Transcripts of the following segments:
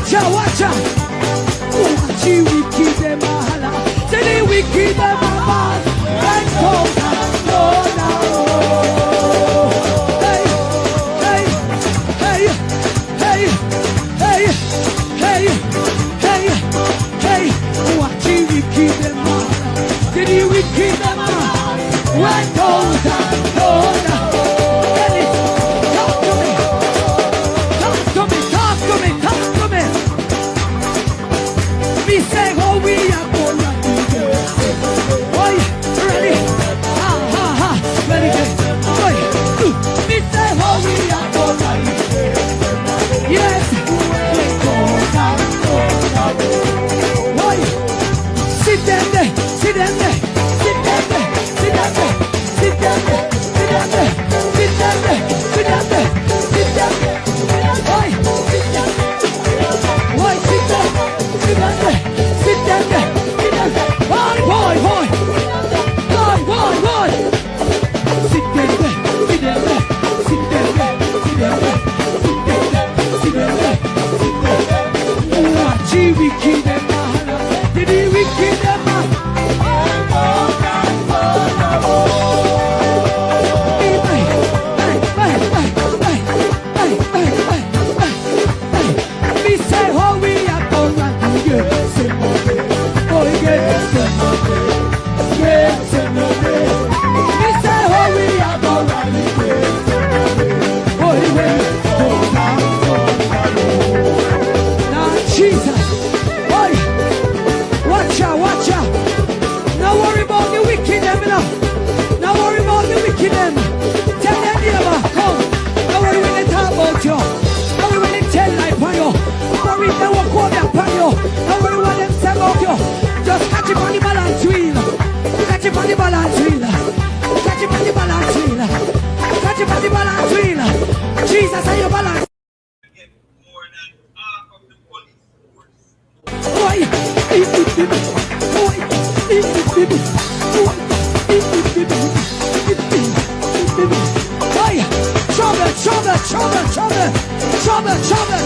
Watch out, watch out. Watch you wicked them all. Say the wicked them all. Right down and down now. Hey, hey, hey, hey, hey, hey, hey, hey. Watch you wicked them all. Say the wicked them all. Right down and down now. Say how we are gonna do this. Oi, ready? Ha ha ha, ready? Oi, me say how we are gonna do this. Yes, we go down. Oi, sit down there, sit down there, sit down there, sit down there, sit down there, sit down there, sit down there, sit down there, sit down there. Oi, sit down there. Oi, sit down, sit down there. Sit down there, sit down there. Boy, boy, boy. Boy, boy, boy. Sit down there, sit down there. Sit down there, sit down there. Sit down there, sit down there. Sit down there. Watch you wicked them all. Did you wicked them all? Me say how we are gonna do you. Jesus, boy, watch out, watch out. Now worry about the wicked them now. Now worry about the wicked them. Tell them neighbor, come. Now worry when they talk about you. Now worry when they tell life on you. Worry they won't go there upon you. Now worry what them say about you. Just catch it on the balance wheel. Catch it on the balance wheel. Catch it on the balance wheel. Catch it on the balance wheel. Jesus, are you balance?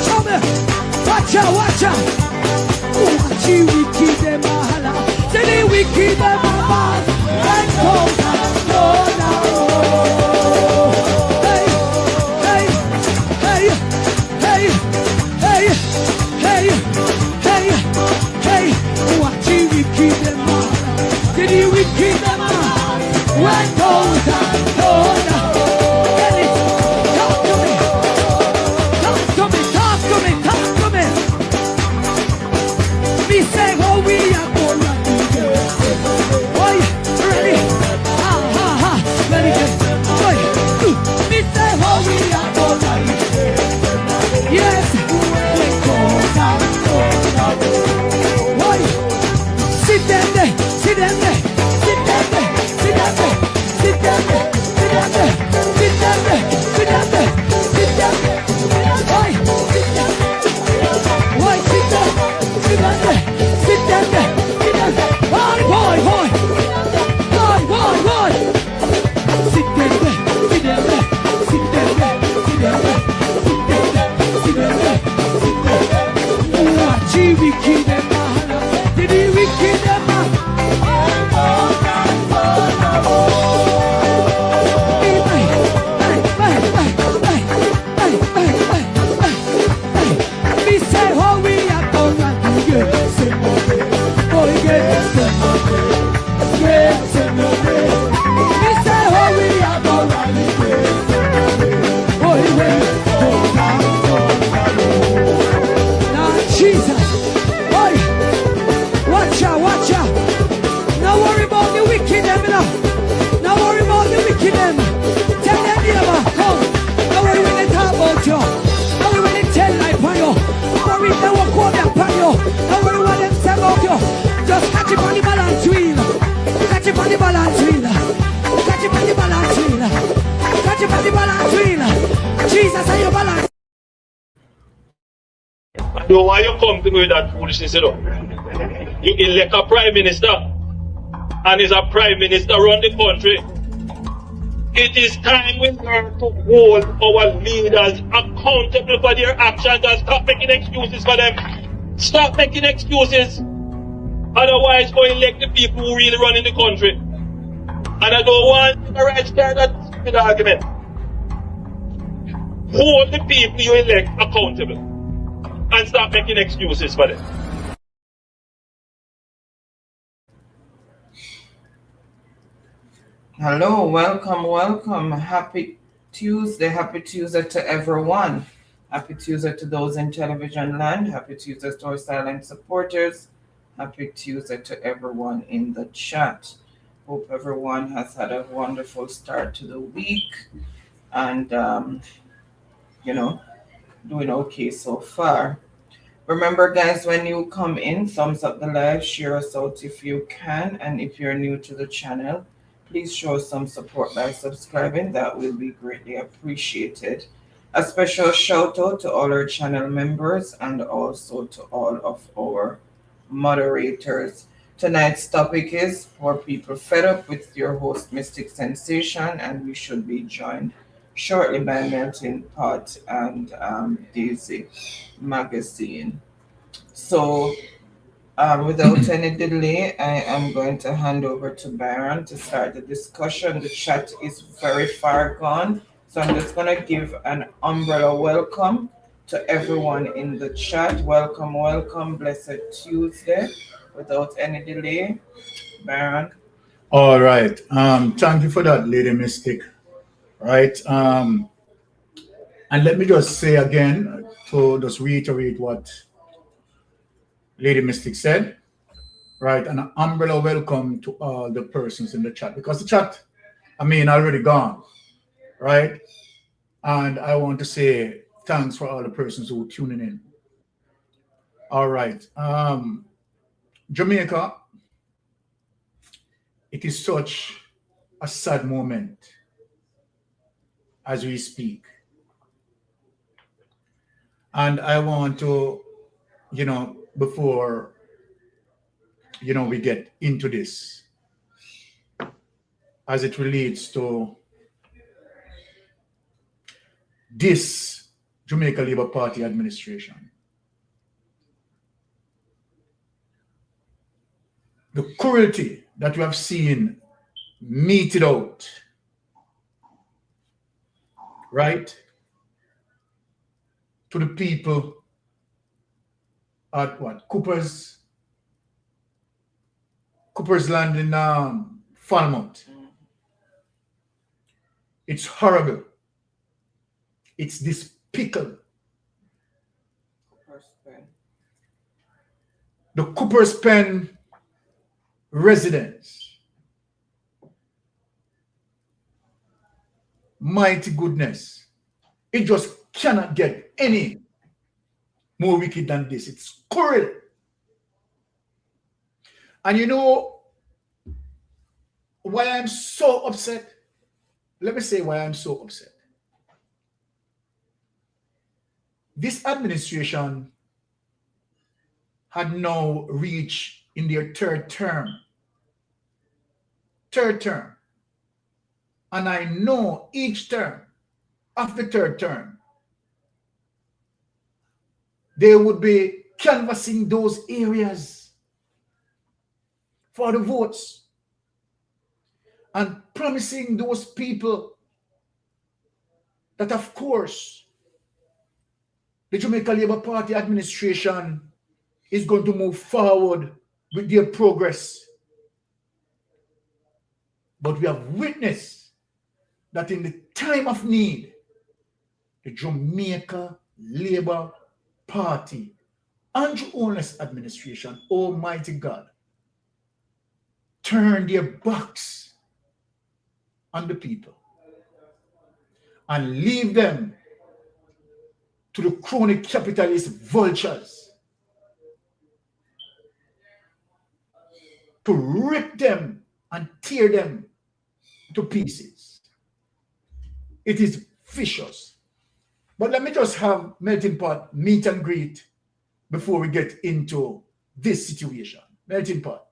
Trouble. Watch out, watch out. Watch you wicked them all. Say the wicked them all. Right down and down now. Hey, hey, hey, hey, hey, hey, hey, hey. Watch you wicked them all. Say the wicked them all. Right down and down now. Me say how we are gonna do this. Oi, ready? Ha ha ha, ready? Oi, me say how we are gonna do this. Yes, we go down. Oi, sit down there, sit down there, sit down there, sit down there, sit down there, sit down there, sit down there, sit down there, sit down there. Oi, sit down there. Oi, sit down. Sit down there, sit down there, sit down there. Boy, boy, boy. Boy, boy, boy. Sit down there, sit down there, sit down there, sit down there, sit down there, sit down there, sit down there. Watch you wicked them all. Did you wicked them all? Me say how we are gonna do you. Boy, get some more. Get some more. Me say how we are gonna do you. Boy, wait, go down. Now Jesus, boy, watch out, watch out. Now worry about the wicked them now. Now worry about the wicked them. Tell them neighbor, come. Now worry when they talk about you. Now worry when they tell life on you. Worry they won't go there upon you. Now worry what them say about you. Just catch it on the balance wheel. Catch it on the balance wheel. Catch it on the balance wheel. Catch it on the balance wheel. Jesus, are you balance? So why you come to me with that foolishness, you know? You elect a prime minister, and is a prime minister run the country. It is time we learn to hold our leaders accountable for their actions and stop making excuses for them. Stop making excuses. Otherwise, go elect the people who really run in the country. And I don't want the right there, that's stupid argument. Hold the people you elect accountable and stop making excuses for them. Hello, welcome. Happy Tuesday to everyone. Happy Tuesday to those in television land. Happy Tuesday to our silent supporters. Happy Tuesday to everyone in the chat. Hope everyone has had a wonderful start to the week and, doing okay so far. Remember, guys, when you come in, thumbs up the live, share us out if you can. And if you're new to the channel, please show some support by subscribing. That will be greatly appreciated. A special shout out to all our channel members and also to all of our moderators. Tonight's topic is Poor People Fed Up with your host, Mystic Sensation, and we should be joined shortly by Melting Pot and Daisy Magazine. So, without any delay, I am going to hand over to Byron to start the discussion. The chat is very far gone, so I'm just going to give an umbrella welcome to everyone in the chat. Welcome, blessed Tuesday. Without any delay, Byron. All right. Thank you for that, Lady Mystic. Right. And let me just say again, to just reiterate what Lady Mystic said. Right, an umbrella welcome to all the persons in the chat, because the chat, already gone, right? And I want to say thanks for all the persons who are tuning in. All right, Jamaica, it is such a sad moment as we speak. And I want to, before we get into this, as it relates to this Jamaica Labour Party administration, the cruelty that we have seen meted out, right, to the people at Cooper's land in Falmouth. It's horrible. It's despicable. The Cooper's Pen residents, mighty goodness, it just cannot get any more wicked than this. It's cruel. And you know why I'm so upset? Let me say why I'm so upset. This administration had now reached in their third term. And I know each term, after the third term, they would be canvassing those areas for the votes and promising those people that, of course, the Jamaica Labour Party administration is going to move forward with their progress. But we have witnessed that in the time of need, the Jamaica Labour Party, Andrew Holness administration, Almighty God, turned their backs on the people and leave them to the crony capitalist vultures to rip them and tear them to pieces. It is vicious. But let me just have Melting Pot meet and greet before we get into this situation. Melting Pot.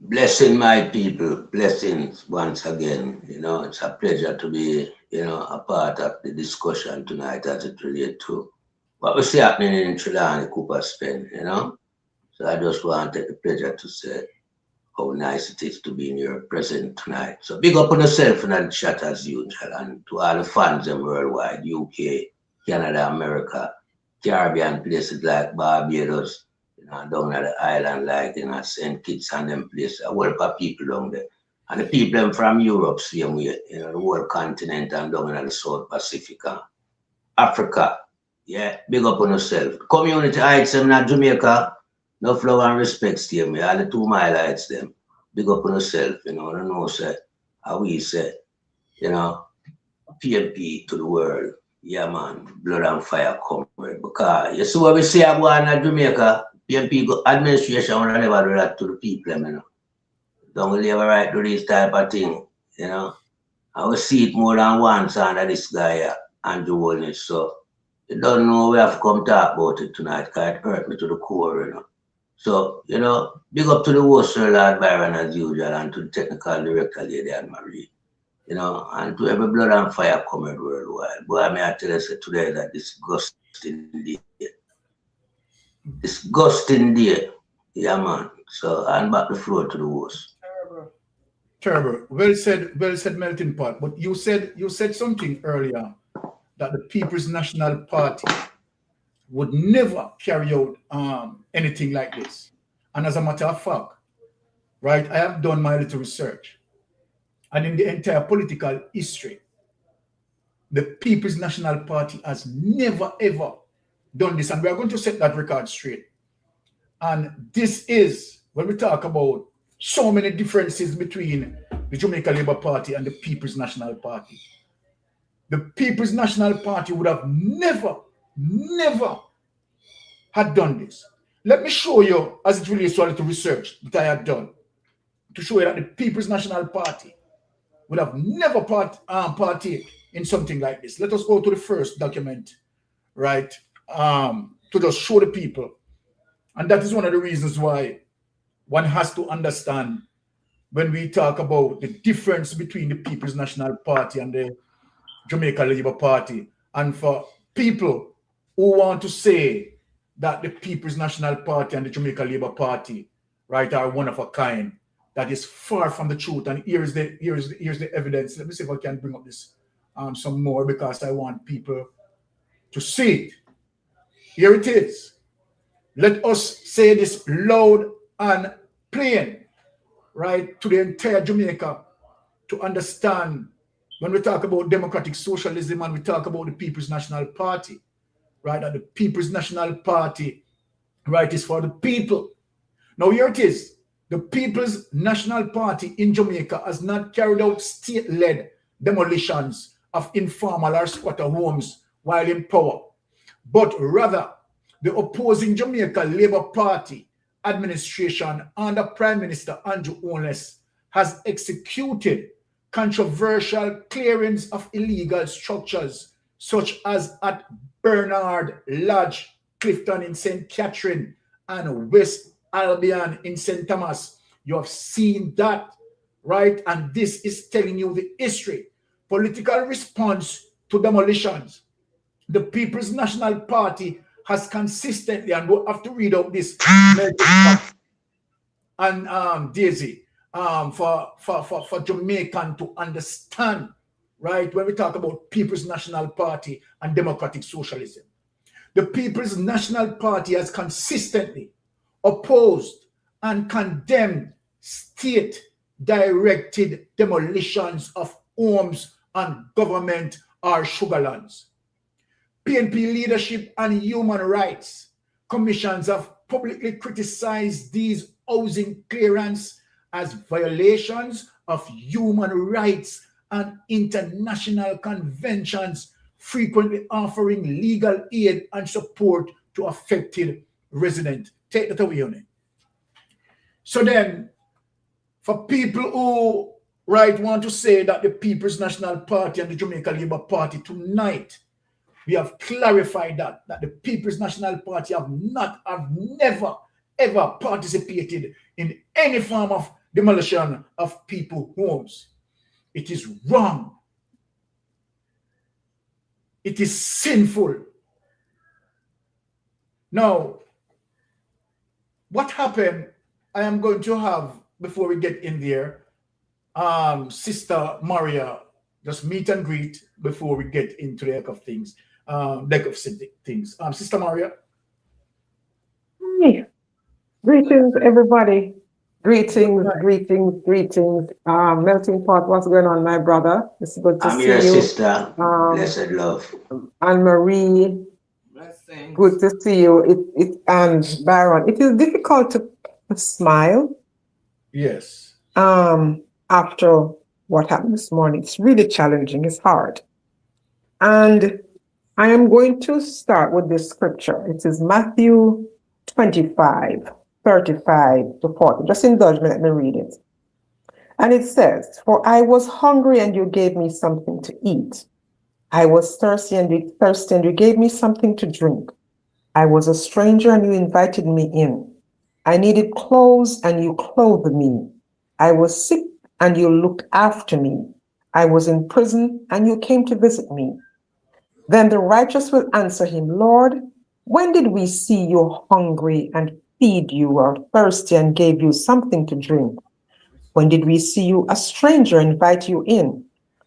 Blessing my people, blessings once again. You know, it's a pleasure to be, a part of the discussion tonight as it relates to what we see happening in Trelawny Cooper Spain, So I just want to take the pleasure to say how nice it is to be in your presence tonight. So big up on yourself in the chat as usual, and to all the fans in worldwide, UK, Canada, America, Caribbean places like Barbados, down at the island like St. Kitts and them places. A whole lot of people down there. And the people them from Europe, same way, the whole continent and down in the South Pacific and Africa. Yeah, big up on yourself. Community heights them in Jamaica. No flow and respect, stay me. All the 2 mile heights them. Big up on yourself, I don't know, say, how we say, PNP to the world. Yeah, man, blood and fire comrade. Because you see what we say about in Jamaica, PNP administration will never do that to the people, Don't really have a right to this type of thing, I will see it more than once under this guy, Andrew Williams. So, you don't know we have to come talk about it tonight, because it hurt me to the core, So, big up to the host, Sir Lord Byron, as usual, and to the technical director, Lady Anne Marie, and to every blood and fire coming worldwide. Boy, may I tell you today that disgusting day. Yeah, man. So, and back the floor to the host. Terrible. Well said, Melting Pot. But you said something earlier that the People's National Party would never carry out anything like this. And as a matter of fact, right, I have done my little research. And in the entire political history, the People's National Party has never, ever done this. And we are going to set that record straight. And this is, when we talk about so many differences between the Jamaica Labour Party and the People's National Party. The People's National Party would have never had done this. Let me show you, as it relates to a little research that I had done, to show you that the People's National Party would have never partake in something like this. Let us go to the first document, right, to just show the people. And that is one of the reasons why one has to understand when we talk about the difference between the People's National Party and the Jamaica Labour Party. And for people who want to say that the People's National Party and the Jamaica Labour Party, right, are one of a kind, that is far from the truth. And here's the evidence. Let me see if I can bring up this some more, because I want people to see it. Here it is. Let us say this loud and plain, right, to the entire Jamaica, to understand when we talk about democratic socialism and we talk about the People's National Party, right, that the People's National Party, right, is for the people. Now here it is. The People's National Party in Jamaica has not carried out state-led demolitions of informal or squatter homes while in power, but rather the opposing Jamaica Labour Party administration under Prime Minister Andrew Holness has executed controversial clearance of illegal structures, such as at Bernard Lodge, Clifton in St. Catherine, and West Albion in St. Thomas. You have seen that, right? And this is telling you the history. Political response to demolitions. The People's National Party has consistently, and we'll have to read out this, and Daisy, for Jamaican to understand, right, when we talk about People's National Party and democratic socialism. The People's National Party has consistently opposed and condemned state-directed demolitions of homes on government or sugarlands. PNP leadership and human rights commissions have publicly criticized these housing clearance as violations of human rights and international conventions, frequently offering legal aid and support to affected residents. Take that away, honey. So then, for people who, right, want to say that the People's National Party and the Jamaica Labour Party tonight, we have clarified that the People's National Party have never, ever participated in any form of demolition of people's homes. It is wrong. It is sinful. Now, what happened, I am going to have, before we get in there, Sister Maria, just meet and greet before we get into the heck of things. Sister Maria. Hey, greetings, everybody. Greetings, greetings, greetings. Melting pot, what's going on, my brother? It's good to I'm see your you. sister. Blessed love. Anne Marie, Blessings. good to see you. And Byron, it is difficult to smile. Yes. After what happened this morning. It's really challenging. It's hard. And I am going to start with this scripture. It is Matthew 25, 35 to 40. Just indulge me, let me read it. And it says, "For I was hungry and you gave me something to eat. I was thirsty and you gave me something to drink. I was a stranger and you invited me in. I needed clothes and you clothed me. I was sick and you looked after me. I was in prison and you came to visit me." Then the righteous will answer him, "Lord, when did we see you hungry and feed you, or thirsty and gave you something to drink? When did we see you a stranger and invite you in,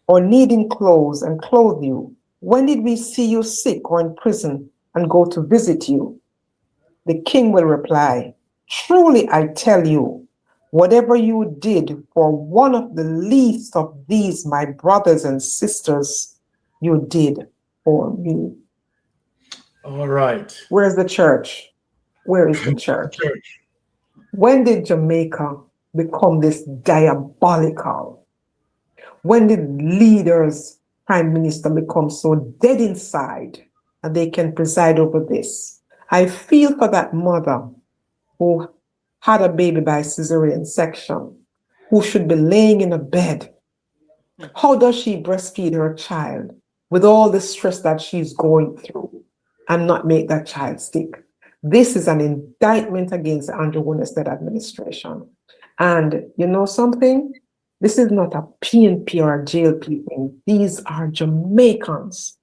or needing clothes and clothe you? When did we see you sick or in prison and go to visit you?" The king will reply, "Truly I tell you, whatever you did for one of the least of these, my brothers and sisters, you did for me." All right. Where's the church? Where is the church? When did Jamaica become this diabolical? When did leaders, prime minister, become so dead inside and they can preside over this? I feel for that mother who had a baby by cesarean section, who should be laying in a bed. How does she breastfeed her child with all the stress that she's going through and not make that child sick? This is an indictment against the Andrew Winstead administration. And you know something? This is not a PNP or a JLP thing. These are Jamaicans.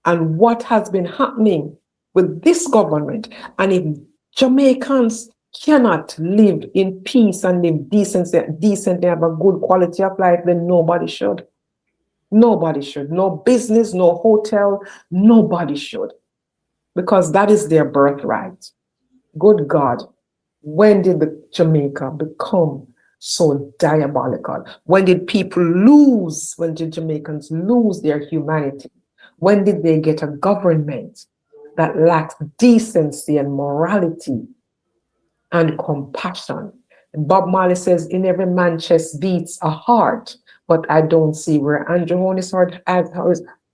And what has been happening with this government, and if Jamaicans cannot live in peace and live decently, have a good quality of life, then nobody should. Nobody should. No business, no hotel, nobody should. Because that is their birthright. Good God, when did the Jamaica become so diabolical? When did people lose? When did Jamaicans lose their humanity? When did they get a government that lacks decency and morality and compassion? And Bob Marley says, "In every man chest beats a heart," but I don't see where Andrew Holness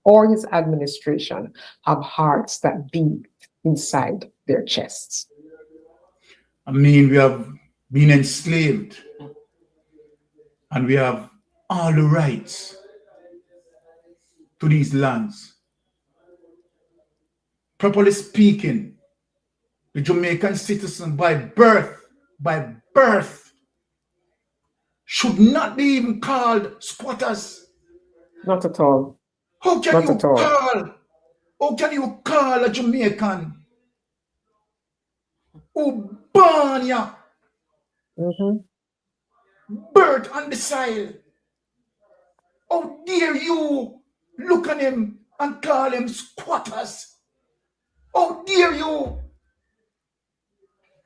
or his administration have hearts that beat inside their chests. I mean, we have been enslaved and we have all the rights to these lands. Properly speaking, the Jamaican citizen by birth, should not be even called squatters. Not at all. How can you call a Jamaican who born here, birth on the soil? How dare you look at him and call him squatters? How dare you?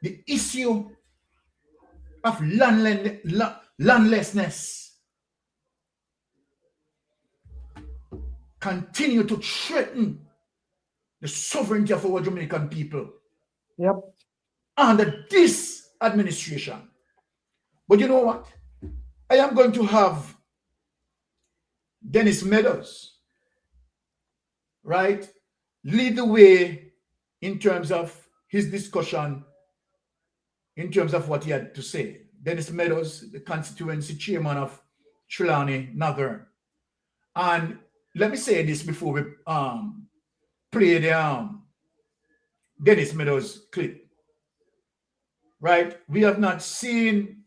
The issue of landlessness continue to threaten the sovereignty of our Jamaican people. Yep. Under this administration. But you know what? I am going to have Dennis Meadows, right, lead the way in terms of his discussion, in terms of what he had to say. Dennis Meadows, the constituency chairman of Trelawney Northern. And let me say this before we play the Dennis Meadows clip. Right? We have not seen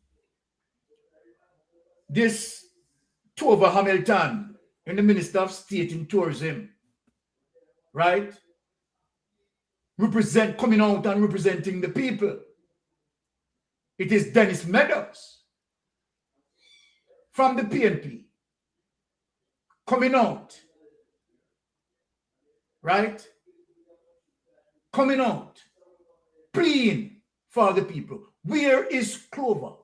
this Tova Hamilton, in the Minister of State in Tourism, right? Coming out and representing the people. It is Dennis Meadows from the PNP coming out, right? Coming out, pleading for the people. Where is Clover?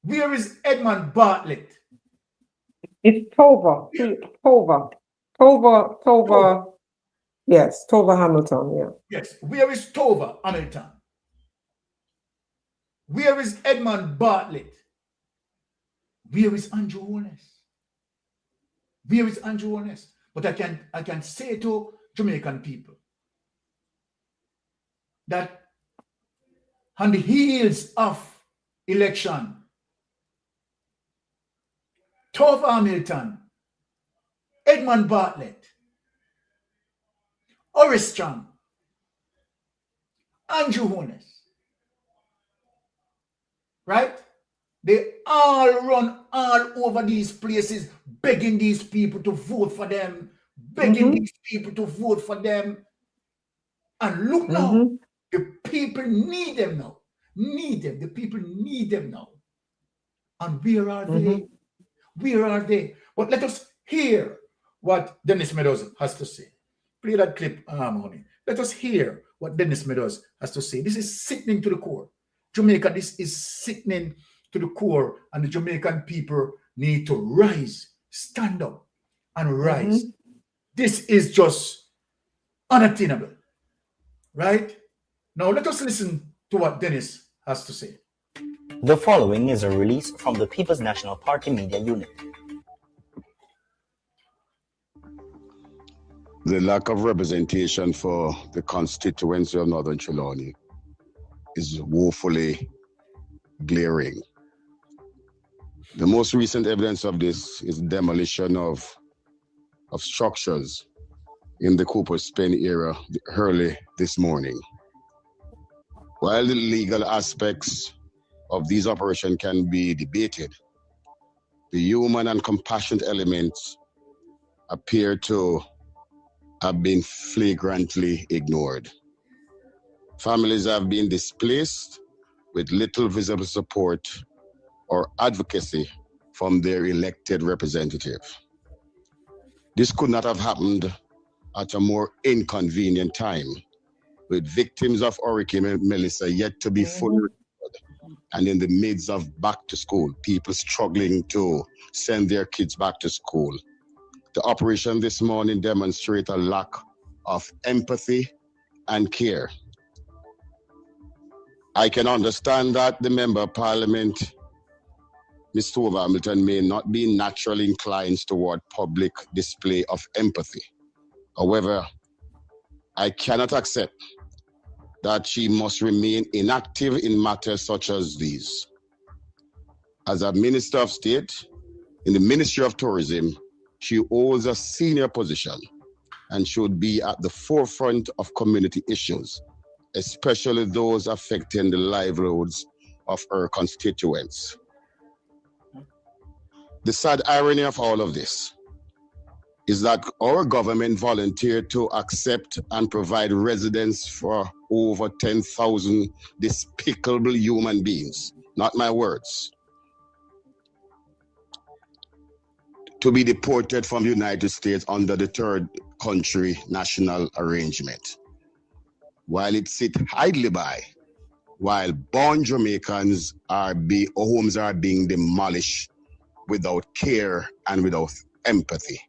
Where is Edmund Bartlett? It's Tova. Tova. Yes, Tova Hamilton, yeah. Yes, where is Tova Hamilton? Where is Edmund Bartlett? Where is Andrew Holness? Where is Andrew Holness? But I can say to Jamaican people that on the heels of election, Tova Hamilton, Edmund Bartlett, Oristram, Andrew Holness, right? They all run all over these places, begging these people to vote for them, begging these people to vote for them. And look now, the people need them now. Need them. The people need them now. And where are they? Where are they? But let us hear what Dennis Meadows has to say. Play that clip, honey. Let us hear what Dennis Meadows has to say. This is sickening to the core. Jamaica, this is sickening to the core, and the Jamaican people need to rise, stand up, and rise. This is just unattainable, right? Now let us listen to what Dennis has to say. The following is a release from the People's National Party Media Unit. The lack of representation for the constituency of Northern Trelawney is woefully glaring. The most recent evidence of this is demolition of structures in the Cooper Spen area early this morning. While the legal aspects of these operations can be debated, the human and compassionate elements appear to have been flagrantly ignored. Families have been displaced with little visible support or advocacy from their elected representative. This could not have happened at a more inconvenient time, with victims of Hurricane Melissa yet to be fully recovered, and in the midst of back to school, people struggling to send their kids back to school. The operation this morning demonstrates a lack of empathy and care. I can understand that the Member of Parliament, Ms. Tova Hamilton, may not be naturally inclined toward public display of empathy. However, I cannot accept that she must remain inactive in matters such as these. As a Minister of State in the Ministry of Tourism, she holds a senior position and should be at the forefront of community issues, especially those affecting the livelihoods of her constituents. The sad irony of all of this is that our government volunteered to accept and provide residence for over 10,000 despicable human beings, not my words, to be deported from the United States under the third country national arrangement. While it sits idly by, while born Jamaicans homes are being demolished without care and without empathy.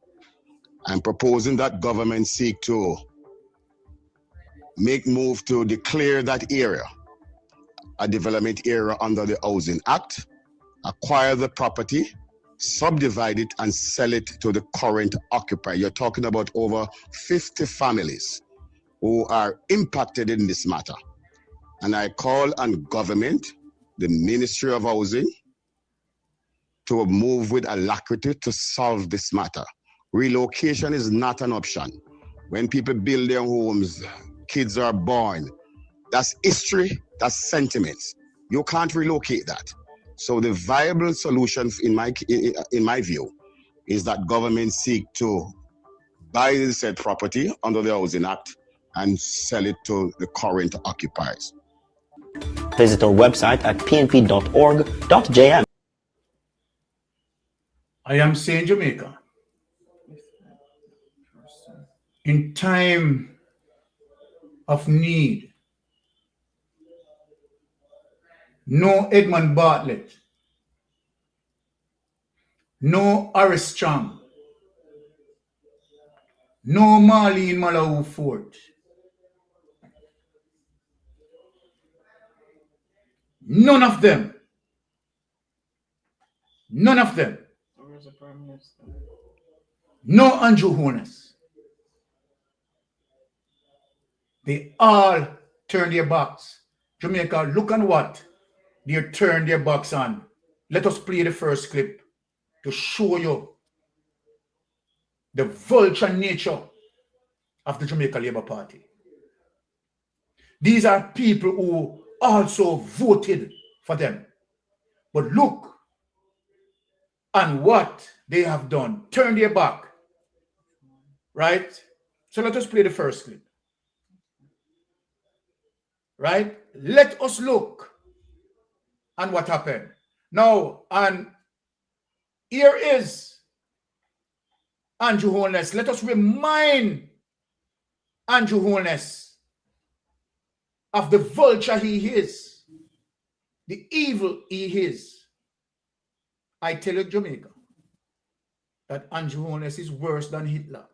I'm proposing that government seek to make move to declare that area a development area under the Housing Act, acquire the property, subdivide it and sell it to the current occupier. You're talking about over 50 families who are impacted in this matter. And I call on government, the Ministry of Housing, to move with alacrity to solve this matter. Relocation is not an option. When people build their homes, kids are born. That's history, that's sentiments. You can't relocate that. So the viable solution in my view is that government seek to buy the said property under the Housing Act and sell it to the current occupiers. Visit our website at pnp.org.jm. I am saying Jamaica, in time of need, no Edmund Bartlett, no Horace Chang, no Marlene Malawu Fort, none of them, no Andrew Holness. They all turned their backs. Jamaica, look on what they turned their backs on. Let us play the first clip to show you the vulture nature of the Jamaica Labour Party. These are people who also voted for them. But look on what they have done. Turn their back. Right? So let us play the first clip. Right? Let us look on what happened. Now, and here is Andrew Holness. Let us remind Andrew Holness of the vulture he is, the evil he is. I tell you, Jamaica, that Andrew Holness is worse than Hitler.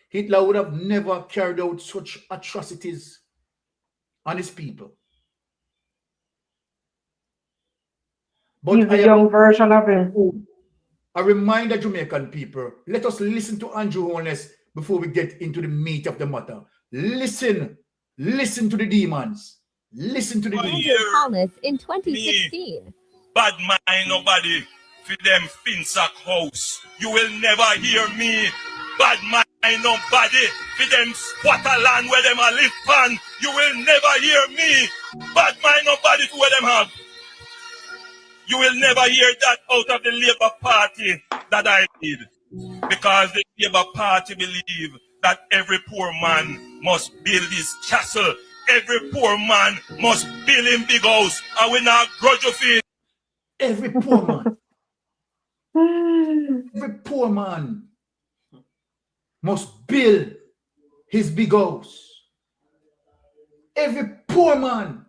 Hitler would have never carried out such atrocities on his people. But He's a young version of him. I remind the Jamaican people, let us listen to Andrew Holness before we get into the meat of the matter. Listen to the demons. Listen to the demons. Andrew Holness in 2016. Bad mind nobody for them Finsack house. You will never hear me. Bad mind nobody for them squatter land where them a live on. You will never hear me. Bad mind nobody for where them have. You will never hear that out of the Labour Party that I did. Because the Labour Party believe that every poor man must build his castle. Every poor man must build him big house. And we not grudge of it. Every poor man. Every poor man must build his big house. Every poor man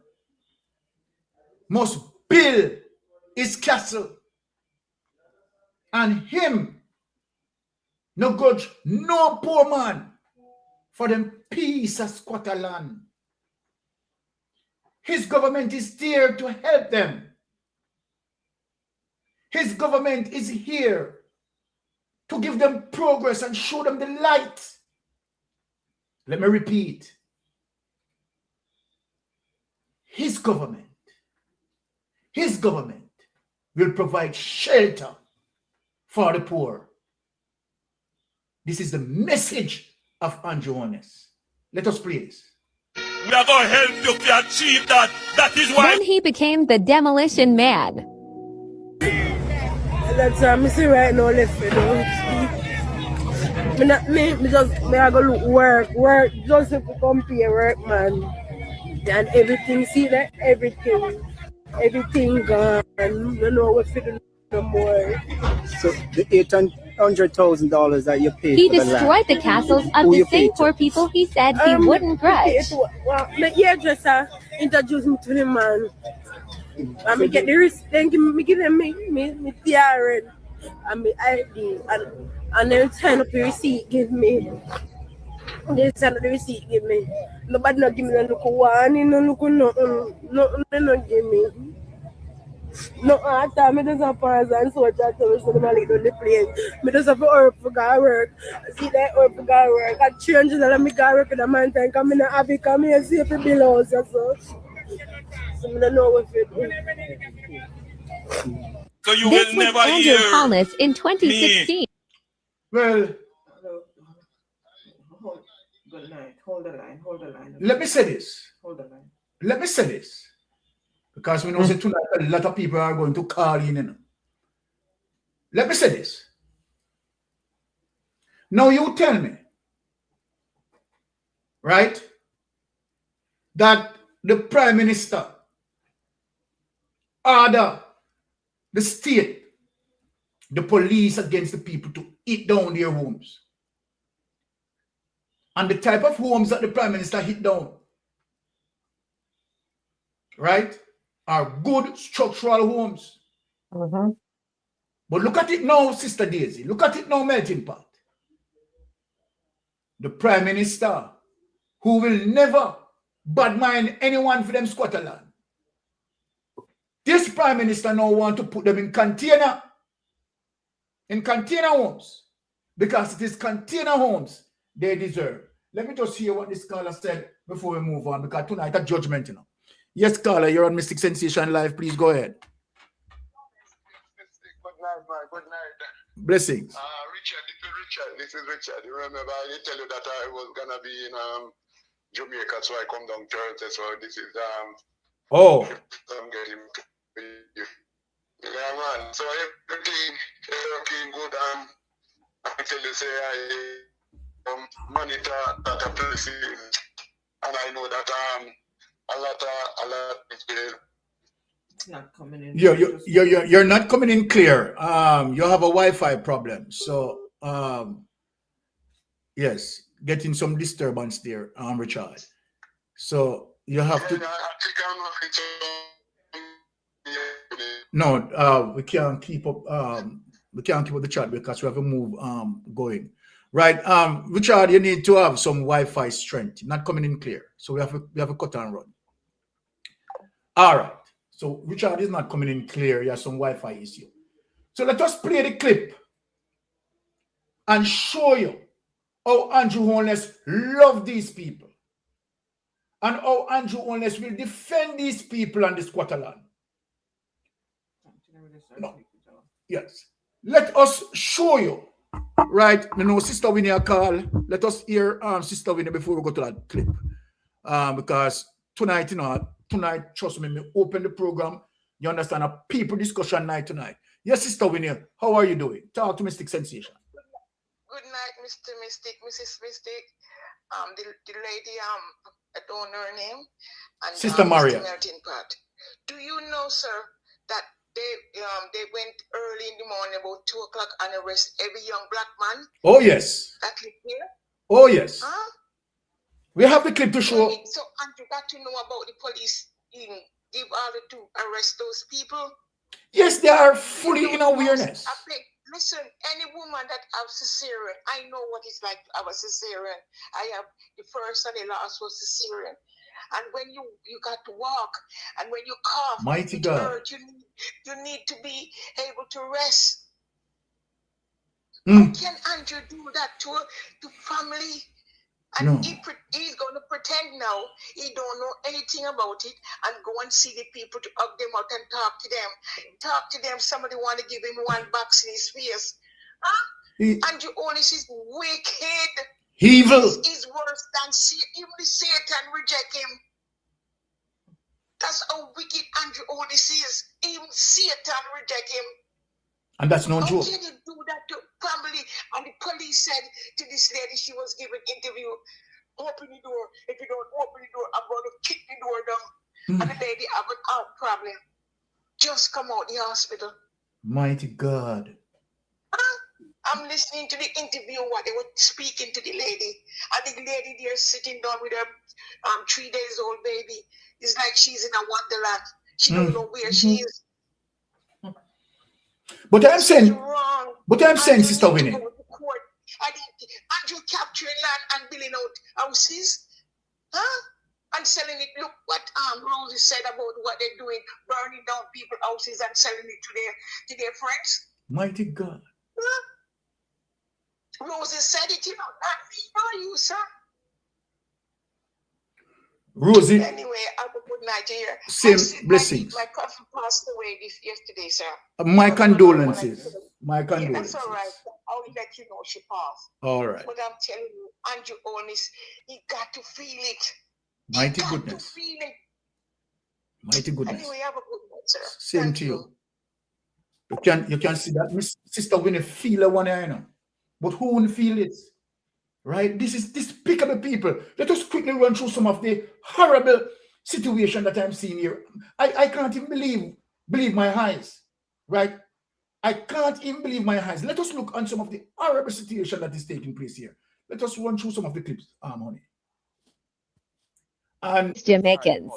must build his castle. And him no grudge no poor man for them piece of squatter land. His government is there to help them. His government is here to give them progress and show them the light. Let me repeat. His government will provide shelter for the poor. This is the message of Andrew Holness. Let us play this. We are going to help you to achieve that. That is why. Then he became the demolition man. That's I see right now left me I go look work just to compare work man and everything see that everything gone. You know what to do no more. So the $800,000 that you paid He for the destroyed land, the castles of who the you same paid poor to? people he said he wouldn't grudge. Well, my hairdresser introduced me to the man. And me get the receipt, then give them me TRN and me ID and then sign up the receipt give me. They send the receipt give me. Nobody not give me no look one, no look nothing, no give me. No, I thought me just a pause and so I tell me so them like on the plane. Me just have to work for God work. See that work for God work. I change and me God work in the mountain come in have it come here see if it below so. So I don't know what it is. So you This will was never Andrew hear Holness in 2016. Well, Good night. Hold the line. let me say this. Hold the line. Let me say this. Because we know that tonight a lot of people are going to call in. You know. Let me say this. Now you tell me, right, that the Prime Minister order the state, the police against the people to hit down their homes. And the type of homes that the Prime Minister hit down, right, are good structural homes. But look at it now, Sister Daisy. Look at it now, Melting Pot. The Prime Minister, who will never bad mind anyone for them squatter land. This Prime Minister now want to put them in container homes, because it is container homes they deserve. Let me just hear what this caller said before we move on, because tonight a judgment, you know. Yes, caller, you're on Mystic Sensation Live. Please go ahead. Good night, man. Good night. Blessings. Richard. This is Richard. You remember I did tell you that I was gonna be in Jamaica, so I come down Thursday. So this is Oh. I'm getting yeah, man. So everything good. I tell you, say I monitor that places, and I know that a lot of not coming in. You're not coming in clear. You have a Wi-Fi problem. So yes, getting some disturbance there, Richard. So you have to. No, we can't keep up. We can't keep up the chat because we have to move going. Right, Richard, you need to have some Wi-Fi strength. Not coming in clear. So we have a cut and run. All right. So Richard is not coming in clear. He has some Wi-Fi issue. So let us play the clip and show you how Andrew Holness loves these people and how Andrew Holness will defend these people on this squatter land. No. Yes. Let us show you. Right. You know, Sister Winnie a call. Let us hear Sister Winnie before we go to that clip. Because tonight, you know, trust me, open the program. You understand, a people discussion night tonight. Yes, Sister Winnie, how are you doing? Talk to Mystic Sensation. Good night, Mr. Mystic, Mrs. Mystic. The lady, I don't know her name. And, Sister Maria. Mr. Melting Pot. Do you know, sir, that they went early in the morning about 2 o'clock and arrest every young black man? Oh, yes. That clip here? Oh, yes. Huh? We have the clip to show. So, and you got to know about the police in give order to arrest those people? Yes, they are fully in awareness. Listen, any woman that have cesarean, I know what it's like to have a cesarean. I have the first and the last was cesarean. And when you got to walk, and when you cough, Mighty God. Hurt, you need to be able to rest. Mm. How can Andrew do that to family? And no. He's going to pretend now he don't know anything about it and go and see the people to hug them out and talk to them. Talk to them. Somebody want to give him one box in his face. Huh? Andrew Holness is wicked. Evil. He's worse than even Satan reject him. That's how wicked Andrew Holness is. Even Satan reject him. And that's no joke. How can you do that to family? And the police said to this lady, she was giving interview, open the door. If you don't open the door, I'm going to kick the door down. And the lady have an heart problem. Just come out the hospital. Mighty God. I'm listening to the interview, what they were speaking to the lady. And the lady there sitting down with her 3 days old baby. It's like she's in a wonderland. She don't know where she is. But I'm saying, Andrew Sister Winnie. Andrew capturing land and building out houses, and selling it. Look what Rosie said about what they're doing, burning down people's houses and selling it to their friends. Mighty God. Rosie said it, not me, not you, sir. Rosie. Anyway, have a good night here. Same blessings. My cousin passed away yesterday, sir. My condolences. My condolences. That's all right. I'll let you know she passed. All right. But I'm telling you, Andrew Holness, he got to feel it. Mighty goodness. To feel it. Mighty goodness. Anyway, have a good one, sir. Same Thank to you. You can see that Miss Sister Winnie feel one here, you know. But who wouldn't feel it? Right? This is despicable people. Let us quickly run through some of the horrible situation that I'm seeing here. I can't even believe my eyes. Right? I can't even believe my eyes. Let us look on some of the horrible situation that is taking place here. Let us run through some of the clips, honey. And Jamaicans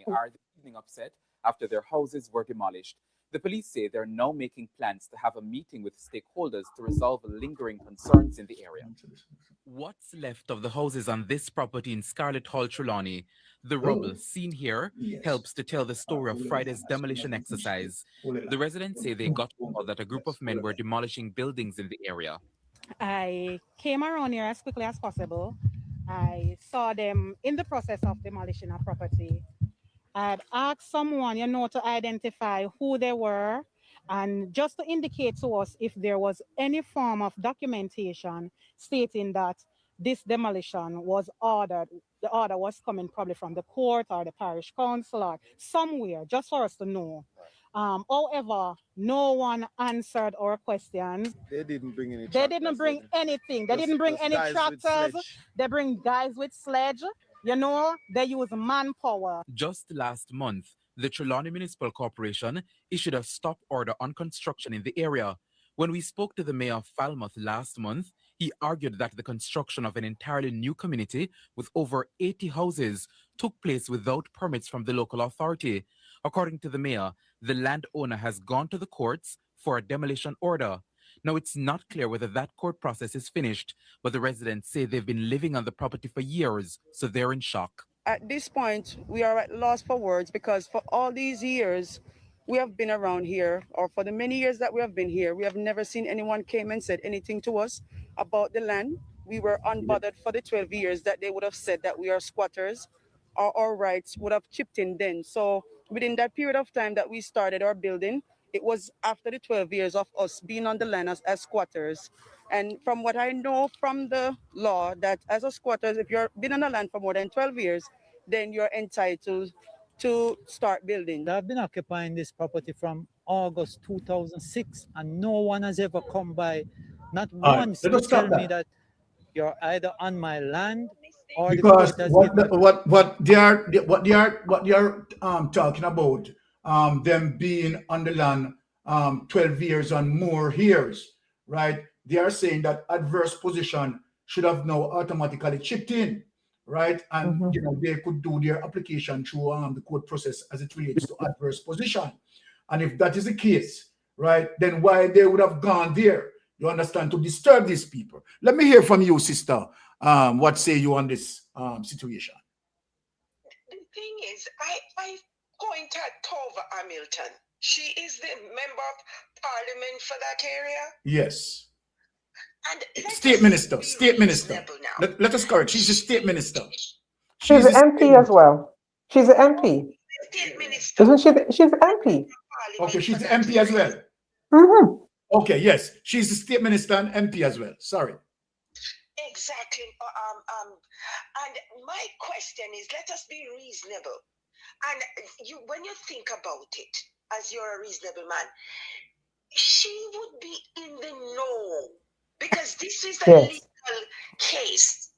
are this evening upset after their houses were demolished. The police say they're now making plans to have a meeting with stakeholders to resolve lingering concerns in the area. What's left of the houses on this property in Scarlett Hall, Trelawney? The rubble seen here helps to tell the story of Friday's demolition exercise. The residents say they got call that a group of men were demolishing buildings in the area. I came around here as quickly as possible. I saw them in the process of demolishing a property. I'd asked someone, to identify who they were and just to indicate to us if there was any form of documentation stating that this demolition was ordered. The order was coming probably from the court or the parish council or somewhere, just for us to know. However, no one answered our questions. They didn't bring any. They didn't bring anything. They didn't bring any tractors. They bring guys with sledge. They use manpower. Just last month, the Trelawney Municipal Corporation issued a stop order on construction in the area. When we spoke to the mayor of Falmouth last month, he argued that the construction of an entirely new community with over 80 houses took place without permits from the local authority. According to the mayor, the landowner has gone to the courts for a demolition order. Now, it's not clear whether that court process is finished, but the residents say they've been living on the property for years, so they're in shock. At this point, we are at loss for words because for all these years we have been around here, or for the many years that we have been here, we have never seen anyone came and said anything to us about the land. We were unbothered for the 12 years that they would have said that we are squatters, or our rights would have chipped in then. So within that period of time that we started our building, it was after the 12 years of us being on the land as squatters. And from what I know from the law, that as a squatter, if you've been on the land for more than 12 years, then you're entitled to start building. I've been occupying this property from August 2006, and no one has ever come by, not once, to tell me that you're either on my land or because what they are talking about, them being on the land 12 years and more years, right? They are saying that adverse position should have now automatically chipped in, right? And they could do their application through the court process as it relates to adverse position. And if that is the case, right, then why they would have gone there, you understand, to disturb these people. Let me hear from you, sister. What say you on this situation? The thing is, I point at Tova Hamilton. She is the member of parliament for that area. Yes. And state minister. Let us correct. She's a state minister. She's an MP as well. She's an MP. State minister. Isn't she? She's an MP. Okay, she's an MP as well. Okay, yes, she's a state minister and MP as well. Sorry. Exactly. And my question is, let us be reasonable. And when you think about it, as you're a reasonable man, she would be in the know because this is a legal case,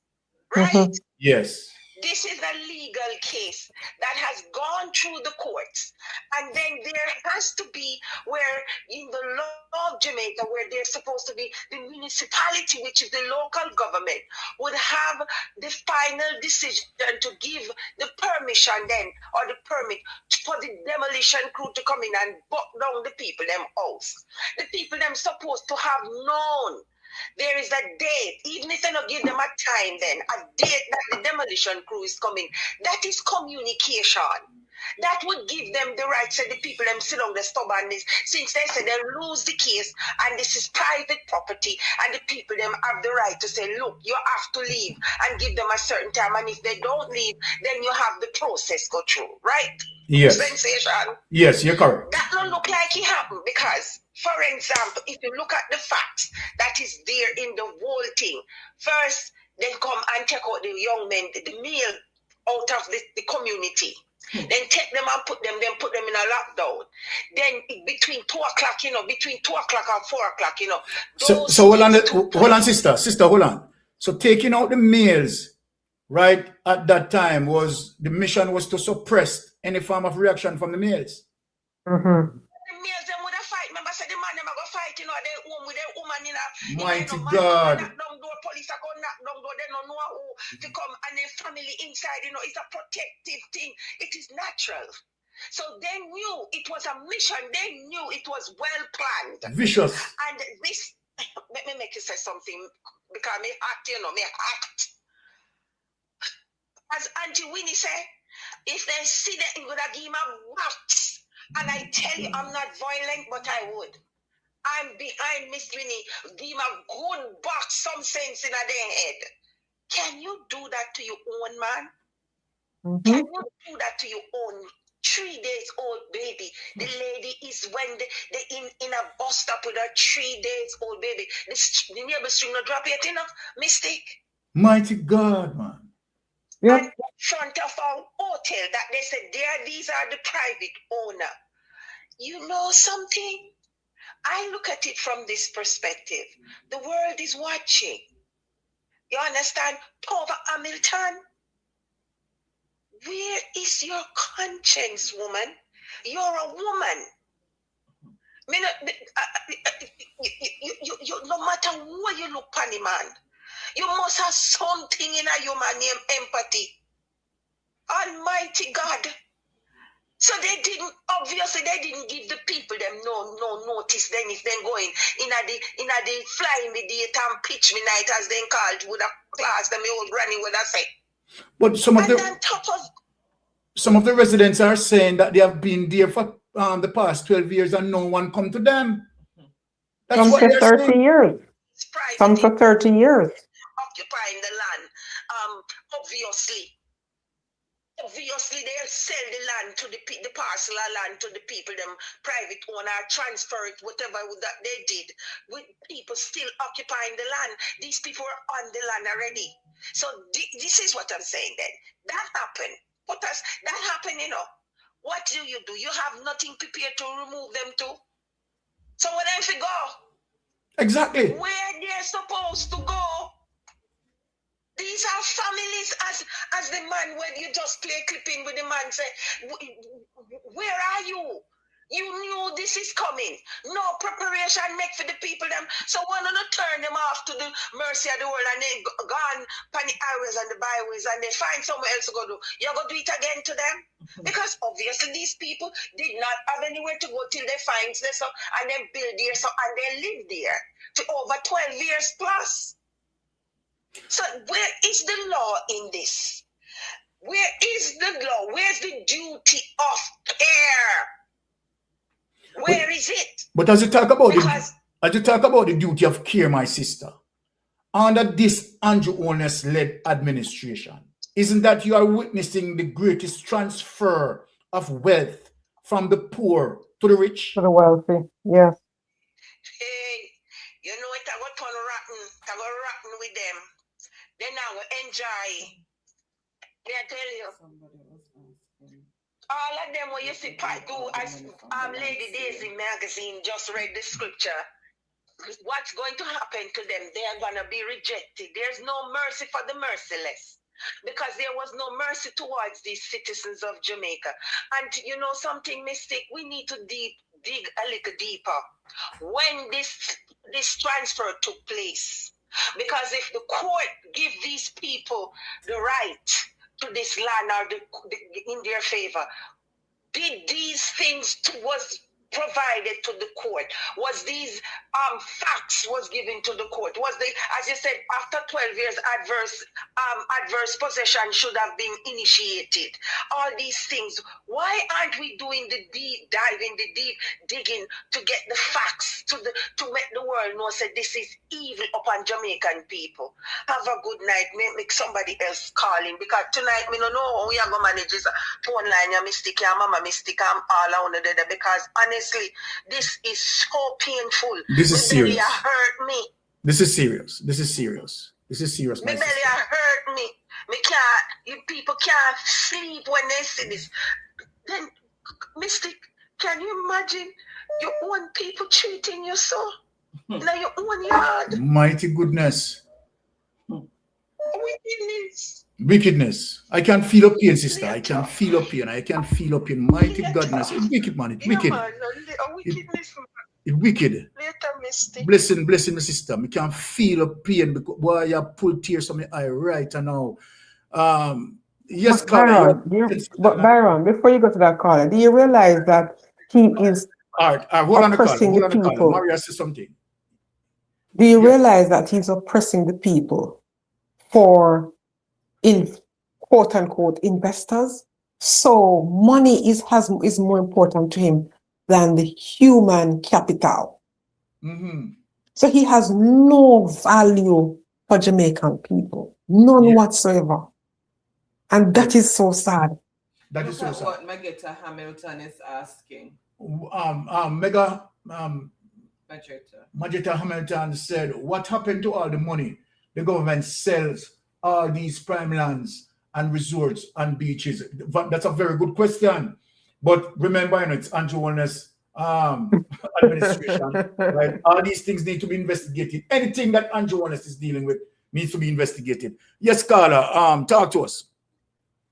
right? Yes. This is a legal case that has gone through the courts. And then there has to be where in the law of Jamaica, where there's supposed to be the municipality, which is the local government, would have the final decision to give the permission then, or the permit for the demolition crew to come in and buck down the people, them house. The people them supposed to have known. There is a date, even if they don't give them a time then, a date that the demolition crew is coming. That is communication. That would give them the right to the people them sit on the stubbornness, since they say they'll lose the case and this is private property and the people them have the right to say, look, you have to leave and give them a certain time, and if they don't leave, then you have the process go through, right? Yes. Sensation. Yes, you're correct. That don't look like it happened because, for example, if you look at the facts that is there in the whole thing, first they come and take out the young men, the male out of the community, Then take them and put them in a lockdown. Then between 2 o'clock, between 2 o'clock and 4 o'clock, So hold on, sister, hold on. So taking out the males, right, at that time the mission was to suppress any form of reaction from the males. Mm-hmm. The males them would have fight. Remember, say the man them go fight, they home with their woman Mighty God. Knock down door, police are going knock down door, they don't know who to come, and their family inside, it's a protective thing. It is natural. So they knew it was a mission. They knew it was well planned. Vicious. And this, let me make you say something, because me act. As Auntie Winnie said, if they see that, you're going to give him a box. And I tell you, I'm not violent, but I would. I'm behind Miss Winnie. Give him a good box, some sense in their head. Can you do that to your own man? Mm-hmm. Can you do that to your own 3 days old baby? The lady is when they in a bus stop with a 3 days old baby. The neighbor string not drop yet enough. Mistake. Mighty God, man. Yeah. And in front of our hotel that they said these are the private owner. You know something? I look at it from this perspective. The world is watching. You understand? Tova Hamilton, where is your conscience, woman? You're a woman. No matter what you look, Panny man, you must have something in a human named empathy. Almighty God. So they didn't give the people them no notice then if they going in the flying the data and pitch me night as they called with a class them old granny would have say. But some of the residents are saying that they have been there for the past 12 years and no one come to them. That's some for 30 years. Some for 30 years. Occupying the land. Obviously they'll sell the land to the parcel of land to the people, them private owner, transfer it, whatever that they did, with people still occupying the land. These people are on the land already. So this is what I'm saying then. That happened. That happened, What do? You have nothing prepared to remove them to. So where they go? Exactly. Where they're supposed to go. These are families, as the man, when you just play clipping with the man, say, where are you? You knew this is coming. No preparation make for the people them. So why not turn them off to the mercy of the world and they gone pan the highways and the byways and they find somewhere else to go do. You're going to do it again to them? Because obviously these people did not have anywhere to go till they find this and then build there and they live there for over 12 years plus. So where is the law in this? Where is the law? Where's the duty of care? Where is it? But as you talk about the duty of care, my sister, under this Andrew Holness-led administration, isn't that you are witnessing the greatest transfer of wealth from the poor to the rich? To the wealthy, yes. Hey, you know it, I got turn rotten with them. They now will enjoy. I tell you. All of them when you see part 2 as Lady Daisy magazine just read the scripture. What's going to happen to them? They are going to be rejected. There's no mercy for the merciless. Because there was no mercy towards these citizens of Jamaica. And you know something, Mystic? We need to dig a little deeper. When this transfer took place. Because if the court give these people the right to this land or in their favor, did these things was provided to the court? Was these facts was given to the court? Was they, as you said, after 12 years, adverse possession should have been initiated? All these things. Why aren't we doing the deep diving, the deep digging to get the facts to make the world know that this is evil upon Jamaican people? Have a good night. Make somebody else calling because tonight me don't know how we are gonna manage this phone line. You Mystic, your mama Mystic, I'm all out there because honestly, this is so painful. This is serious. Hurt me. This is serious. This is serious. This is serious. My belly hurt me. People can't sleep when they see this. Then, Mystic, can you imagine your own people treating you so? Now your own yard. Mighty goodness. Wickedness. Wickedness. I can feel up pain, sister. I can feel up pain. I can feel up pain. Mighty goodness. It's wicked, man. It's wicked. It's wicked. Blessing, my sister. I can feel up pain because boy, you pull tears from my eye right now. Yes, Byron, Byron, before you go to that caller, do you realize that he is oppressing the people? Maria says something. Do you realize that he's oppressing the people for, in quote unquote, investors? So money is more important to him than the human capital. So he has no value for Jamaican people, none whatsoever. And that is so sad. That is so sad. What Magetta Hamilton is asking. Magetta Hamilton said, what happened to all the money the government sells all these prime lands and resorts and beaches? That's a very good question. But remember, it's Andrew Wellness administration, right? All these things need to be investigated. Anything that Andrew Wellness is dealing with needs to be investigated. Yes, Carla, talk to us.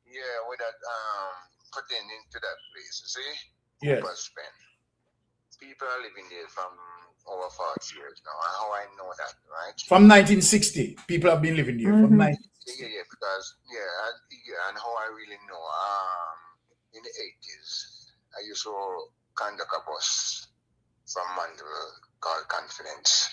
Yeah, with that pertaining to that place, you see? Yes. People are living there from over 40 years now. And how I know that, right? From 1960, people have been living there. From 1960. Yeah, because and how I really know. In the 80s, I used to conduct a bus from Mandeville called Confidence.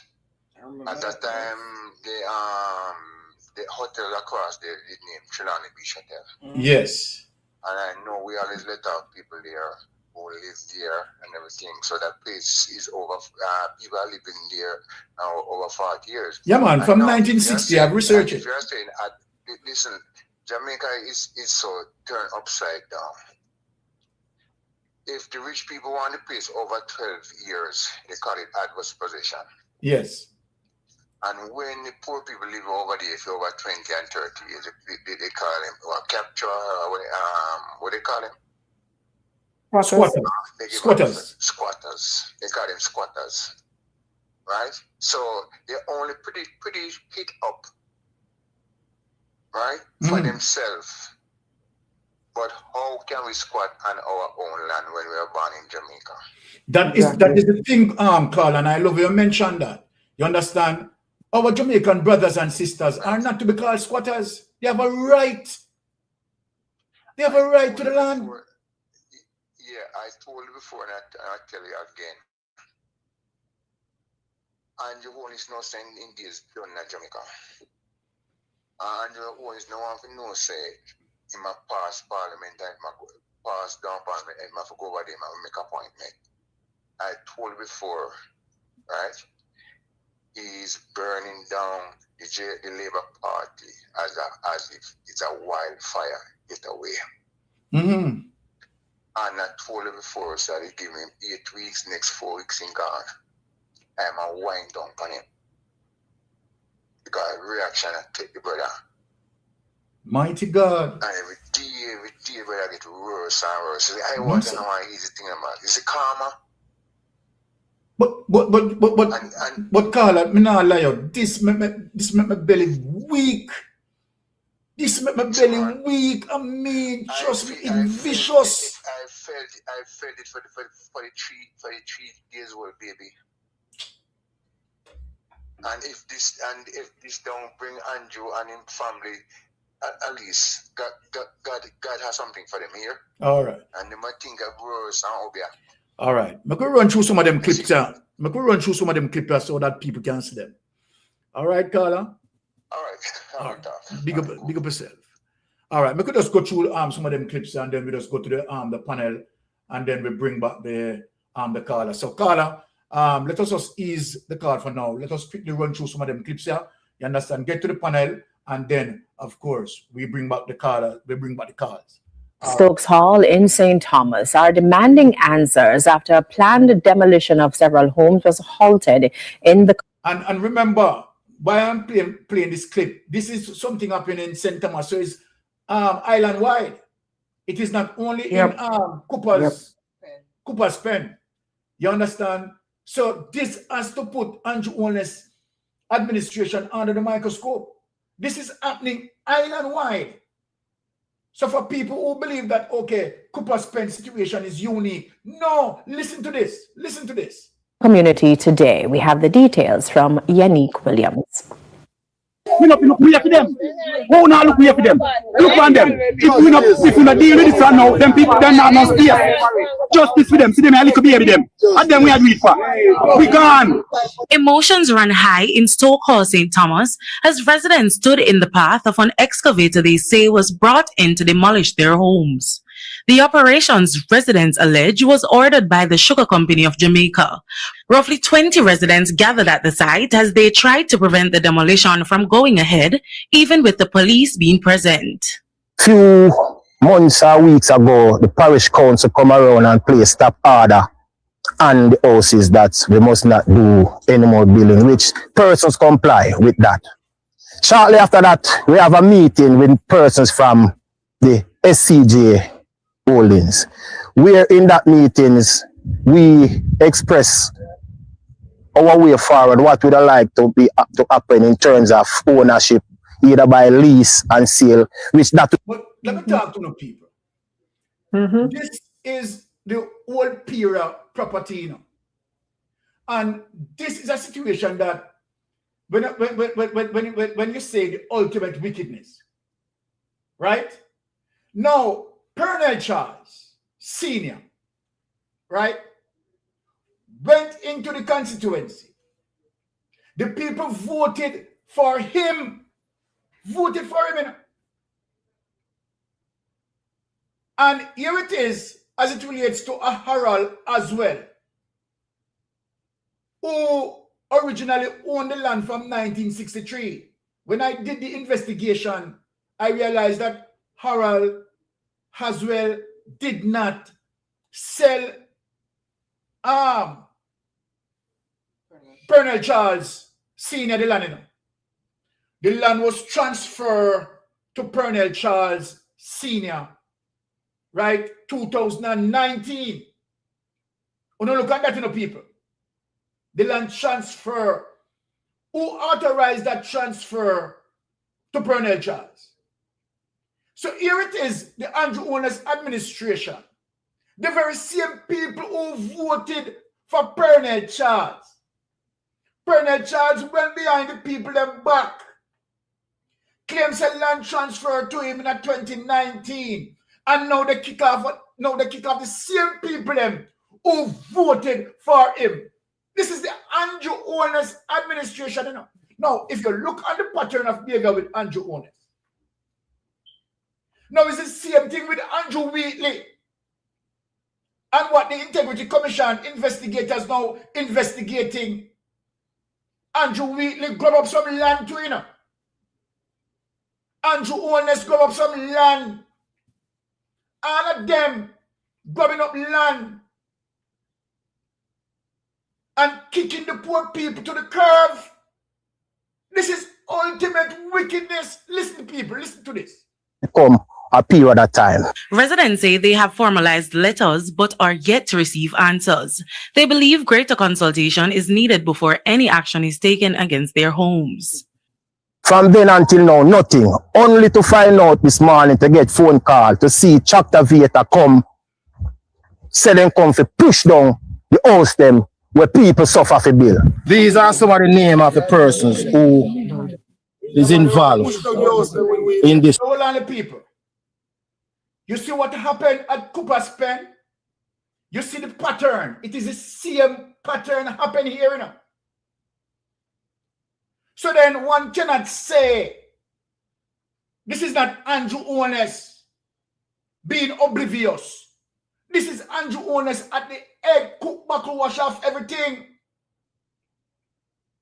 At that time, the hotel across there is named Trelawney Beach Hotel. Yes. And I know we always let out people there who live there and everything. So that place is over, people are living there now over 40 years. Yeah, man, from 1960, I've researched it. If you're saying, listen, Jamaica is so turned upside down. If the rich people want the place over 12 years, they call it adverse possession. Yes. And when the poor people live over there, if you're over 20 and 30 years, they call them capture, what they call them? Squatters. Squatters. They call them squatters. Right? So they're only pretty hit up, right, for themselves. But how can we squat on our own land when we are born in Jamaica? That is the thing, Carl, and I love you mentioned that. You understand? Our Jamaican brothers and sisters are not to be called squatters. They have a right. They have a right to the land. Yeah, I told you before, and I tell you again. And your own is no saying in this done in Jamaica. And your own is no one for no say in my past parliament and my past down parliament and my go over there and make appointment. I told you before, right? He's burning down the Labour Party as if it's a wildfire. Get away. And I told him before, so they give him 8 weeks, next 4 weeks in gone. I'm a wind down on him. Because reaction I take the brother. Mighty God. And every day, brother get worse and worse. I want to know how easy thing about. Is it karma? But Carla, me not lie out. This make my belly weak. This make my belly weak. I mean, trust me, it's vicious. I felt it for the 3 days old baby. And if this don't bring Andrew and his family, at least God has something for them here. All right. And they might think of worse and obia. All right. I'm going to run through some of them clips. I'm going to run through some of them clips so that people can see them. All right, Carla? All right. Big up yourself. All right. We could just go through some of them clips and then we just go to the panel and then we bring back the caller. So, Carla, let us just ease the call for now. Let us quickly run through some of them clips here. You understand? Get to the panel and then, of course, we bring back the caller. We bring back the calls. Stokes Hall in St. Thomas are demanding answers after a planned demolition of several homes was halted in the... And remember, why I'm playing this clip. This is something happening in St. Thomas, so it's island wide. It is not only in Cooper's Pen. You understand? So this has to put Andrew Holness administration under the microscope. This is happening island wide. So for people who believe that, okay, Cooper's Pen situation is unique, no, listen to this. Listen to this. Community today. We have the details from Yannick Williams. We not look for them. Who not look for them? Look on them. If we not deal with this one now, them people then not no space. Justice for them. See them a little baby them. And then we are doing for. We gone. Emotions run high in Stoke Hall, St. Thomas, as residents stood in the path of an excavator they say was brought in to demolish their homes. The operations, residents allege, was ordered by the Sugar Company of Jamaica. Roughly 20 residents gathered at the site as they tried to prevent the demolition from going ahead, even with the police being present. Few months or weeks ago, the parish council come around and place stop order on the houses that we must not do any more building, which persons comply with that. Shortly after that, we have a meeting with persons from the SCJ holdings, where in that meetings we express our way forward, what we'd like to happen in terms of ownership, either by lease and sale, which that. But let me talk to the people. This is the old Pira property, you know. And this is a situation that when you say the ultimate wickedness, right? Now, Pernell Charles, Sr., right, went into the constituency. The people voted for him. You know. And here it is, as it relates to a Harold as well, who originally owned the land from 1963. When I did the investigation, I realized that Harold Haswell did not sell Pernell Charles Sr. the land. You know. The land was transferred to Pernell Charles Sr. right? 2019. Oh, no, look at that, you know, people. The land transfer. Who authorized that transfer to Pernell Charles? So here it is, the Andrew Holness administration. The very same people who voted for Pernell Charles. Pernell Charles went behind the people them back. Claims a land transfer to him in 2019. And now they kick off the same people them who voted for him. This is the Andrew Holness administration. You know? Now, if you look at the pattern of behavior with Andrew Holness, now it's the same thing with Andrew Wheatley. And what the Integrity Commission investigators now investigating. Andrew Wheatley grab up some land too, you know. Andrew Holness grab up some land. All of them grabbing up land and kicking the poor people to the curve. This is ultimate wickedness. Listen, people, listen to this. Come a period of time. Residents say they have formalized letters but are yet to receive answers. They believe greater consultation is needed before any action is taken against their homes. From then until now, nothing. Only to find out this morning to get phone call to see Chapter Vita come, say them come to push down the house them where people suffer for bill. These are some of the names of the persons who is involved in this. Hold on, the people. You see what happened at Cooper's Pen? You see the pattern. It is the same pattern happening here, you know. So then one cannot say this is not Andrew Holness being oblivious. This is Andrew Holness at the head cook buckle wash off everything.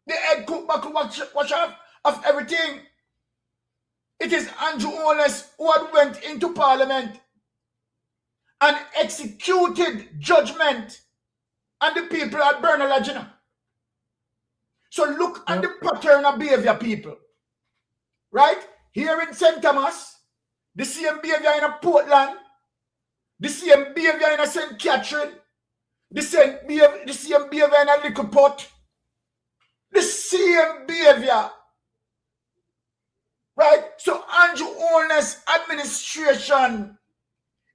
The head cook buckle wash off of everything. It is Andrew Holness who had went into Parliament and executed judgment on the people at Bernal. So look at the pattern of behavior, people. Right? Here in St. Thomas, the same behavior in Portland, the same behavior in St. Catherine, the same behavior in a Little Pot, the same behavior. Right? So Andrew Holness administration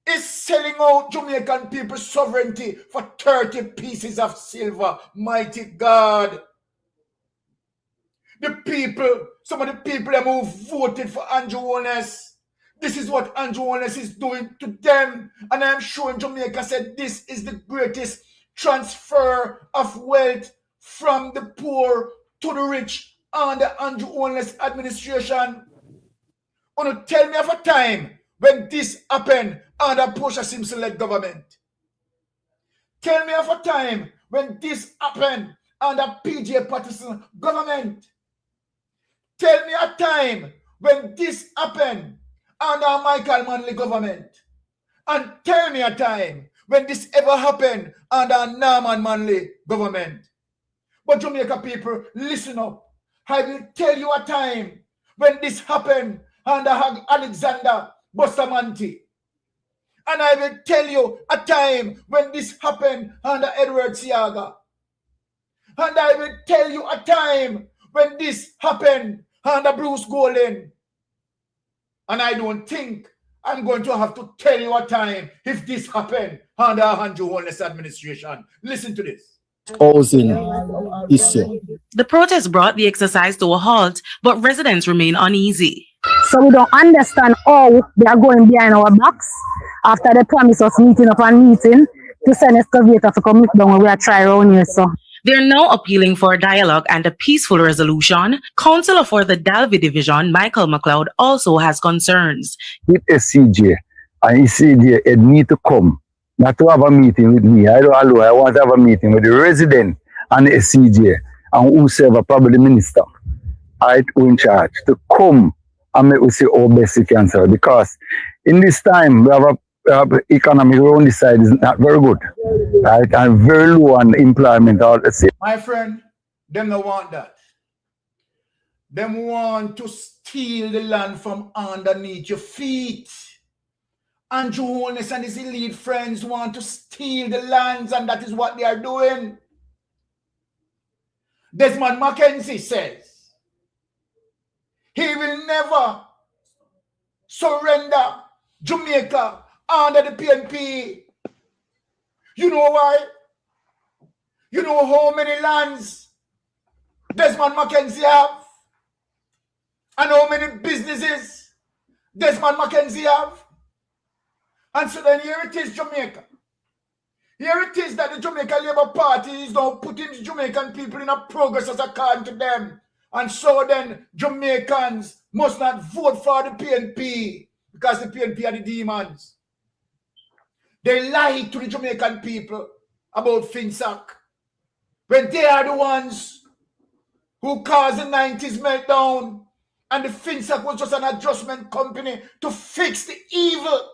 is selling out Jamaican people's sovereignty for 30 pieces of silver. Mighty God. The people, some of the people who voted for Andrew Holness, this is what Andrew Holness is doing to them. And I'm sure Jamaica said this is the greatest transfer of wealth from the poor to the rich under Andrew Holness administration. Want to tell me of a time when this happened under Portia Simpson-led government? Tell me of a time when this happened under PJ Patterson government. Tell me a time when this happened under Michael Manley government. And tell me a time when this ever happened under Norman Manley government. But Jamaica people, listen up. I will tell you a time when this happened under Alexander Bustamante. And I will tell you a time when this happened under Edward Seaga. And I will tell you a time when this happened under Bruce Golden. And I don't think I'm going to have to tell you a time if this happened under Andrew Holness administration. Listen to this. Housing issue. The protest brought the exercise to a halt, but residents remain uneasy. So we don't understand how they are going behind our backs after they promise us meeting up and meeting to send excavator to come look down when we are trying around here. So They're now appealing for a dialogue and a peaceful resolution. Councillor for the Dalby Division, Michael McLeod, also has concerns. With SCJ and SCJ, it need to come, not to have a meeting with me. I want to have a meeting with the resident and the SCJ and whosoever, probably the minister, who in charge, to come and make we see how best we can serve. Because in this time, we have a economy around this side is not very good, right? And very low on employment. All the same. My friend, them don't want that. Them want to steal the land from underneath your feet. Andrew Holness and his elite friends want to steal the lands, and that is what they are doing. Desmond Mackenzie says he will never surrender Jamaica under the PNP. You know why? You know how many lands Desmond Mackenzie have? And how many businesses Desmond Mackenzie have? And so then here it is, Jamaica. Here it is that the Jamaica Labour Party is now putting the Jamaican people in a progress as according to them. And so then Jamaicans must not vote for the PNP because the PNP are the demons. They lied to the Jamaican people about FinSac when they are the ones who caused the 90s meltdown, and the FinSac was just an adjustment company to fix the evil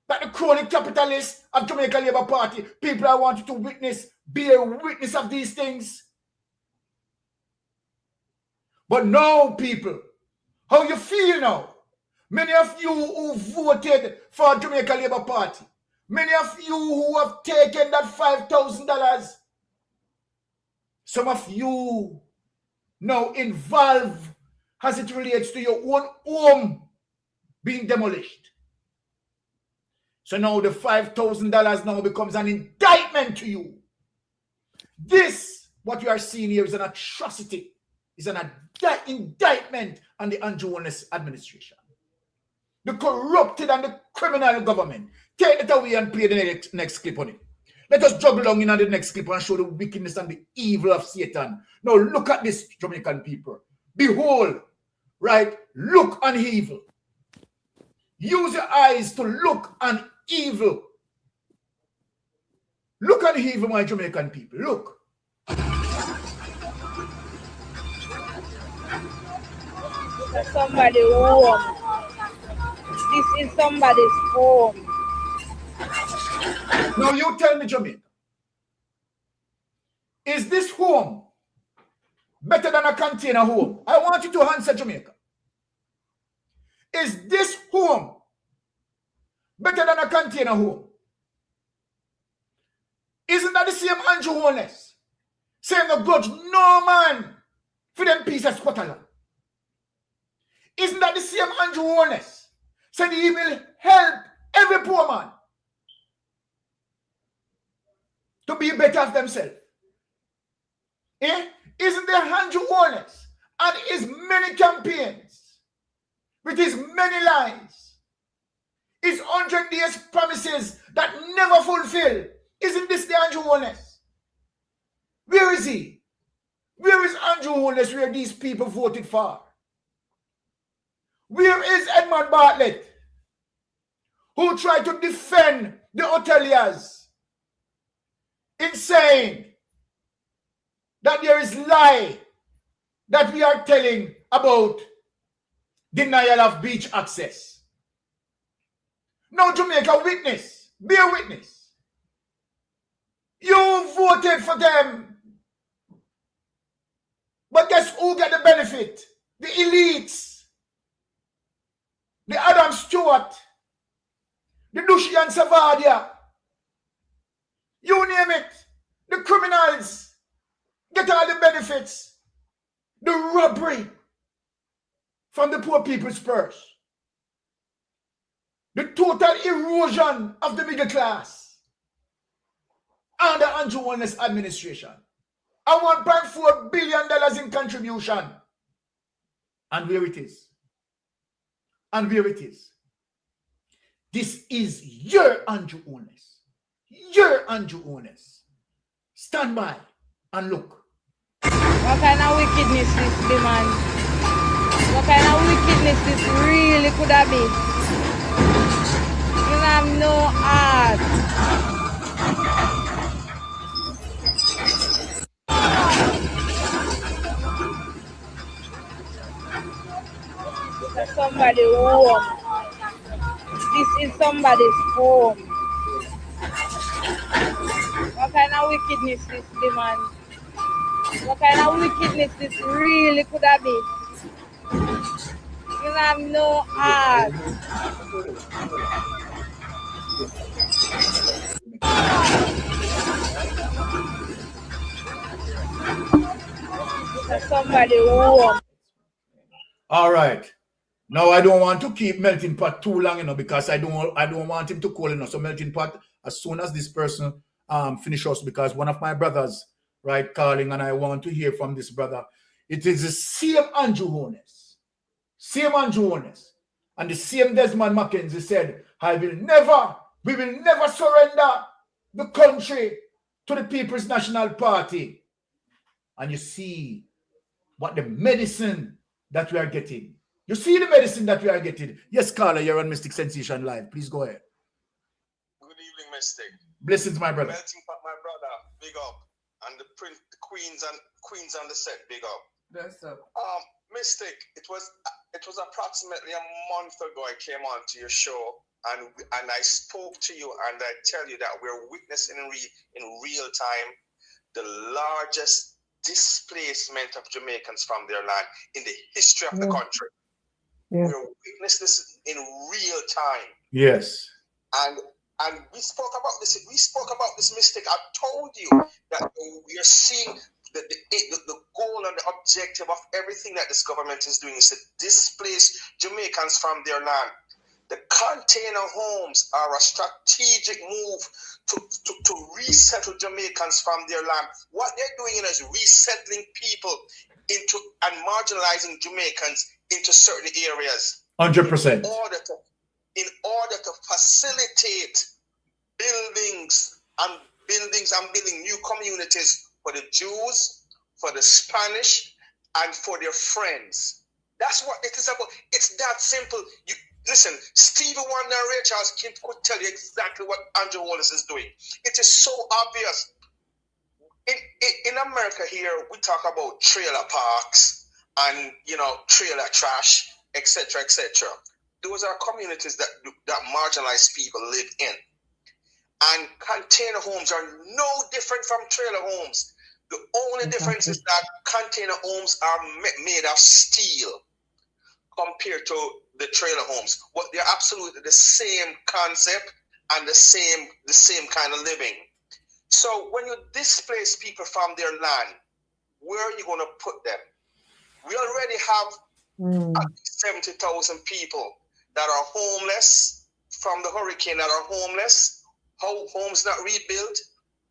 that the crony capitalists of Jamaica Labour Party, people I wanted to witness, be a witness of these things. But now, people, how you feel now? Many of you who voted for Jamaica Labour Party, many of you who have taken that $5,000, some of you now involved as it relates to your own home being demolished. So now the $5,000 now becomes an indictment to you. This, what you are seeing here, is an atrocity. It's an indictment on the Andrew Holness administration. The corrupted and the criminal government. Take it away and play the next clip on it. Let us juggle along in the next clip and show the wickedness and the evil of Satan. Now look at this, Jamaican people. Behold, right? Look on evil. Use your eyes to look on evil. Look on evil, my Jamaican people. Look. Somebody home. This is somebody's home. Now you tell me, Jamaica, is this home better than a container home? I want you to answer, Jamaica. Is this home better than a container home? Isn't that the same Andrew Holness saying the grudge no man for them piece of Scotland? Isn't that the same Andrew Holness saying he will help every poor man to be better of themselves? Eh? Isn't there Andrew Holness and his many campaigns with his many lies, his 100 days promises that never fulfill? Isn't this the Andrew Holness? Where is he? Where is Andrew Holness where these people voted for? Where is Edmund Bartlett, who tried to defend the hoteliers in saying that there is lie that we are telling about denial of beach access? Now, Jamaica, witness, bear witness. You voted for them. But guess who get the benefit? The elites. The Adam Stewart. The Dushian Savadia. You name it. The criminals get all the benefits. The robbery from the poor people's purse. The total erosion of the middle class under Andrew Holness administration. And $1.4 billion in contribution. And where it is. And where it is. This is your Andrew Holness. Your Andrew Holness. Stand by and look. What kind of wickedness this be, man? What kind of wickedness this really could have been? You have no heart. Somebody home. This is somebody's home. What kind of wickedness this be, man? What kind of wickedness this really could have been? You have no heart. Somebody home. All right. Now I don't want to keep Melting Pot too long, because I don't want him to call in. So Melting Pot, as soon as this person finish us, because one of my brothers, right, calling, and I want to hear from this brother. It is the same Andrew Holness. Same Andrew Holness. And the same Desmond Mackenzie said, we will never surrender the country to the People's National Party. And you see what the medicine that we are getting. You see the medicine that we are getting. Yes, Carla, you're on Mystic Sensation Live. Please go ahead. Good evening, Mystic. Blessings, my brother. Melting Pot, my brother, big up. And the queens on the set, big up. Bless up. Mystic, it was approximately a month ago I came on to your show and I spoke to you and I tell you that we're witnessing in real time the largest displacement of Jamaicans from their land in the history of the country. Yeah. We're witnessing this in real time. Yes. And we spoke about this. We spoke about this, Mystic. I told you that we are seeing the goal and the objective of everything that this government is doing is to displace Jamaicans from their land. The container homes are a strategic move to resettle Jamaicans from their land. What they're doing is resettling people into and marginalizing Jamaicans into certain areas. 100%. In order to facilitate buildings and building new communities for the Jews, for the Spanish, and for their friends. That's what it is about. It's that simple. Listen, Stevie Wonder and Ray Charles could tell you exactly what Andrew Holness is doing. It is so obvious. In America here, we talk about trailer parks and, trailer trash, etc., etc. Those are communities that marginalized people live in. And container homes are no different from trailer homes. The only difference is that container homes are made of steel compared to the trailer homes. But they're absolutely the same concept and the same kind of living. So when you displace people from their land, where are you going to put them? We already have 70,000 people that are homeless from the hurricane, that are homeless, homes not rebuilt,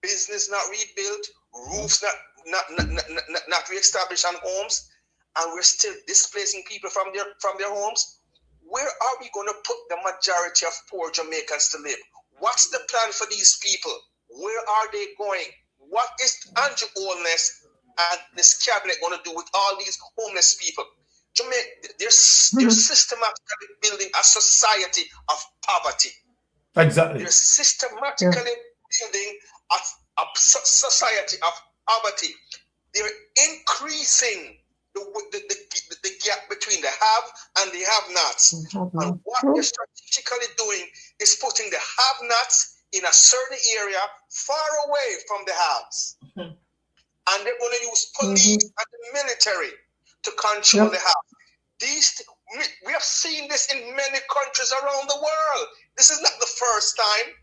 business not rebuilt, roofs not reestablished on homes, and we're still displacing people from their homes. Where are we going to put the majority of poor Jamaicans to live? What's the plan for these people? Where are they going? What is Andrew Holness and this cabinet going to do with all these homeless people? Jamaica, they're systematically building a society of poverty. Exactly. They're systematically building a society of poverty. They're increasing the gap between the have and the have-nots. And what they're strategically doing is putting the have-nots in a certain area far away from the haves. And they're going to use police and the military to control the haves. We have seen this in many countries around the world. This is not the first time.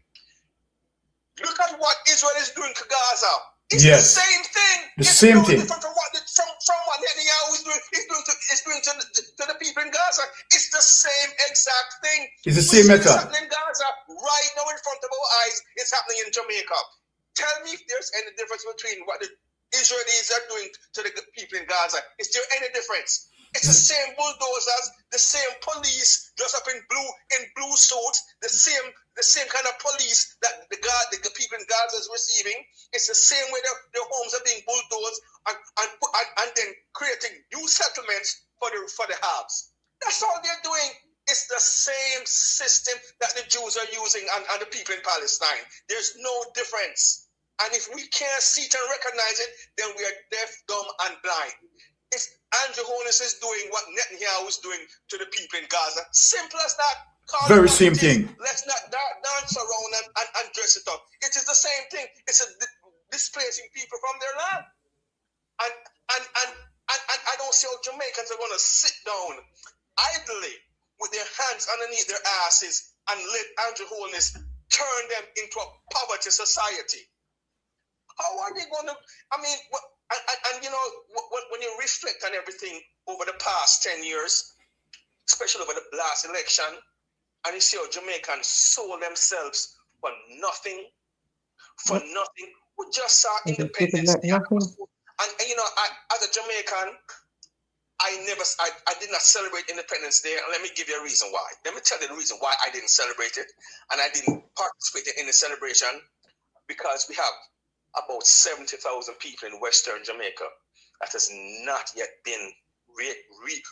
Look at what Israel is doing to Gaza. It's the same thing. It's no different from what Netanyahu is doing to the people in Gaza. It's the same exact thing. It's the same method. It's happening in Gaza right now in front of our eyes. It's happening in Jamaica. Tell me if there's any difference between what the Israelis are doing to the people in Gaza. Is there any difference? It's the same bulldozers, the same police dressed up in blue suits, the same kind of police that the people in Gaza is receiving. It's the same way their homes are being bulldozed and then creating new settlements for the haves. That's all they're doing. It's the same system that the Jews are using and the people in Palestine. There's no difference. And if we can't see it and recognize it, then we are deaf, dumb, and blind. If Andrew Holness is doing what Netanyahu is doing to the people in Gaza, simple as that. Very same thing. Let's not dance around and dress it up. It is the same thing. It's displacing people from their land. And I don't see how Jamaicans are going to sit down idly with their hands underneath their asses and let Andrew Holness turn them into a poverty society. How are they going to? I mean, and you know, when you reflect on everything over the past 10 years, especially over the last election, and you see how Jamaicans sold themselves for nothing. We just saw independence. And you know, as a Jamaican, I did not celebrate Independence Day, and let me give you a reason why. Let me tell you the reason why I didn't celebrate it, and I didn't participate in the celebration, because we have about 70,000 people in Western Jamaica that has not yet been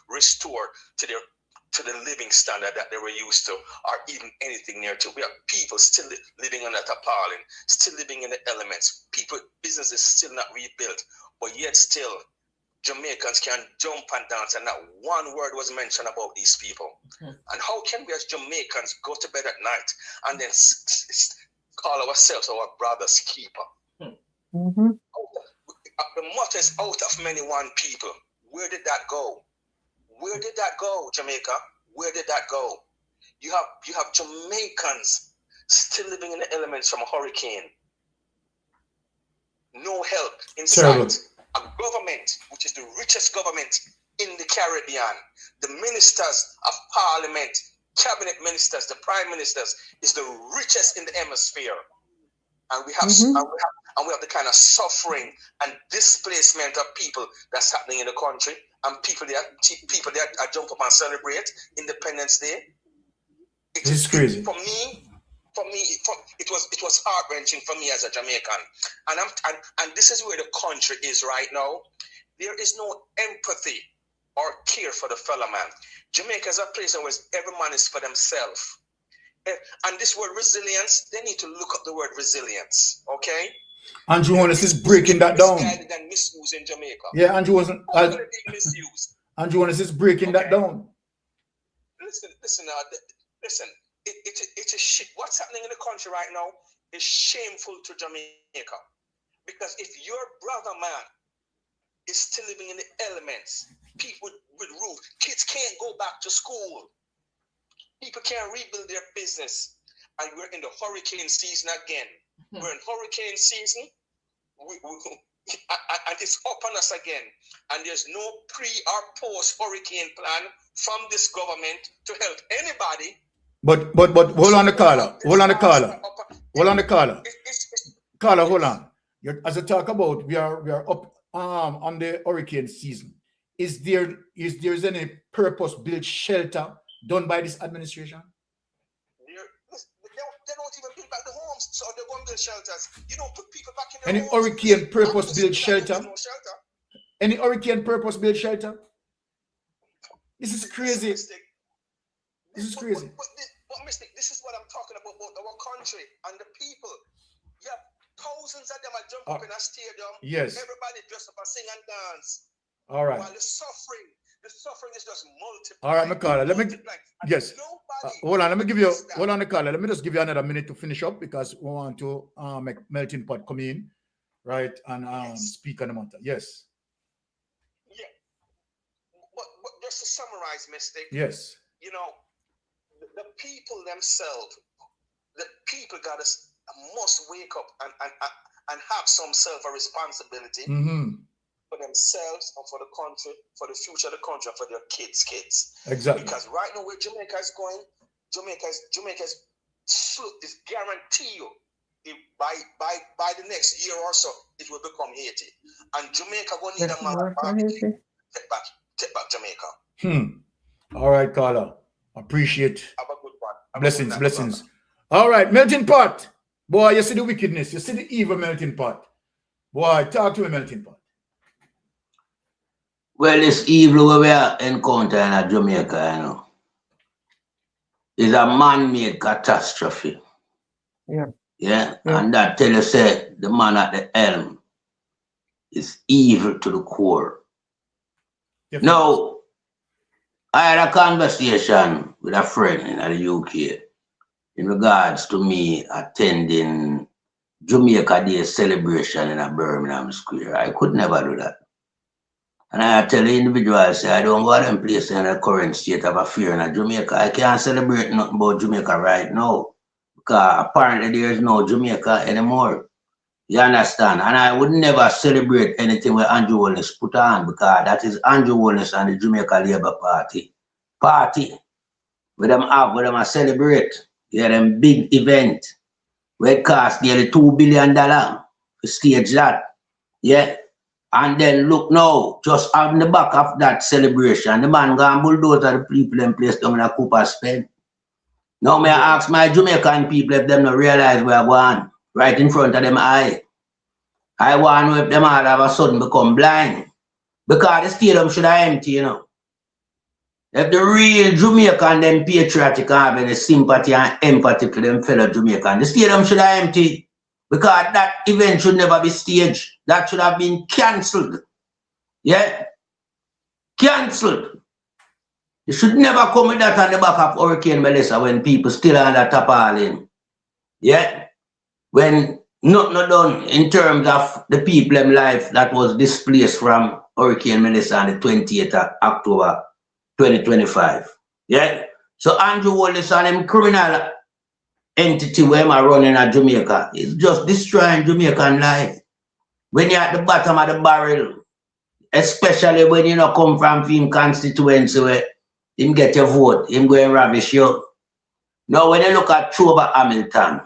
restored to the living standard that they were used to, or even anything near to. We have people still living on that tarpaulin, still living in the elements. Businesses still not rebuilt, but yet still Jamaicans can jump and dance, and not one word was mentioned about these people. And how can we as Jamaicans go to bed at night and then call ourselves our brother's keeper? The motto is out of many one people. Where did that go? Where did that go, Jamaica? Where did that go? You have Jamaicans still living in the elements from a hurricane. No help in sight. A government, which is the richest government in the Caribbean, the ministers of parliament, cabinet ministers, the prime ministers, is the richest in the hemisphere. And we have the kind of suffering and displacement of people that's happening in the country, and people that jump up and celebrate Independence Day. It's crazy. For me, it was heart-wrenching for me as a Jamaican, and this is where the country is right now. There is no empathy or care for the fellow man. Jamaica is a place where every man is for themselves. And this word resilience, they need to look up the word resilience, okay? Andrew Holness is breaking that down. Misguided and misused in Jamaica. Yeah, Andrew wasn't. Misused. Andrew Holness is breaking that down. Listen. It's a shit. What's happening in the country right now is shameful to Jamaica, Because if your brother, man, is still living in the elements, people with roof, kids can't go back to school. People can't rebuild their business. And we're in the hurricane season again. We're in hurricane season. And it's up on us again. And there's no pre or post hurricane plan from this government to help anybody. But hold on the caller. Hold on the caller. Hold on the caller. Caller, hold on. As I talk about, we are up on the hurricane season. Is there any purpose-built shelter done by this administration? They don't even build back the homes, so they're going to build shelters. You don't put people back in their Any homes. hurricane purpose-built shelter? Any hurricane purpose-built shelter? This is crazy. This is crazy. But Mystic, this is what I'm talking about our country and the people. You have thousands of them are jump up in a stadium. Yes. Everybody dressed up and sing and dance. All right. While the suffering is just multiplied. All right, Makala, let me, yes. Hold on, let me give you, hold on, Makala, let me just give you another minute to finish up because we want to make Melting Pot come in, right, and speak on the matter. Yes. Yeah. But just to summarize, Mystic. Yes. You know, the people themselves, the people must wake up and have some self-responsibility. For themselves and for the country, for the future of the country, for their kids. Exactly. Because right now where Jamaica is going, Jamaica's is guarantee you by the next year or so it will become Haiti. And Jamaica will need a man back. Take back Jamaica. All right, Carla. Appreciate. Have a good one. Blessings. All right, Melting Pot. Boy, you see the wickedness, you see the evil Melting Pot. Boy, talk to me, Melting Pot. Well, this evil we are encountering in Jamaica, you know, is a man-made catastrophe. Yeah. And that tell you, say, the man at the helm is evil to the core. Now, I had a conversation with a friend in the UK in regards to me attending Jamaica Day celebration in a Birmingham Square. I could never do that. And I tell the individual, I say, I don't go to them place in the current state of affairs in Jamaica. I can't celebrate nothing about Jamaica right now. Because apparently there is no Jamaica anymore. You understand? And I would never celebrate anything where Andrew Holness put on, because that is Andrew Holness and the Jamaica Labour Party. Where them celebrate. Yeah, them big event. Where it cost nearly $2 billion to stage that. Yeah. And then look now, just on the back of that celebration, the man gone bulldoze the people in place down in a Cooper Spend. Now may I ask my Jamaican people if them not realize where I going right in front of them eye. I want to know if them all of a sudden become blind. Because the stadium should have empty, you know. If the real Jamaican them patriotic and have any sympathy and empathy for them fellow Jamaican, the stadium should have empty. Because that event should never be staged. That should have been cancelled. Yeah? Cancelled. You should never come with that on the back of Hurricane Melissa when people still on that tarpaulin. Yeah? When nothing done in terms of the people in life that was displaced from Hurricane Melissa on the 28th of October 2025. Yeah? So Andrew Holness and him criminal entity where am I running at Jamaica is just destroying Jamaican life. When you're at the bottom of the barrel, especially when you not come from him constituency where him get your vote, him go and ravish you. Now when you look at Trova Hamilton,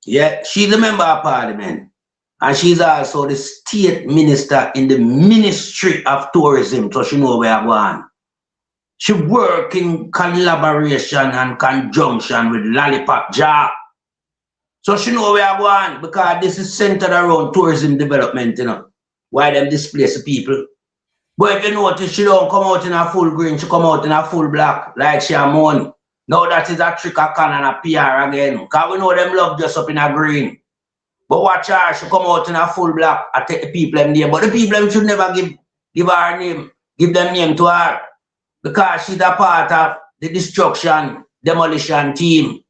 yeah, she's a member of parliament and she's also the state minister in the Ministry of Tourism, so she know where I'm going. She work in collaboration and conjunction with Lollipop Job. So she know where I'm going because this is centered around tourism development, you know. Why them displace the people. But if you notice, she don't come out in a full green, she come out in a full black, like she a money. Now that is a trick of con and a PR again. Because we know them love just up in a green. But watch her, she come out in a full black, I take the people them name. But the people them should never give her name, give them name to her. Because she's a part of the destruction, demolition team.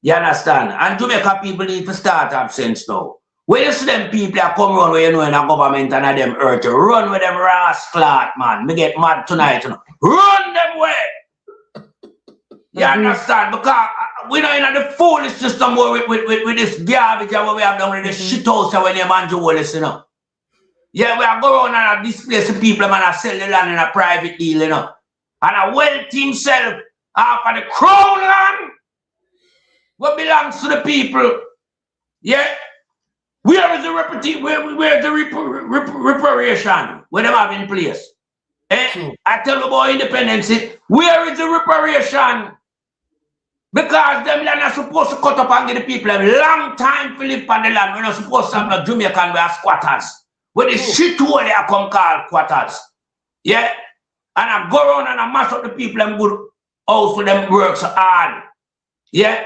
You understand? And Jamaica people need to start have sense now. When you see them people that come run where you know in a government and them earth, run with them rascal, man. Me get mad tonight, you know. Run them way. You understand? Because we know in the foolish system with this garbage where we have done with this shit house when you man do all this, you know. Yeah, we are going around and displace the people, man, and sell the land in a private deal, you know. And a wealthy himself after the crown land what belongs to the people. Yeah. Where is the reparation where them have in place? I tell you about independence. Where is the reparation? Because them land are supposed to cut up and give the people a long time to live on the land. We're not supposed to have no Jamaican where squatters. Where the shit hole they are come called squatters. Yeah? And I go around and I mash up the people and good house for them work so hard. Yeah?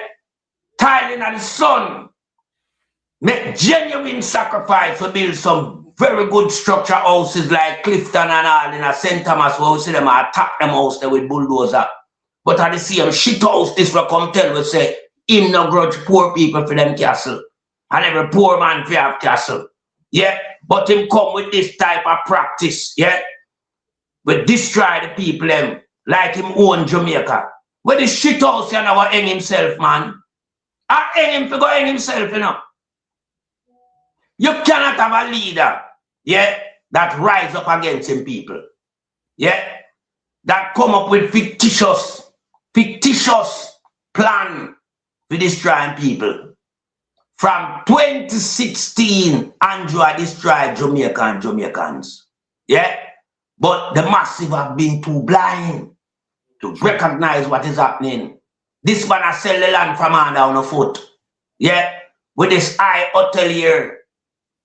Tiling of the sun. Make genuine sacrifice to build some very good structure houses like Clifton and all in a St. Thomas where we see them attack them house there with bulldozer. But at the same shit house, this will come tell we say, him no grudge poor people for them castle. And every poor man for have castle. Yeah, but him come with this type of practice, yeah? We destroy the people them like him own Jamaica. Where the shit house you never hang himself, man. I hang him to go hang himself, you know. You cannot have a leader, yeah, that rise up against him people. Yeah, that come up with fictitious plan to destroy people. From 2016, Andrew destroyed Jamaica and Jamaicans. Yeah, but the massive have been too blind to recognize what is happening. This man has sell the land from hand down a foot. Yeah, with this high hotelier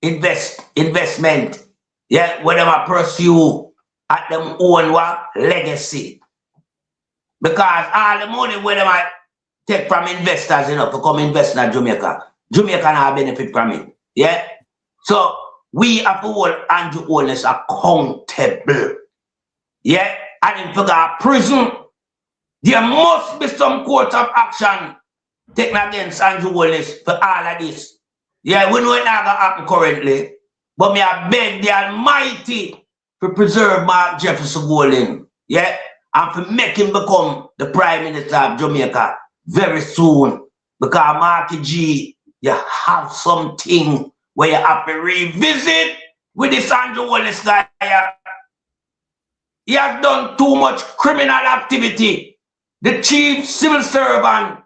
investment. Yeah, where them pursue at them own what legacy. Because all the money where them take from investors, you know, to come invest in Jamaica. Jamaica now benefit from it. Yeah. So we have to hold Andrew Holness accountable. Yeah. And in figure prison, there must be some court of action taken against Andrew Holness for all of this. Yeah, we know it not gonna happen currently, but me I beg the Almighty to preserve Mark Jefferson Golden, yeah, and to make him become the Prime Minister of Jamaica very soon. Because Marky G, you have something where you have to revisit with this Andrew Wallace guy. He has done too much criminal activity. The chief civil servant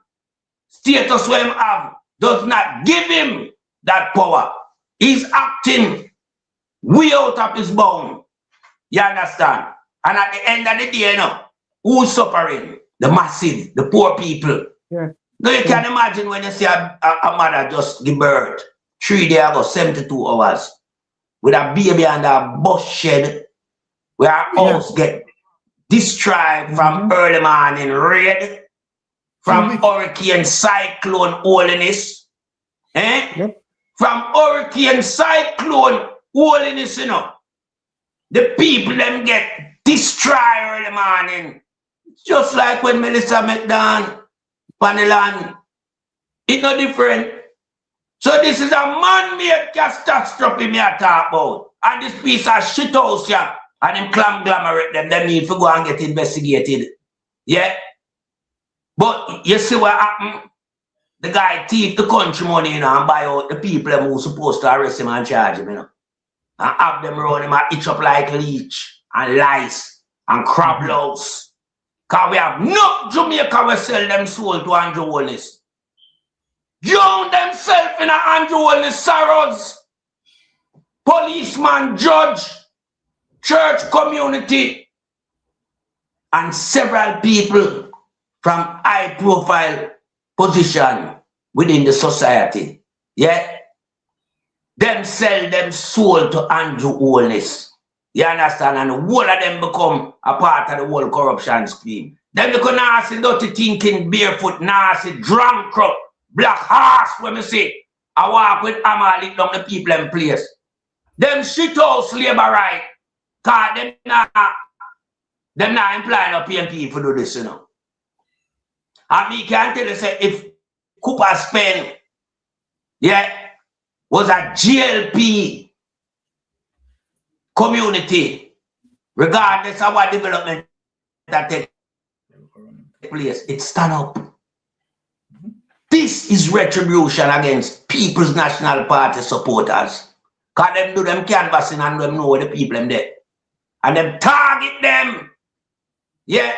status where him have does not give him that power. He's acting way out of his bound. You understand? And at the end of the day, you know, who's suffering? The massive, the poor people. Yeah. Now you can imagine when you see a mother just give birth 3 days ago, 72 hours, with a baby under a bus shed, where our house get destroyed from early morning rain, from hurricane cyclone holiness, from hurricane cyclone holiness, you know. The people them get destroyed early morning. Just like when Melissa McDonald on the land. It's no different. So this is a man-made catastrophe me I talk about. And this piece of shit house here, and them conglomerate them need to go and get investigated. Yeah? But you see what happened? The guy thief the country money, you know, and buy out the people who supposed to arrest him and charge him, you know. And have them run him and itch up like leech and lice and crab louse. Because we have no Jamaica we sell them soul to Andrew Holness. Drown themselves in a Andrew Holness sorrows. Policeman, judge, church community, and several people from high profile position within the society. Yeah? Them sell them soul to Andrew Holness. You understand? And the whole of them become a part of the whole corruption scheme. Them look nasty, dirty thinking, barefoot, nasty, drunk, black horse, when we say, I walk with hammer, lick down the people in place. Them shit house labor right. Cause them not implying no PNP for do this, you know. And me can tell you, say, if Cooper spend, yeah, was a GLP community, regardless of what development that takes place, it stand up. This is retribution against People's National Party supporters. Because them do them canvassing and them know where the people them there. And them target them. Yeah.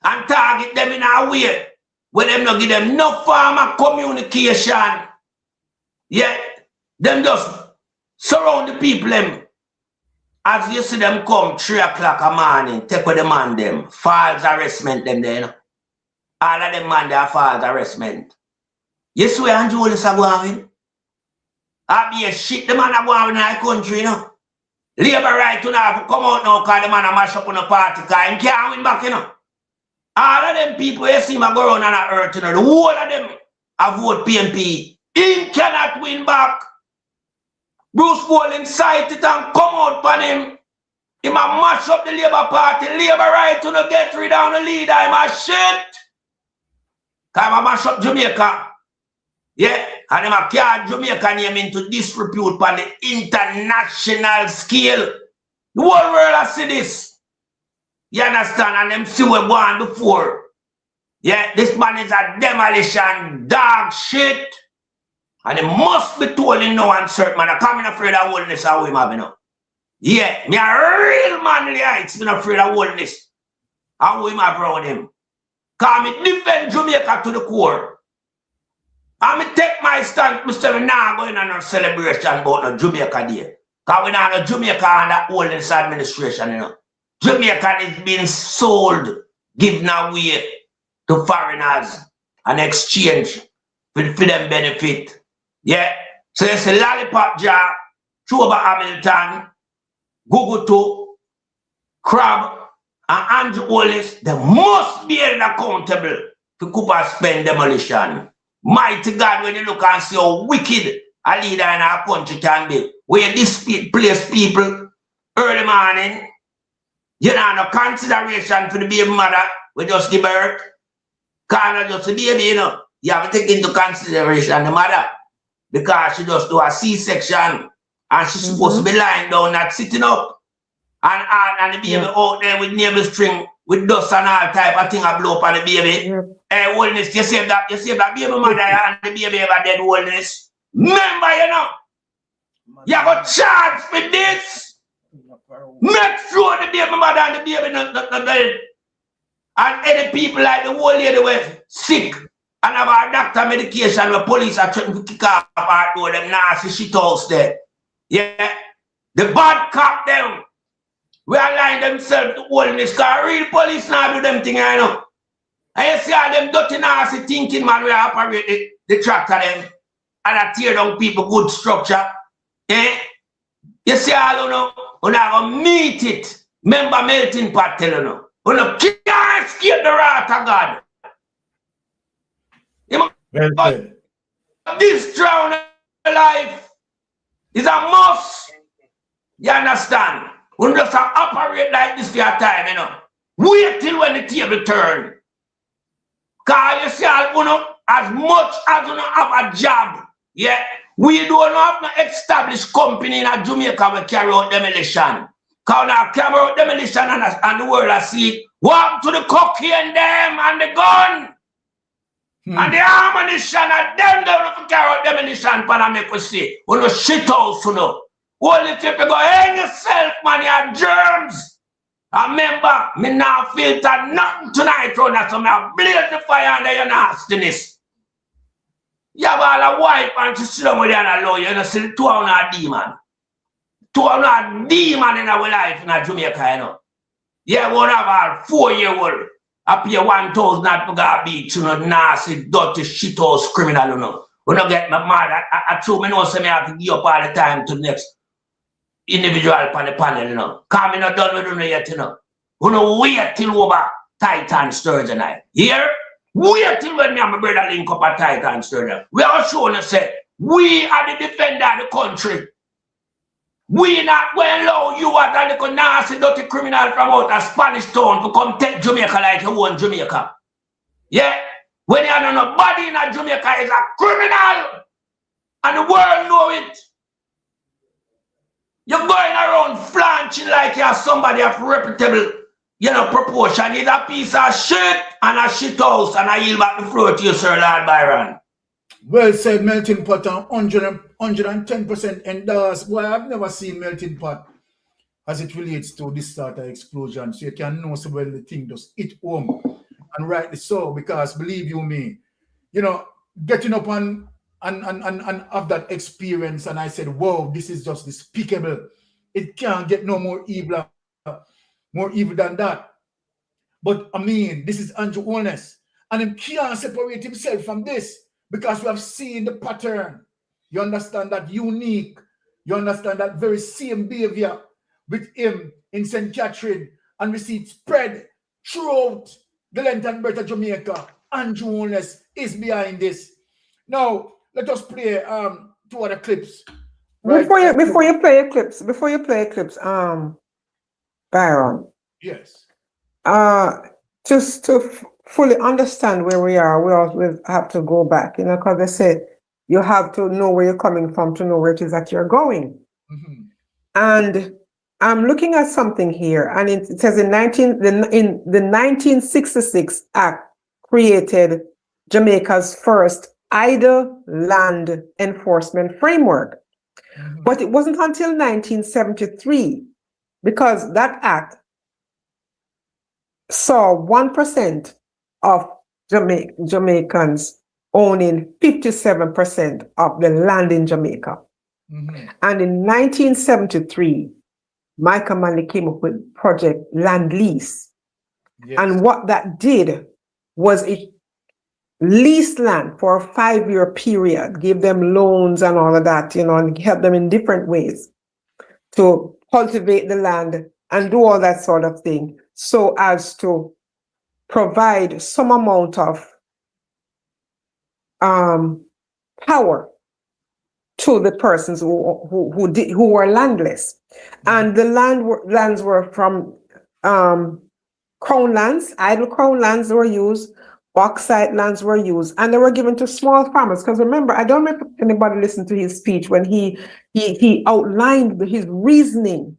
And target them in a way where them not give them no form of communication. Yeah. Them just surround the people them. As you see them come 3 o'clock a morning, take with the man them. False arrestment them there, you know. All of them man they are false arrestment. You swear and Julius are going? I be a shit the man are going in our country, you know. Labor right to now come out now because the man a mash up on the party because he can't win back, you know. All of them people you see him go around on the earth, you know, the whole of them have vote PNP. He cannot win back. Bruce Wall incite it and come out on him. He might mash up the Labour Party. Labour right to not get rid of the leader. He might shit. Because he mash up Jamaica. Yeah. And he might carry Jamaica name into disrepute on the international scale. The whole world has seen this. You understand? And them see what going before. Yeah. This man is a demolition dog shit. And it must be told in no uncertain man. I'm coming afraid of holiness how him have, you know. Yeah, me a real manly heights been afraid of holiness. How him have around him. Cause me defend Jamaica to the core. And me take my stand, Mr. We not going on a celebration about no Jamaica Day. Cause we not no Jamaica under holiness administration, you know. Jamaica is being sold, given away to foreigners and exchange for them benefit. Yeah, so it's a lollipop jar, Choba Hamilton, Gugutu, Crab, and Andrew Wallace. They must be held accountable for Cooper spend demolition. Mighty God, when you look and see how wicked a leader in our country can be, where this place people early morning, you know, no consideration for the baby mother, we just give birth. Can't just the baby, you know. You have to take into consideration the mother. Because she just do a C-section and she's supposed to be lying down, not sitting up. And the baby out there with navel string, with dust and all type of thing I blow up on the baby. Hey, holiness, you save that baby mother and the baby ever dead holiness. Remember, you know, you got charged for this. Make sure the baby mother and the baby not dead. And any people like the old lady were sick. And have our doctor medication where police are trying to kick off our door, them nasty shit house there. Yeah. The bad cop them. We align themselves to holiness because real police now do them thing, you know. And you see all them dirty nasty thinking man we operate the tractor them and I tear down people good structure. Eh? You see all you know, when I go meet it, remember melting pot tell you know. When you can't escape the wrath of God. This drown life is a must. You understand? We just operate like this for your time, you know. Wait till when the table turn. Because you see, you know, as much as you have a job, yeah, we don't have no established company in Jamaica will carry out demolition. Because now carry out demolition and the world has seen what to the cocaine them and the gun. And the ammunition and them down to carry out demolition for them make we see. When you shit house, you know. Only if you go hang yourself, man, you have germs. And remember, me now filter nothing tonight, so I blaze the fire under your nastiness. You have all a wife and she sit down with you and allow you, you know, see the 2 of them are demon. 2 of them are demon in our life in Jamaica, you know. Yeah, one have a 4-year-old. I pay 1,000 not to go beach, you know, nasty, dirty, shit house criminal, you know. When I get my mad, I true me know say me have to give up all the time to the next individual on the panel, you know. Because I'm not done with them yet, you know. You know, wait till over Titan Sturgeon night. Here, wait till when me and my brother link up at Titan Sturgeon. We are showing us say, we are the defender of the country. We not going to allow you as a little nasty, dirty criminal from out of Spanish town to come take Jamaica like you own Jamaica. Yeah? When you have nobody in Jamaica is a criminal. And the world know it. You're going around flanching like you're somebody of reputable, proportion. It's a piece of shit and a shit house, and I yield back the floor to you, Sir Lord Byron. Well said, Melting Pot, 110% endorsed. Boy, I've never seen Melting Pot as it relates to this sort of explosion. So you can know so when the thing does hit home. And rightly so, because believe you me, getting up and have that experience, and I said, whoa, this is just despicable. It can't get no more evil than that. But I mean, this is Andrew Holness, and he can't separate himself from this because we have seen the pattern. You understand that unique, you understand that very same behavior with him in St. Catherine, and we see it spread throughout the length and breadth of Jamaica. Andrew Holness is behind this. Now, let us play 2 other clips. Right? Before you play clips, Byron. Yes. Just to fully understand where we are, we always have to go back, because they said you have to know where you're coming from to know where it is that you're going. Mm-hmm. And I'm looking at something here, and it says in the 1966 Act created Jamaica's first idle land enforcement framework. Mm-hmm. But it wasn't until 1973, because that act saw 1% of Jamaicans owning 57% of the land in Jamaica. Mm-hmm. And in 1973, Michael Manley came up with Project Land Lease. Yes. And what that did was it leased land for a 5-year period, gave them loans and all of that, and help them in different ways to cultivate the land and do all that sort of thing, so as to provide some amount of power to the persons who were landless. And the lands were from crown lands, idle crown lands were used, bauxite lands were used, and they were given to small farmers. Because remember, I don't remember anybody listened to his speech when he outlined his reasoning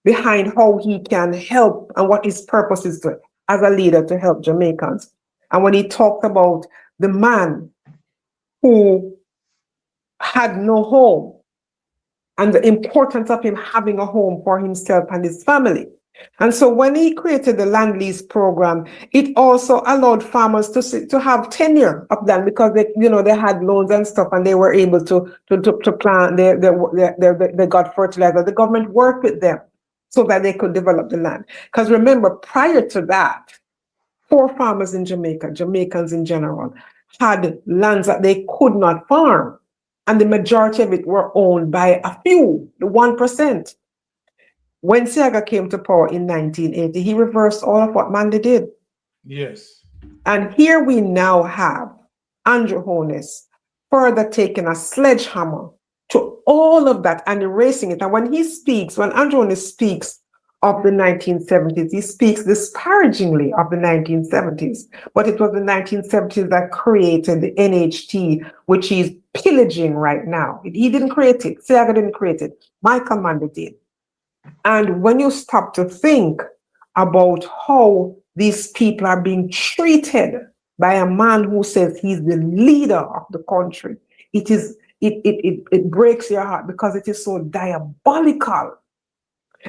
behind how he can help and what his purpose is to, as a leader, to help Jamaicans. And when he talked about the man who had no home and the importance of him having a home for himself and his family. And so when he created the land lease program, it also allowed farmers to have tenure of land, because they had loans and stuff, and they were able to plant. They got fertilizer. The government worked with them so that they could develop the land. Because remember, prior to that, poor farmers in Jamaica, Jamaicans in general, had lands that they could not farm. And the majority of it were owned by a few, the 1%. When Seaga came to power in 1980, he reversed all of what Manley did. Yes. And here we now have Andrew Holness further taking a sledgehammer to all of that and erasing it. And when Andrew Holness speaks of the 1970s, he speaks disparagingly of the 1970s. But it was the 1970s that created the NHT, which he's pillaging right now. He didn't create it. Seaga didn't create it. Michael Manley did. And when you stop to think about how these people are being treated by a man who says he's the leader of the country, it breaks your heart, because it is so diabolical.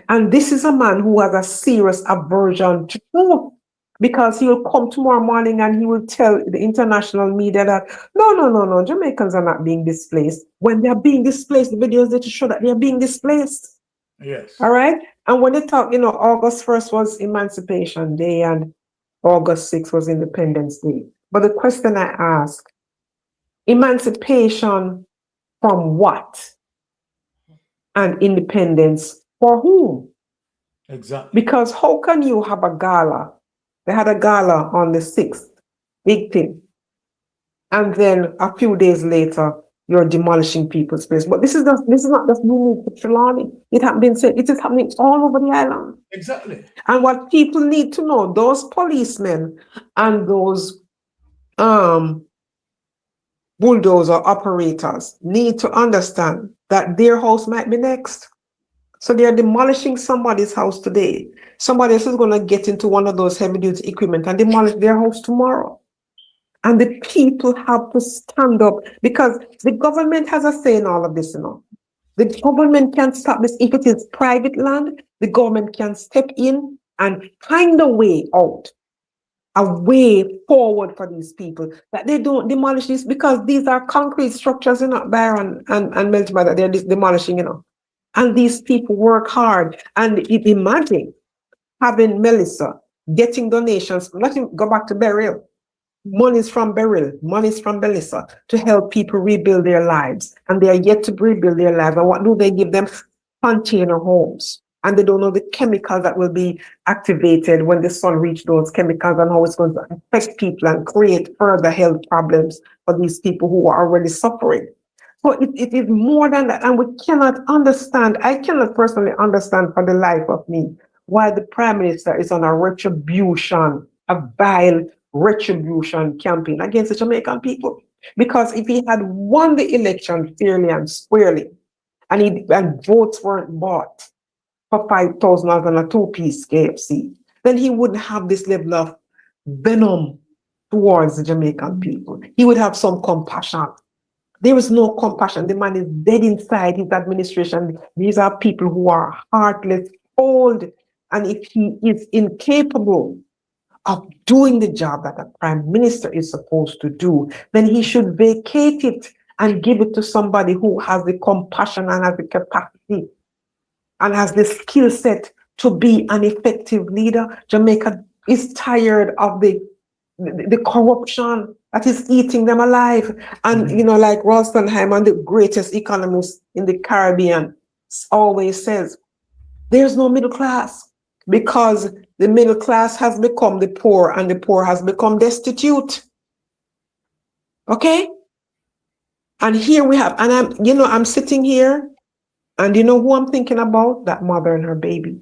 And this is a man who has a serious aversion to truth, because he will come tomorrow morning and he will tell the international media that no, Jamaicans are not being displaced. When they are being displaced, the videos that show that they are being displaced. Yes. All right. And when they talk, August 1st was Emancipation Day and August 6th was Independence Day. But the question I ask, emancipation from what? And independence for whom? Exactly. Because how can you have a gala? They had a gala on the 6th, big thing. And then a few days later, you're demolishing people's place. But this is not just unique to Trelawney. It has been said, it is happening all over the island. Exactly. And what people need to know, those policemen and those bulldozer operators need to understand that their house might be next. So they are demolishing somebody's house today. Somebody else is going to get into one of those heavy-duty equipment and demolish their house tomorrow. And the people have to stand up because the government has a say in all of this, you know. The government can stop this. If it is private land, the government can step in and find a way out, a way forward for these people, that they don't demolish this, because these are concrete structures, you know, Byron and Melchizedek, that they're demolishing, you know. And these people work hard. And imagine having Melissa getting donations, let him go back to Beryl. Monies from Beryl, monies from Melissa to help people rebuild their lives. And they are yet to rebuild their lives. And what do they give them? Container homes. And they don't know the chemicals that will be activated when the sun reaches those chemicals and how it's going to affect people and create further health problems for these people who are already suffering. So it is more than that. And we cannot understand, I cannot personally understand for the life of me, why the Prime Minister is on a retribution, a vile retribution campaign against the Jamaican people. Because if he had won the election fairly and squarely, and votes weren't bought for $5,000 on a two-piece KFC, then he wouldn't have this level of venom towards the Jamaican people. He would have some compassion. There is no compassion. The man is dead inside his administration. These are people who are heartless, cold, and if he is incapable of doing the job that a prime minister is supposed to do, then he should vacate it and give it to somebody who has the compassion and has the capacity and has the skill set to be an effective leader. Jamaica is tired of the corruption that is eating them alive. And, you know, like Rostenheimer, the greatest economist in the Caribbean, always says, there's no middle class, because the middle class has become the poor and the poor has become destitute. Okay? And here we have, and I'm sitting here, and you know who I'm thinking about? That mother and her baby.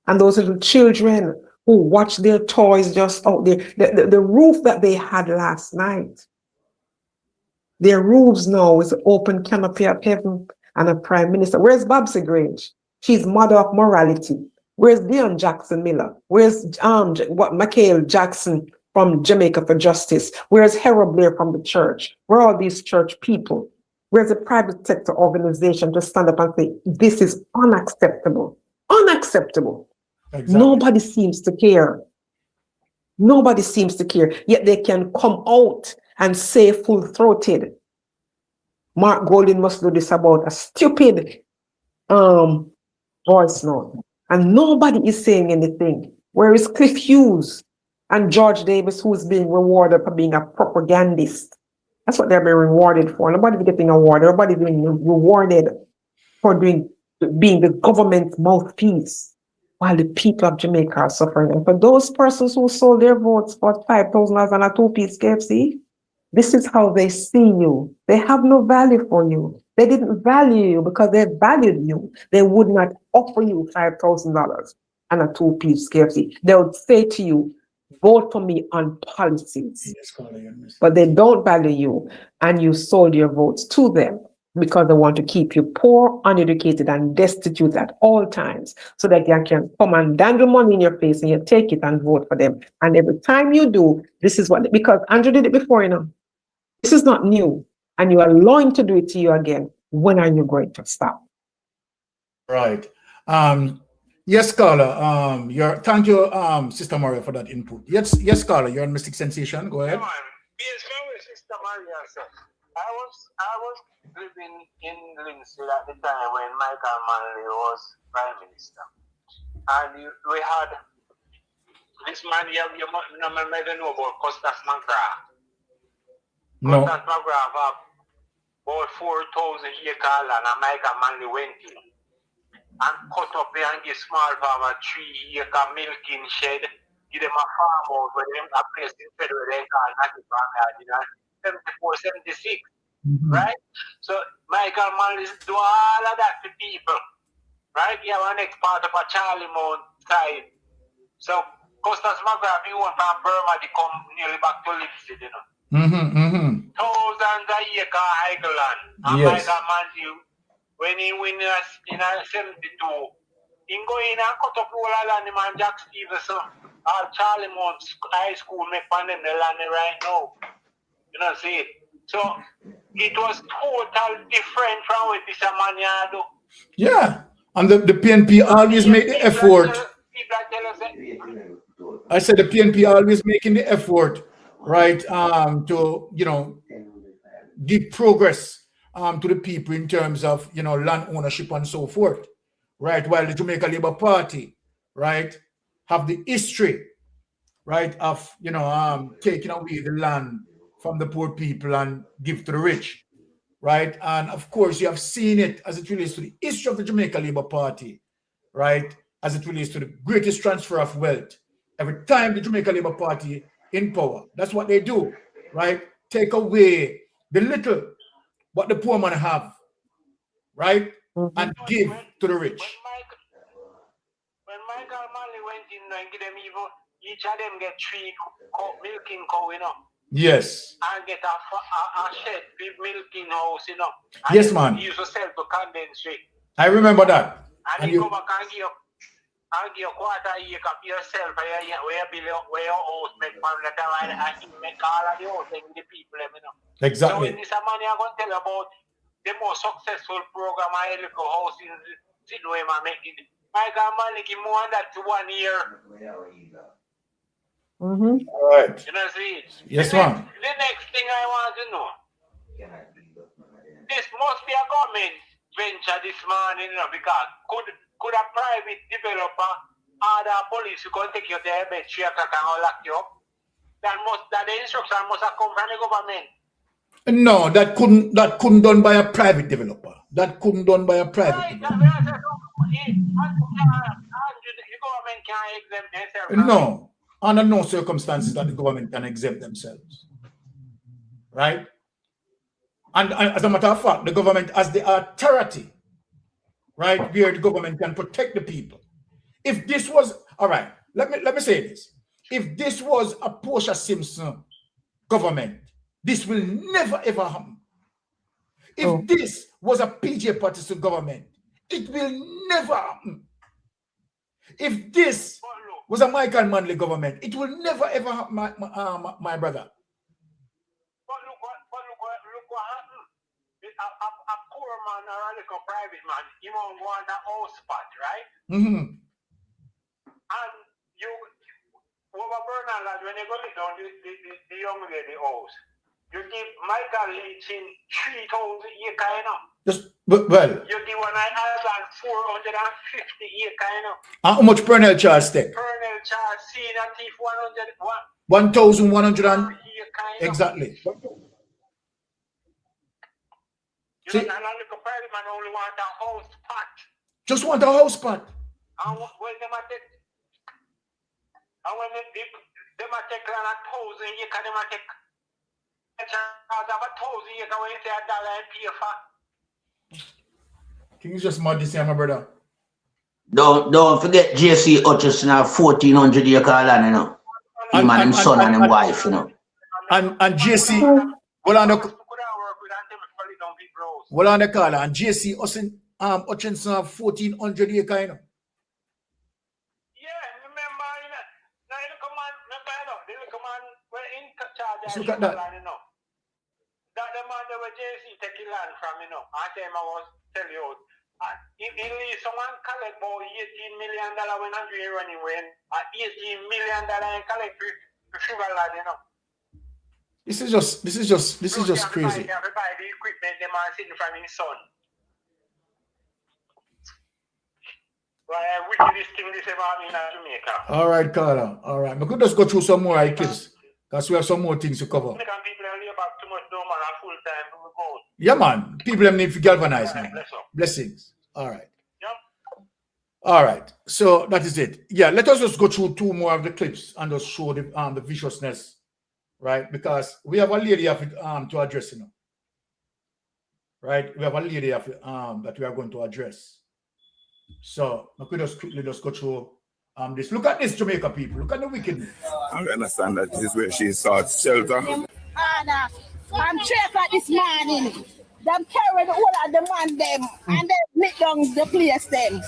And those little children who watch their toys just out there. The roof that they had last night, their roofs now is open canopy of heaven and a prime minister. Where's Babsy Grange? She's mother of morality. Where's Dion Jackson Miller? Where's Michael Jackson from Jamaica for Justice? Where's Harold Blair from the church? Where are all these church people? Where's the private sector organization to stand up and say, this is unacceptable? Unacceptable. Exactly. Nobody seems to care. Nobody seems to care. Yet they can come out and say full-throated, Mark Golding must do this about a stupid voice note. And nobody is saying anything. Where is Cliff Hughes and George Davis, who is being rewarded for being a propagandist? That's what they're being rewarded for. Nobody's getting awarded. Nobody's being rewarded for being the government's mouthpiece, while the people of Jamaica are suffering. And for those persons who sold their votes for $5,000 on a two-piece KFC, this is how they see you. They have no value for you. They didn't value you because they valued you. They would not offer you $5,000 and a two-piece KFC. They would say to you, vote for me on policies. But they don't value you, and you sold your votes to them because they want to keep you poor, uneducated, and destitute at all times, so that they can come and dangle money in your face and you take it and vote for them. And every time you do, this is what, because Andrew did it before, you know. This is not new, and you are allowing to do it to you again. When are you going to stop? Right. Yes, Carla. Thank you, Sister Maria, for that input. Yes, Carla, you're on Mystic Sensation. Go ahead. Sister Maria, sir. I was living in Lindsay at the time when Michael Manley was Prime Minister, and we had this man. You might know about Costas McGrath. No. Costas McGrath have about 4,000 acres land, and Michael Manley went in and cut up and give small farmer 3-acre milking shed, give them a farmhouse where them a place in Federal they call Native Farmyard in 74, 76. Right? So Michael Manley do all of that to people. Right? You have a next part of a Charlie Mount side. So Costas McGrath, he went from Burma to come nearly back to Lindsay, you know. 1,000 lands a acre Highland. And Yes. Michael Manzi, when he win in 72, he go in and cut up all the land, man, Jack Stevenson, or Charlie Mount High School, make fun of the land right now. You know, see it. So it was total different from what this man do. Yeah. And the PNP always make the effort. I said the PNP always making the effort, right, to, you know, give progress to the people in terms of, you know, land ownership and so forth, right? While the Jamaica Labour Party, right, have the history, right, of, you know, taking away the land from the poor people and give to the rich, right? And of course, you have seen it as it relates to the history of the Jamaica Labour Party, right, as it relates to the greatest transfer of wealth. Every time the Jamaica Labour Party in power, that's what they do, right? Take away the little what the poor man have, right? And give to the rich. When Michael Manley went in and give them even, each of them get 3 milking cow, you know. Yes. And get a shed with milking house, you know. And Yes, man. He used to sell to condensate. I remember that. And you come back and give you quarter acre for yourself, where your house make from the time and you make all of the house and the people, you know. Exactly. So when this man I'm going to tell about the most successful program I look house in Sidwema making. Michael Manley give more than that to 1 year. All right. You know, see? Yes, ma'am. The next thing I want to know, this must be a government venture this morning, you know, because could a private developer order police who can take you there, bet 3 o'clock and lock you up? That the instruction must have come from the government. No, that couldn't done by a private developer. That couldn't done by a private developer. The government can't exempt themselves. No, under no circumstances that the government can exempt themselves. Right? And as a matter of fact, the government has the authority, right, where the government can protect the people. If this was, all right, let me say this. If this was a Portia Simpson government, this will never ever happen. If this was a PJ Patterson government, it will never happen. If this was a Michael Manley government, it will never ever happen, my brother. But look what happened. A poor man or a little private man, he won't want a house spot, right? And you, over Bernard lad, when you go down the young lady house, you give Michael Leachin 3,000 acre, you know. Well. You give one island 450 acre, you know. How much Pernell charge take? Pernell charge, seeing a thief 1,100 and exactly. You know, and a little private man only want a house spot. Just want a house spot. And when they take, and when they take land 1,000 acre, they might take a charge of 1,000 acre when you say $1 and pay for. Can you just mod this here, my brother? Don't forget JC Hutchison have 1,400 acre land, you know. Him and his son and his wife, you know. And JC, well on the call, and JC Hutchison have 1,400 acre, you know. Let's look at that. That the man that was JC taking land from, you know, I tell him I was tell you, if someone collect about $18 million when Andrew running when, $18 million and collect for sugar land, you know. This is just crazy. Everybody the equipment the man sitting from his son. Well, wickedest thing this ever happened in Jamaica. All right, Carla. All right. We could just go through some more items because we have some more things to cover. Yeah, man. People need to galvanize, man. Blessings. All right. All right. So that is it. Yeah, let us just go through 2 more of the clips and just show the viciousness, right? Because we have a lady to address, you know. Right? We have a lady that we are going to address. So we could just quickly just go through this. Look at this, Jamaica people. Look at the wickedness. I understand that this is where she sought shelter. And 3 o'clock this morning, them carry the whole of the man them and they meet down the place them.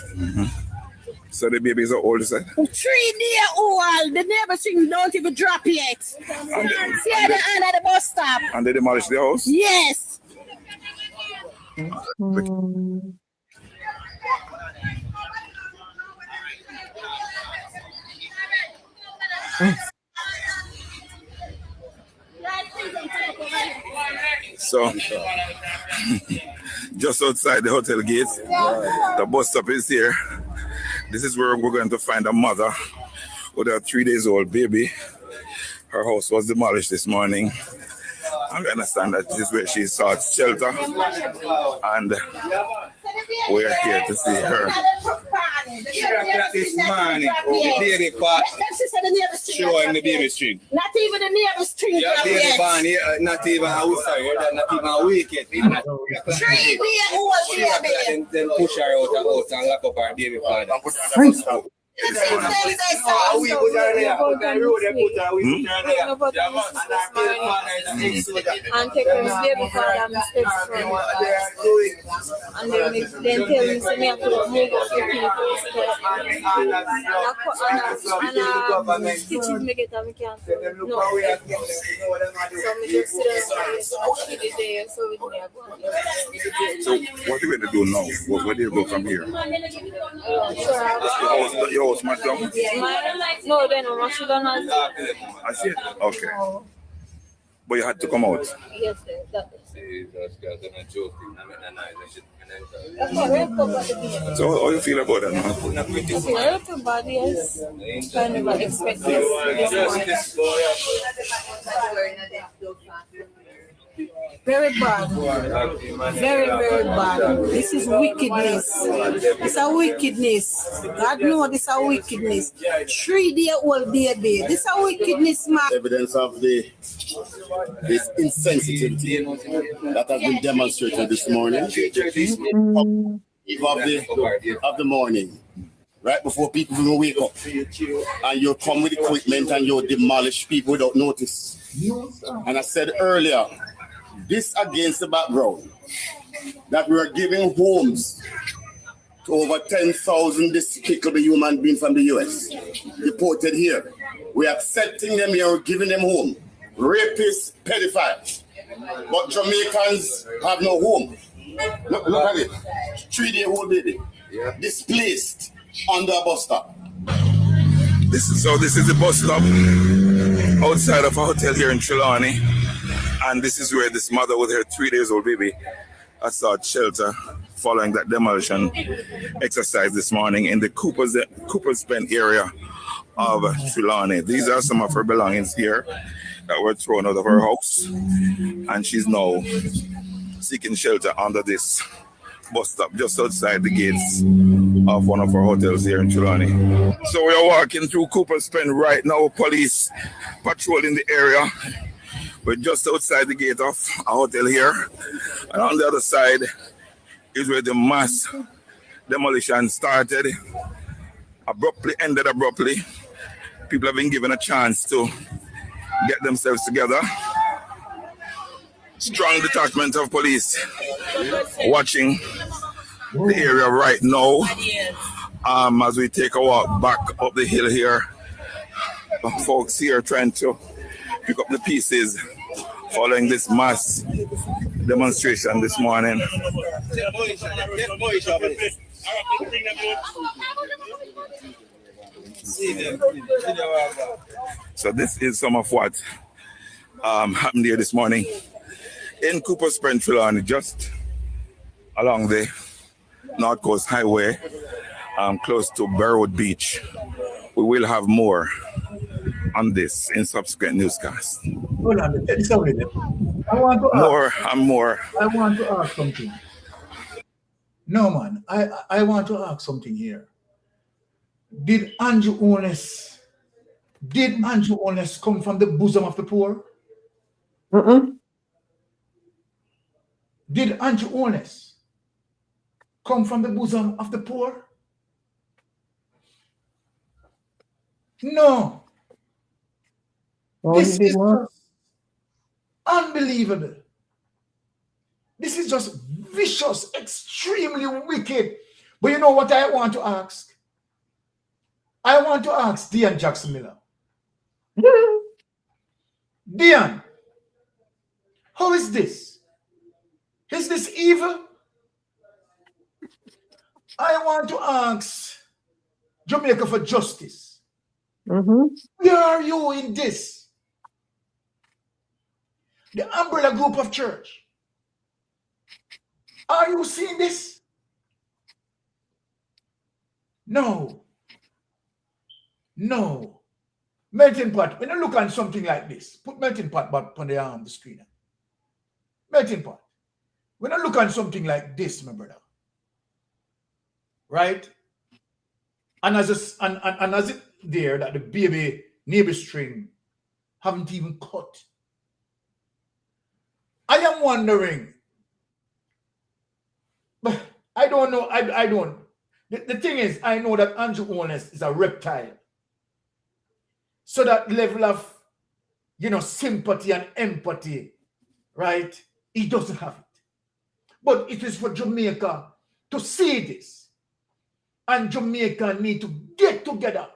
So the babies are old, sir? 3-day-old. The neighbors don't even drop yet. See the under the bus stop. And they demolished the house? Yes. So, just outside the hotel gates, the bus stop is here. This is where we're going to find a mother with a 3-day-old baby. Her house was demolished this morning. I understand that this is where she sought shelter, and we're here to see her. This morning, the baby part showing the baby string. Not even the neighbor string. Yeah, baby born here, not even outside, not even awake yet. 3-day-old baby. Then push her out and lock up her baby father. And take him baby father and steps from and then tell him to me to move up the people and stitches me get and we can't no. So me just sit there so with me. So what are you going to do now? Where do you go from here? Your house smashed down? No, then I should have not. I see it. Okay. But you had to come out. Yes, So how you feel about that now? Everybody is kind of expect this very bad. Very, very bad. This is wickedness. It's a wickedness. God knows this is a wickedness. 3-day-old baby. This is a wickedness, man. Evidence of this insensitivity that has been demonstrated this morning. Eve of the morning. Right before people even wake up. And you come with equipment and you demolish people without notice. And I said earlier, this against the background that we are giving homes to over 10,000 despicable human beings from the US deported here. We're accepting them here, we're giving them home. Rapists, pedophiles. But Jamaicans have no home. Look at it. 3-day-old baby. Displaced under a bus stop. This is the bus stop outside of a hotel here in Trelawney. And this is where this mother with her 3-day-old baby sought shelter following that demolition exercise this morning in the Cooper's Bend area of Trelawney. These are some of her belongings here that were thrown out of her house. And she's now seeking shelter under this bus stop just outside the gates of one of our hotels here in Trelawney. So we are walking through Cooper's Bend right now. Police patrolling the area. We're just outside the gate of a hotel here. And on the other side is where the mass demolition started. Ended abruptly. People have been given a chance to get themselves together. Strong detachment of police watching the area right now as we take a walk back up the hill here. Folks here trying to pick up the pieces following this mass demonstration this morning. So this is some of what happened here this morning in Cooper's Bend, Trelawney, just along the North Coast Highway, close to Burwood Beach. We will have more on this in subsequent newscasts. Hold on, I want to ask. More. I want to ask something. No, man, I want to ask something here. Did Andrew Ones come from the bosom of the poor? Did Andrew Ones come from the bosom of the poor? No. Oh, he did not. Unbelievable. This is just vicious, extremely wicked. But you know what I want to ask? I want to ask Dion Jackson Miller. Dion, how is this? Is this evil? I want to ask Jamaica for justice. Where are you in this? The umbrella group of church. Are you seeing this? No. No. Melting pot. When you look at something like this, put melting pot back on the screen. Melting pot. When you look at something like this, my brother, right? And as it there that the baby neighbor string haven't even cut. I am wondering. But I don't know. I don't. The thing is, I know that Andrew Holness is a reptile. So that level of, sympathy and empathy, right? He doesn't have it. But it is for Jamaica to see this. And Jamaica need to get together.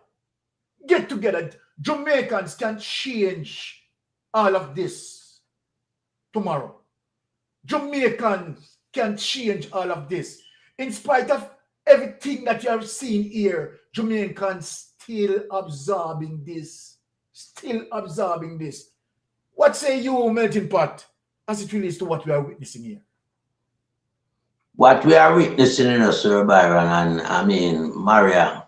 Get together. Jamaicans can change all of this tomorrow. Jamaicans can change all of this. In spite of everything that you have seen here, Jamaicans still absorbing this. Still absorbing this. What say you, Melting Pot, as it relates to what we are witnessing here? What we are witnessing, Sir Byron, and I mean, Maria,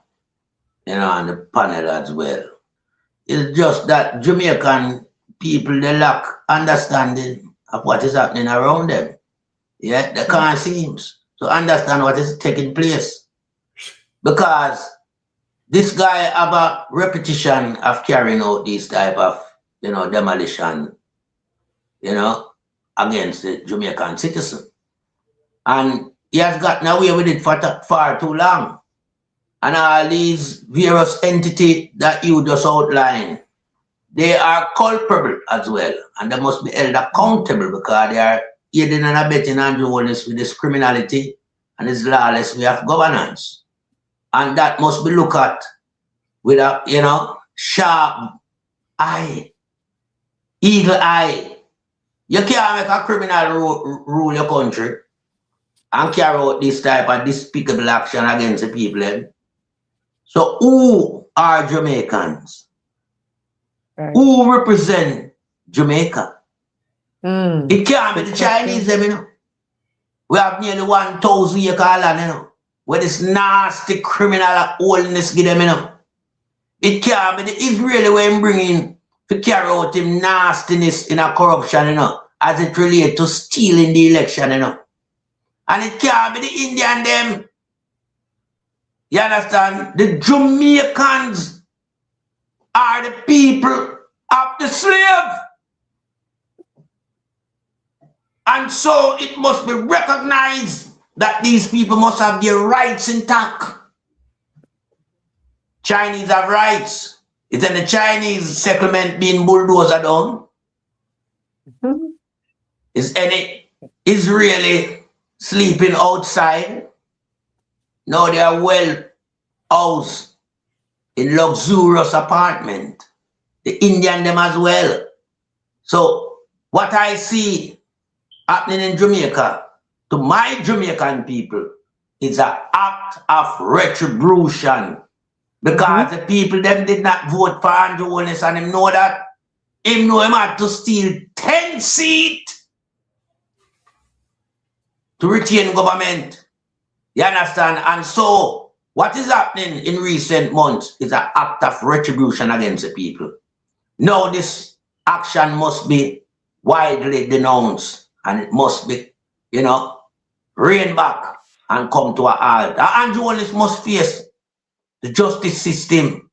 and the panel as well, is just that Jamaican people, they lack understanding of what is happening around them. Yeah, they can't seem to understand what is taking place. Because this guy have a repetition of carrying out these type of, demolition, against the Jamaican citizen. And he has gotten away with it for far too long. And all these various entities that you just outlined, they are culpable as well. And they must be held accountable because they are aiding and abetting Andrew Holness with this criminality and this lawless way of governance. And that must be looked at with a, sharp eye, eagle eye. You can't make a criminal rule your country and carry out this type of despicable action against the people. So who are Jamaicans? Right. Who represent Jamaica? It can't be the Chinese, We have nearly 1,000 acre land, where this nasty criminal holiness give them, It can't be the Israeli way bringing to carry out him nastiness in a corruption, as it relates to stealing the election, And it can't be the Indian them. You understand? The Jamaicans are the people of the slave. And so it must be recognized that these people must have their rights intact. Chinese have rights. Is in the Chinese settlement being bulldozed down? Is any Israeli sleeping outside? No, they are well housed in luxurious apartment. The Indian them as well. So what I see happening in Jamaica to my Jamaican people is an act of retribution. Because the people them did not vote for Andrew Holness, and him know that. Him know him had to steal 10 seats to retain government. You understand? And so what is happening in recent months is an act of retribution against the people. Now this action must be widely denounced, and it must be, rein back and come to a halt. Andrew Holness must face the justice system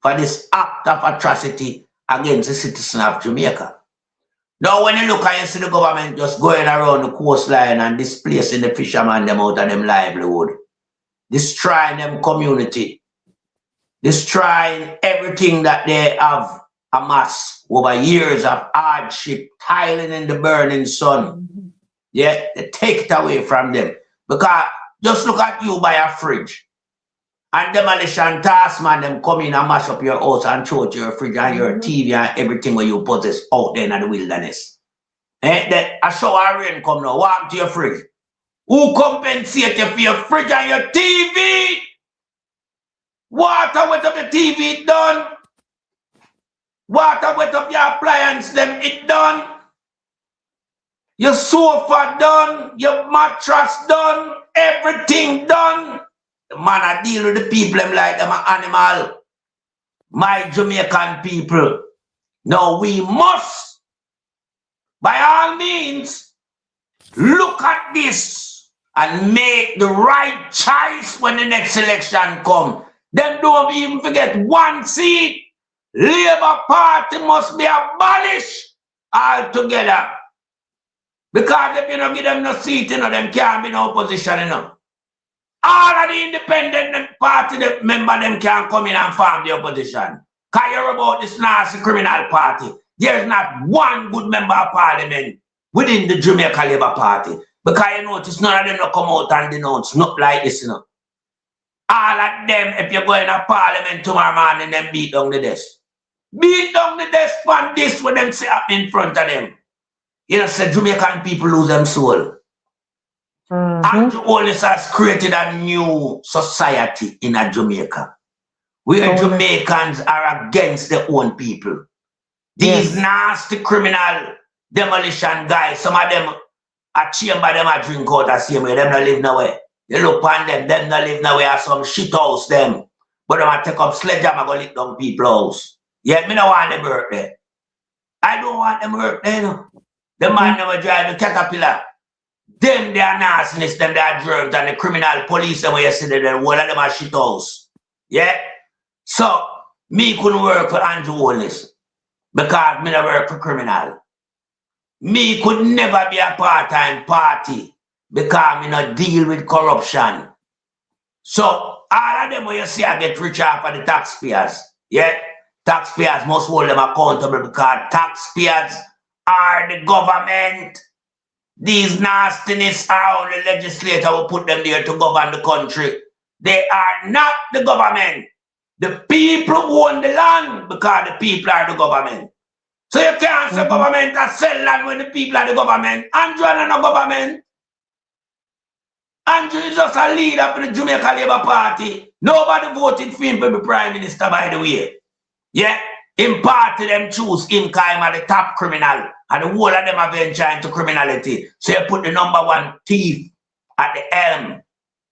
for this act of atrocity against the citizens of Jamaica. Now, when you look at, you see the government just going around the coastline and displacing the fishermen them out of them livelihood, destroying them community, destroying everything that they have amass over years of hardship, tiling in the burning sun. Yeah, they take it away from them. Because just look at you by a fridge. And demolition task man, them come in and mash up your house and throw out your fridge and your TV and everything where you possess out there in the wilderness. Then a shower of rain come now, what happened to your fridge? Who compensate you for your fridge and your TV? Water wet up the TV, it done. Water wet up your appliance, them it done. Your sofa done, your mattress done, everything done. The man I deal with the people them like them an animal. My Jamaican people. Now we must, by all means, look at this and make the right choice when the next election come. Then don't even forget one seat. Labour Party must be abolished altogether. Because if you don't give them no seat, them can't be no opposition, All of the independent party member them can come in and form the opposition. Because you're about this nasty criminal party. There's not one good member of parliament within the Jamaica Labour Party. Because you notice none of them don't come out and denounce, not like this, All of them, if you go in a parliament tomorrow morning, them beat down the desk. Beat down the desk for this when them say up in front of them. Say Jamaican people lose them soul. Andrew Holness has created a new society in Jamaica. Where Jamaicans are against their own people. These nasty criminal demolition guys, some of them a chamber them a drink out the same way, them not live nowhere. You look on them not live nowhere, some shit house them. But them a take up sledgehammer go lick down people's house. Yet me don't want them work there. I don't want them work there, The man never drive the caterpillar. Them they are nastiness, them they are germs, and the criminal police them where you see them, one of them are shit house. Yeah? So me couldn't work for Andrew Holness because me never work for criminal. Me could never be a part-time party because me not deal with corruption. So all of them where you see I get rich off of the taxpayers. Yeah? Taxpayers must hold them accountable because taxpayers are the government. These nastiness are only legislator will put them there to govern the country. They are not the government. The people own the land because the people are the government. So you can't say government has sell land when the people are the government. Andrew is not government. Andrew is just a leader for the Jamaica Labour Party. Nobody voted for him to be Prime Minister, by the way. Yeah? In party them choose him because he's the top criminal. And the whole of them are venturing into criminality. So you put the number one thief at the helm.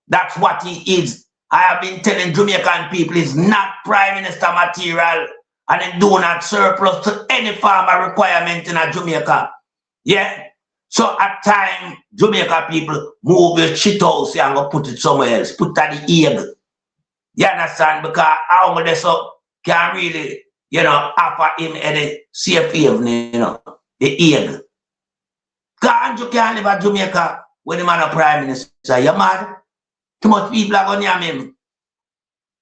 That's what he is. I have been telling Jamaican people he's not Prime Minister material. And he do not surplus to any farmer requirement in a Jamaica. Yeah? So at time, Jamaica people move your shit house and go put it somewhere else. Put it at the egg. You understand? Because how they so can really, offer him any safe haven, the egg. Because you can't live at Jamaica when the man a Prime Minister. You mad? Too much people are going to name him.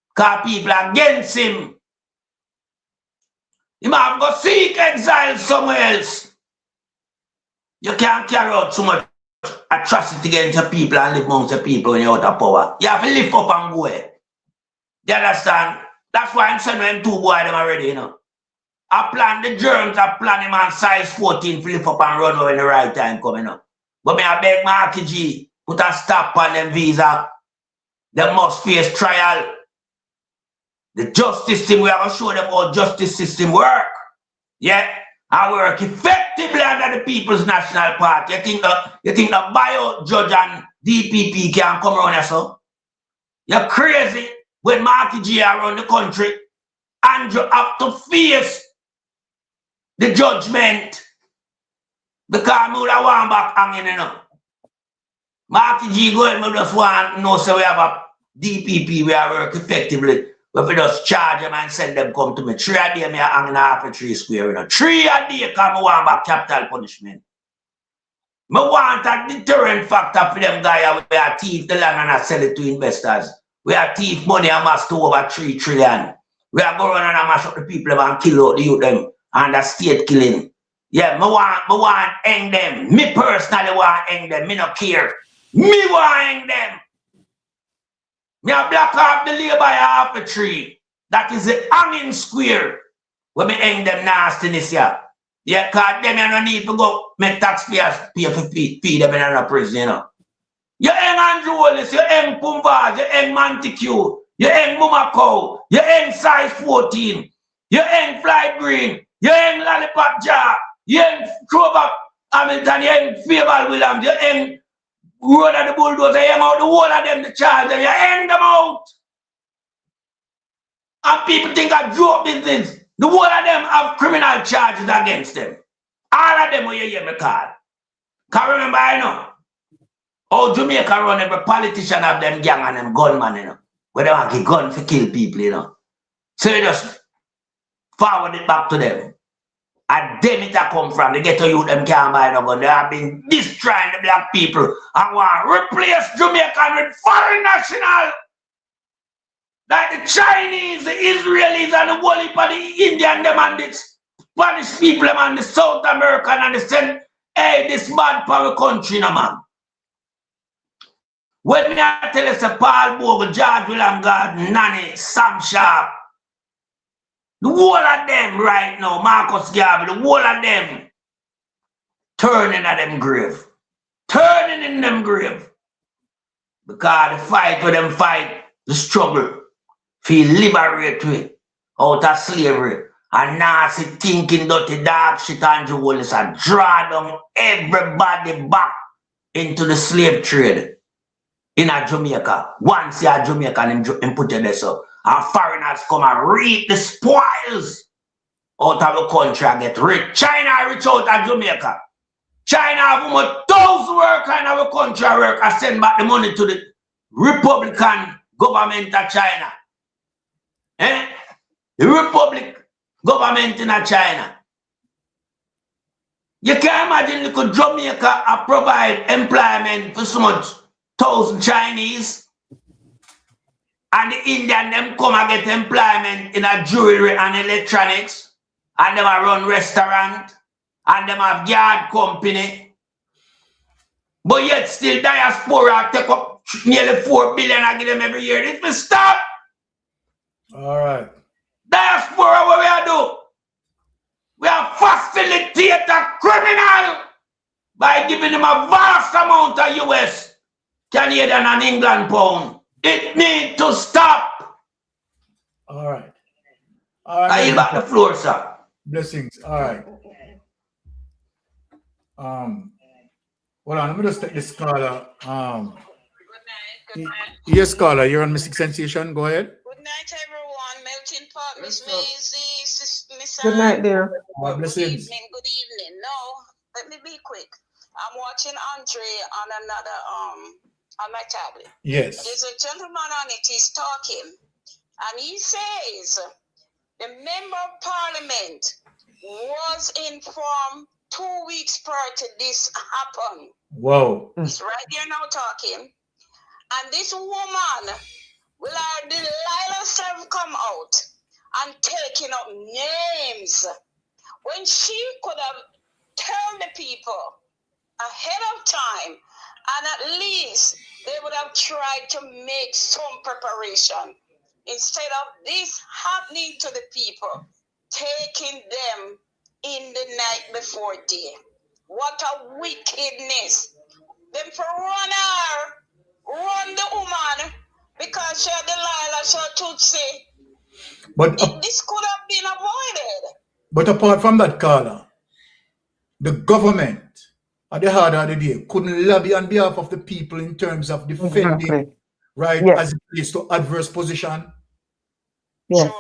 Because people are against him. He might go seek exile somewhere else. You can't carry out so much atrocity against the people and live amongst the people when you're out of power. You have to lift up and go. You understand? That's why I'm sending them two boys them already, I plan the germs, I plan him on size 14 to lift up and run when the right time coming up. But me I beg Marky G, put a stop on them visa. They must face trial. The justice system, we are going to show them how justice system work. Yeah? I work effectively under the People's National Party. You think the bio judge and DPP can come around here, so? You're crazy. When Marky G around the country, and you have to face the judgment. Because I would have one back hanging, Marky G going, we just want to know so we have a DPP, we are work effectively. But we just charge them and send them come to me. 3 a day, me are hanging half a 3 square. 3 a day, because I want back capital punishment. I want a deterrent factor for them guys who are thief the land and sell it to investors. We are thief money amassed to over 3 trillion. We are going around and mash up the people and kill out the youth them and the state killing. Yeah, me want hang them. Me personally want hang them. Me not care. Me want hang them. Me a block off the labor half the tree. That is the hanging square where me hang them nastiness here. Yeah, cause them you no need to go make taxpayers pay for feed them in a prison, you know. You hang Andrew Wallace, you hang Pumbaz, you hang Montague, you hang Mumako, you hang size 14, you hang Fly Green, you hang Lollipop Jar, you hang Throwback Hamilton, you hang Fable Williams, you hang Road of the Bulldozer, you hang out the whole of them, the charge them, you hang them out. And people think I joke business. The whole of them have criminal charges against them. All of them will you hear me call. Because remember, I know. Oh, Jamaica run every politician have them gang and them gunman, you know. Where they want to gun to kill people, you know. So you just forward it back to them. And them it a come from. They get to youth them can't buy no gun. They have been destroying the black people and want to replace Jamaican with foreign national. Like the Chinese, the Israelis, and the whole heap of the Indian, them and the Spanish people, them and the South American, and the send, hey, this bad power country, no man. When me I tell us Paul Bogle, George William Gordon, Nanny, Sam Sharp, the whole of them right now, Marcus Garvey, the whole of them turning at them grave. Turning in them grave. Because the fight with them fight, the struggle. Feel liberated out of slavery and nasty thinking dirty dog shit and jewels and draw down everybody back into the slave trade in a Jamaica. Once you're a Jamaican and put it there so and foreigners come and reap the spoils out of the country and get rich. China rich out of Jamaica. China have almost 1,000 workers in our country work and send back the money to the Republican government of China. Eh? The Republic government in China. You can't imagine look Jamaica provide employment for so much 1,000 Chinese and the Indian them come and get employment in a jewelry and electronics and them a run restaurant and them have yard company. But yet still diaspora take up nearly 4 billion and give them every year. This will stop. All right. Diaspora, what we are do? We are facilitate a criminal by giving him a vast amount of US, Canadian and England pound. It needs to stop. All right. All right. I yield back the floor, sir. Blessings. All right. Hold on, let me just take this caller. Yes, caller, you're on Mystic Sensation. Go ahead. Good night, everyone. Melting Pot, Miss Maisie, Miss Good night, dear. Blessings. Good evening. No, let me be quick. I'm watching Andre on another on my tablet. Yes. There's a gentleman on it, he's talking, and he says the member of parliament was informed 2 weeks prior to this happen. Whoa. He's right there now talking. And this woman will have Delilah self come out and taking up names when she could have told the people ahead of time, and at least they would have tried to make some preparation instead of this happening to the people, taking them in the night before day. What a wickedness. Them for run the woman because she had Delilah, she had Tutsi. But this could have been avoided. But apart from that, caller, the government at the heart of the day couldn't lobby on behalf of the people in terms of defending as it relates to adverse position. Yes.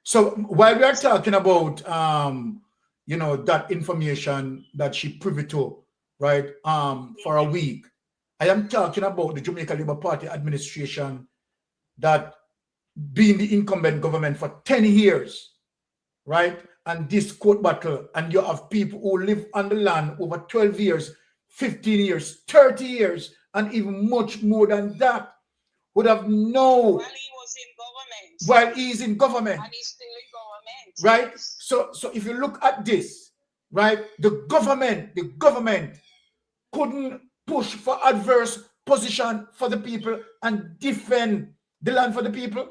So while we are talking about that information that she privy to, right, for a week, I am talking about the Jamaica Labour Party administration that being the incumbent government for 10 years, right? And this court battle, and you have people who live on the land over 12 years, 15 years, 30 years, and even much more than that, would have no. While he was in government. while he's in government. And he's still in government. Right? Yes. So if you look at this, right, the government couldn't push for adverse position for the people and defend the land for the people.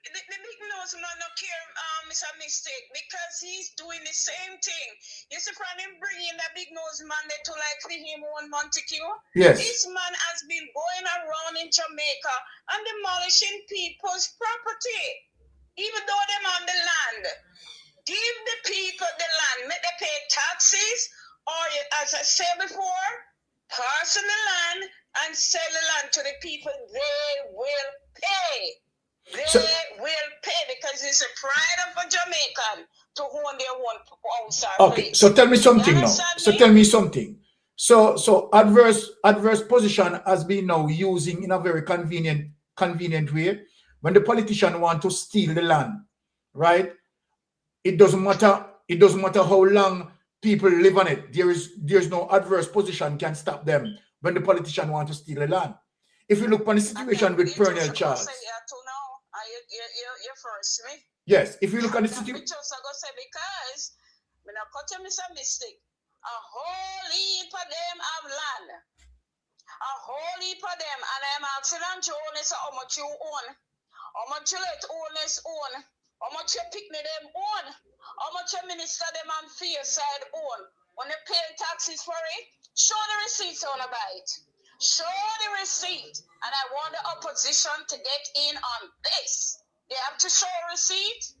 The big nose man no care, Mr. Mistake, because he's doing the same thing. You see, from him bringing the big nose man there to like him on Montague. Yes. This man has been going around in Jamaica and demolishing people's property, even though they're on the land. Give the people the land, make them pay taxes, or as I said before, parcel the land and sell the land to the people. They will pay. They will pay because it's a pride of a Jamaican to own their own house or Okay, place. so tell me something now. So tell me something. So adverse position has been now using in a very convenient way. When the politician want to steal the land, right? It doesn't matter how long people live on it. There's no adverse position can stop them when the politician want to steal the land. If you look on the situation with Pernell Charles. You first, me? Yes, if you look at the situation. Just I go say because when I cut you miss a mistake, a whole heap of them have land. A whole heap of them, and I'm asking them to own this how much you own, how much you let owners own, how much you pick me them own, how much your minister them on fair side own. When they pay taxes for it, show the receipts on about it. Show the receipt, and I want the opposition to get in on this. They have to show a receipt.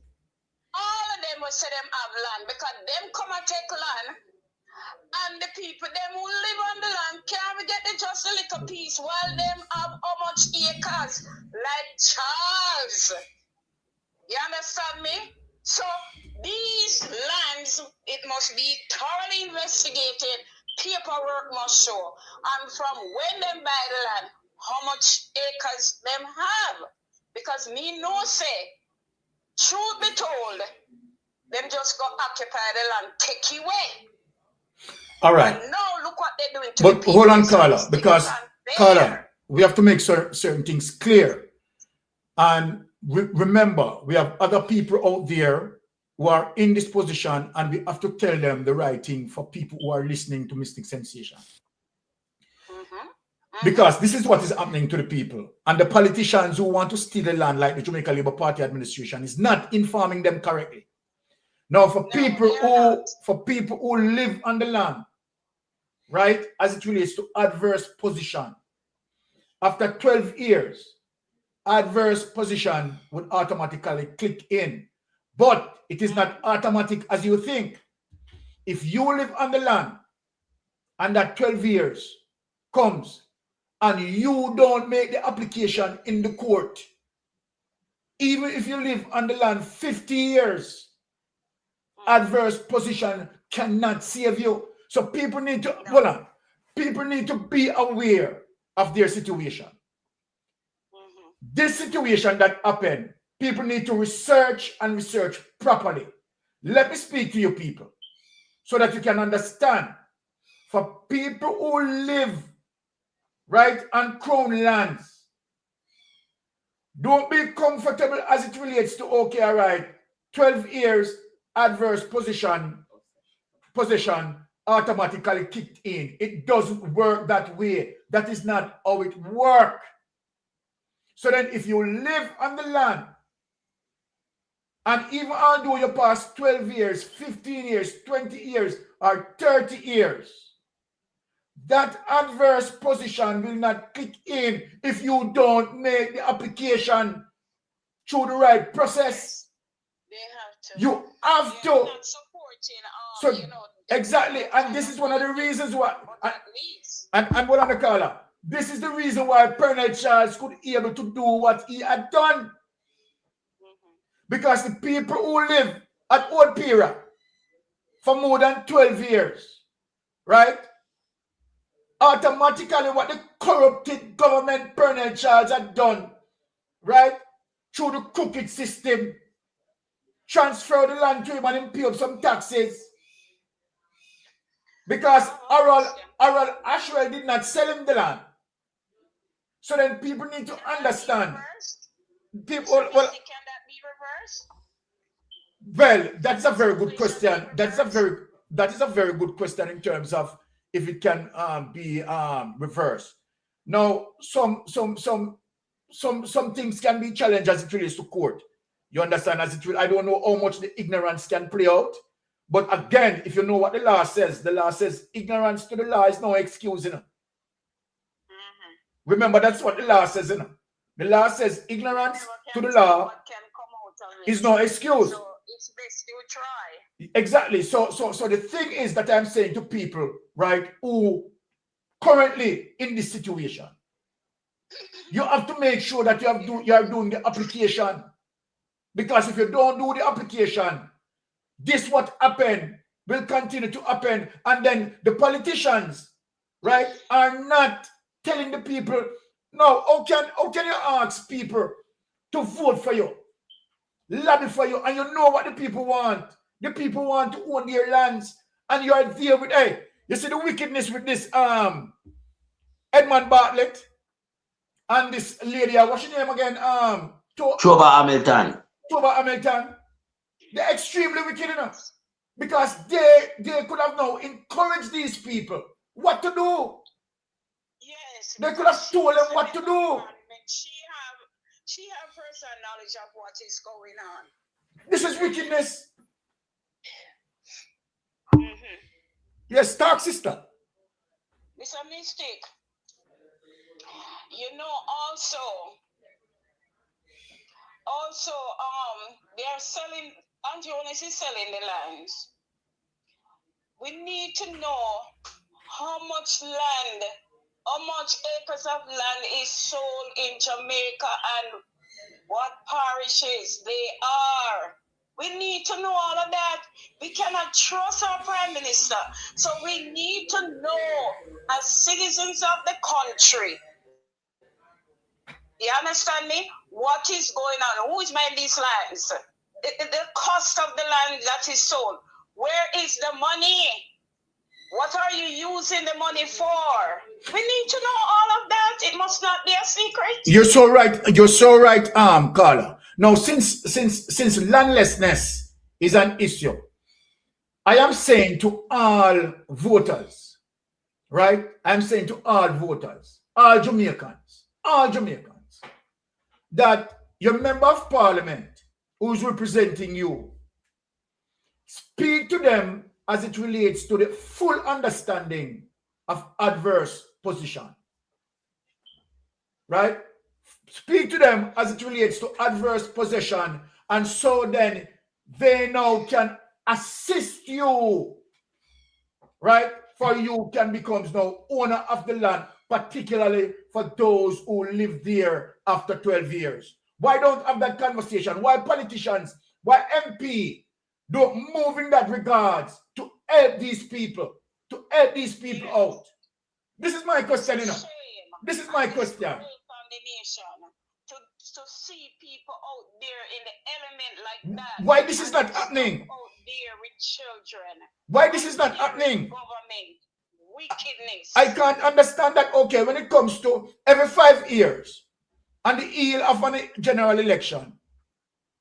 All of them will say them have land because them come and take land, and the people them who live on the land can't get the just a little piece while them have how much acres like Charles. You understand me? So these lands, it must be thoroughly investigated. Paperwork must show, and from when them buy the land, how much acres them have. Because me no say, truth be told, them just go occupy the land, take it away. All right. And now look what they're doing to but the people. Hold on, Carla, because Carla, we have to make certain things clear. And remember, we have other people out there who are in this position, and we have to tell them the right thing for people who are listening to Mystic Sensation. Because this is what is happening to the people. And the politicians who want to steal the land, like the Jamaica Labour Party administration, is not informing them correctly. Now, for people who live on the land, right, as it relates to adverse position, after 12 years, adverse position would automatically click in. But it is not automatic as you think. If you live on the land and that 12 years comes and you don't make the application in the court, even if you live on the land 50 years, adverse position cannot save you. So people need to, people need to be aware of their situation. This situation that happened, people need to research and research properly. Let me speak to you people so that you can understand. For people who live right on crown lands, don't be comfortable as it relates to, okay, all right, 12 years adverse position automatically kicked in. It doesn't work that way. That is not how it works. So then if you live on the land, and even although you pass 12 years, 15 years, 20 years, or 30 years, that adverse position will not kick in if you don't make the application through the right process. They have to. You have to. Not supporting, So exactly, and this is one of the reasons why. And what on the caller? This is the reason why Pernell Charles could be able to do what he had done. Because the people who live at Old Pira for more than 12 years, right? Automatically what the corrupted government Pernell Charles had done, right? Through the crooked system, transfer the land to him and him pay up some taxes. Because Harold Ashwell did not sell him the land. So then people need to understand. people, So well, can that be reversed? well, that's a very good question. That is a very good question in terms of if it can be reversed. Now, some things can be challenged as it relates to court. You understand? I don't know how much the ignorance can play out. But again, if you know what the law says ignorance to the law is no excuse. Remember, that's what the law says. The law says ignorance to the law is no excuse. So it's best you try. Exactly. So the thing is that I'm saying to people, right, who currently in this situation, you have to make sure that you are doing the application. Because if you don't do the application, this what happened will continue to happen. And then the politicians, right, are not telling the people, no, how can you ask people to vote for you, lobby for you, and you know what the people want? The people want to own their lands, and you are there with, hey, you see the wickedness with this Edmund Bartlett and this lady, what's her name again? Choba Hamilton. They're extremely wicked enough because they could have now encouraged these people what to do. Yes. They could have told them what to do. She have personal knowledge of what is going on. This is wickedness. Yes, talk, sister. Mr. Mystic, you know, also, they are selling, Auntie Honest is selling the lands. We need to know how much land, how much acres of land is sold in Jamaica and what parishes they are. We need to know all of that. We cannot trust our Prime Minister. So we need to know, as citizens of the country, you understand me? What is going on? Who is buying these lands? The cost of the land that is sold. Where is the money? What are you using the money for? We need to know all of that. It must not be a secret. You're so right, Carla. Now, since landlessness is an issue, I am saying to all voters, right? I'm saying to all voters, all Jamaicans, that your member of parliament who's representing you, speak to them as it relates to the full understanding of adverse position. Right? Speak to them as it relates to adverse possession, and so then they now can assist you, right? For you can become now owner of the land, particularly for those who live there after 12 years. Why don't have that conversation? Why politicians, why MP don't move in that regards to help these people, out? This is my question, you know. This is my question. To see people out there in the element like that. Why this is not happening? Out there with children. Why this is not happening? Government wickedness. I can't understand that. Okay, when it comes to every 5 years on the eve of a general election,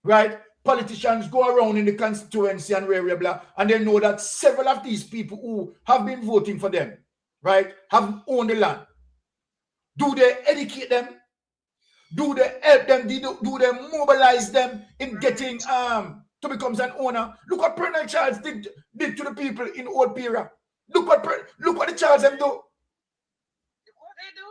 right? Politicians go around in the constituency and blah, and they know that several of these people who have been voting for them, right, have owned the land. Do they educate them? Do they help them? Do they mobilize them in getting to become an owner? Look what Colonel Charles did to the people in Old Pira. Look what the Charles them do. What they do?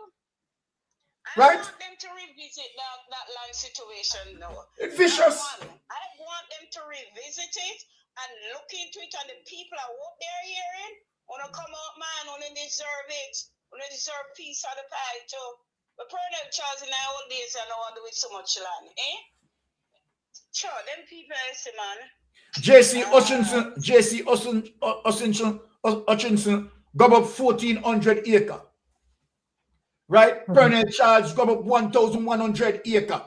Right? I want them to revisit that land situation now. It's vicious. I want them to revisit it and look into it, and the people are what they're hearing. Wanna come out, man, wanna deserve it. Wanna deserve peace of the pie too. But Colonel Charles in our old days and now do with so much land, eh? Sure, them people say, man. J.C. Hutchinson got up 1,400 acre. Right? Colonel Charles got up 1,100 acre.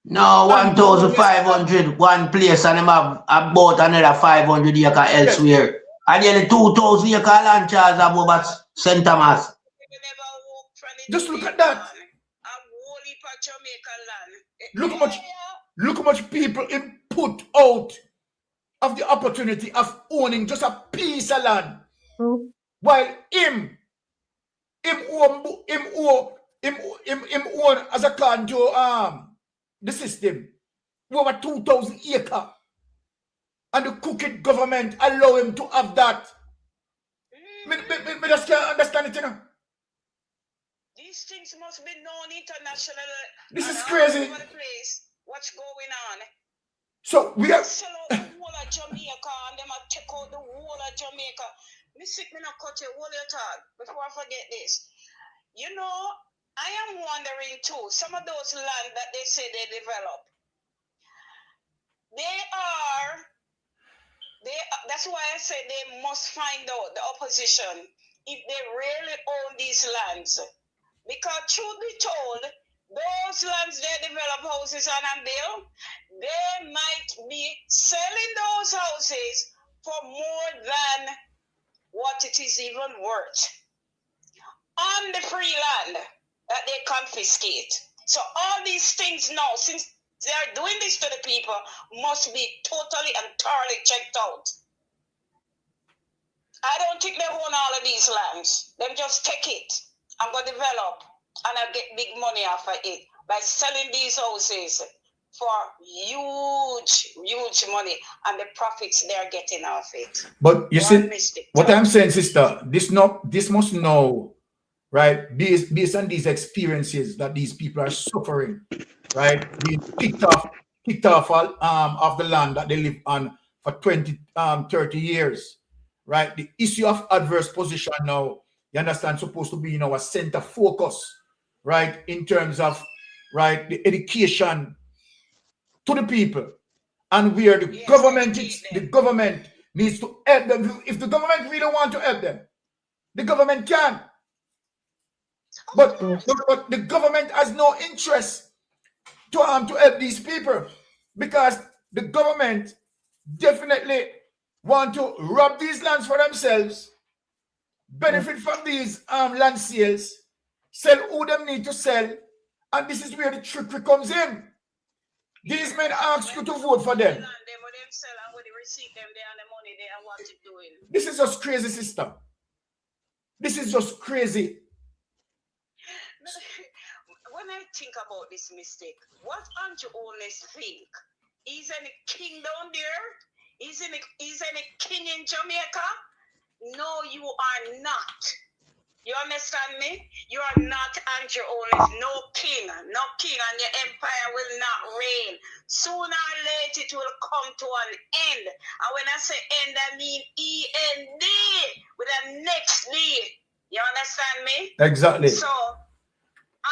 No, 1,500 one place, and them have about another 500 acre elsewhere. Yes. And nearly 2,000 acre land Charles have over St. Thomas. Just look at that. Look how much people put out of the opportunity of owning just a piece of land, while him own as a can to the system over 2,000 acres, and the crooked government allow him to have that. Me just can't understand it, you know. These things must be known internationally. This is crazy. All over the place. What's going on? So we are sell out the whole of Jamaica, and them a take out the whole of Jamaica. Me not cut you all your talk before I forget this. You know, I am wondering too, some of those land that they say they develop, that's why I say they must find out, the opposition, if they really own these lands. Because truth be told, those lands they develop houses on and build, they might be selling those houses for more than what it is even worth on the free land that they confiscate. So all these things now, since they are doing this to the people, must be totally and thoroughly checked out. I don't think they own all of these lands. Them just take it and go develop, and I get big money off of it by selling these houses for huge money, and the profits they are getting off it. But you see, what I'm saying, sister, this must know, right? Based on these experiences that these people are suffering, right? Being kicked off of the land that they live on for 20, 30 years, right? The issue of adverse position now, you understand, supposed to be in our center focus, right? In terms of, right, the education to the people, and where the government needs to help them. If the government really want to help them, the government can. But the government has no interest to help these people, because the government definitely want to rob these lands for themselves, benefit from these land sales, sell who them need to sell, and this is where the trickery comes in. These men ask you to vote for them. This is just crazy, sister. This is just crazy. When I think about this mistake, what Andrew Holness think? Is any king down there? Is any king in Jamaica? No, you are not. You understand me? You are not Andrew Holness, no king, and your empire will not reign. Sooner or later it will come to an end. And when I say end, I mean END, with a next D. You understand me? Exactly. So,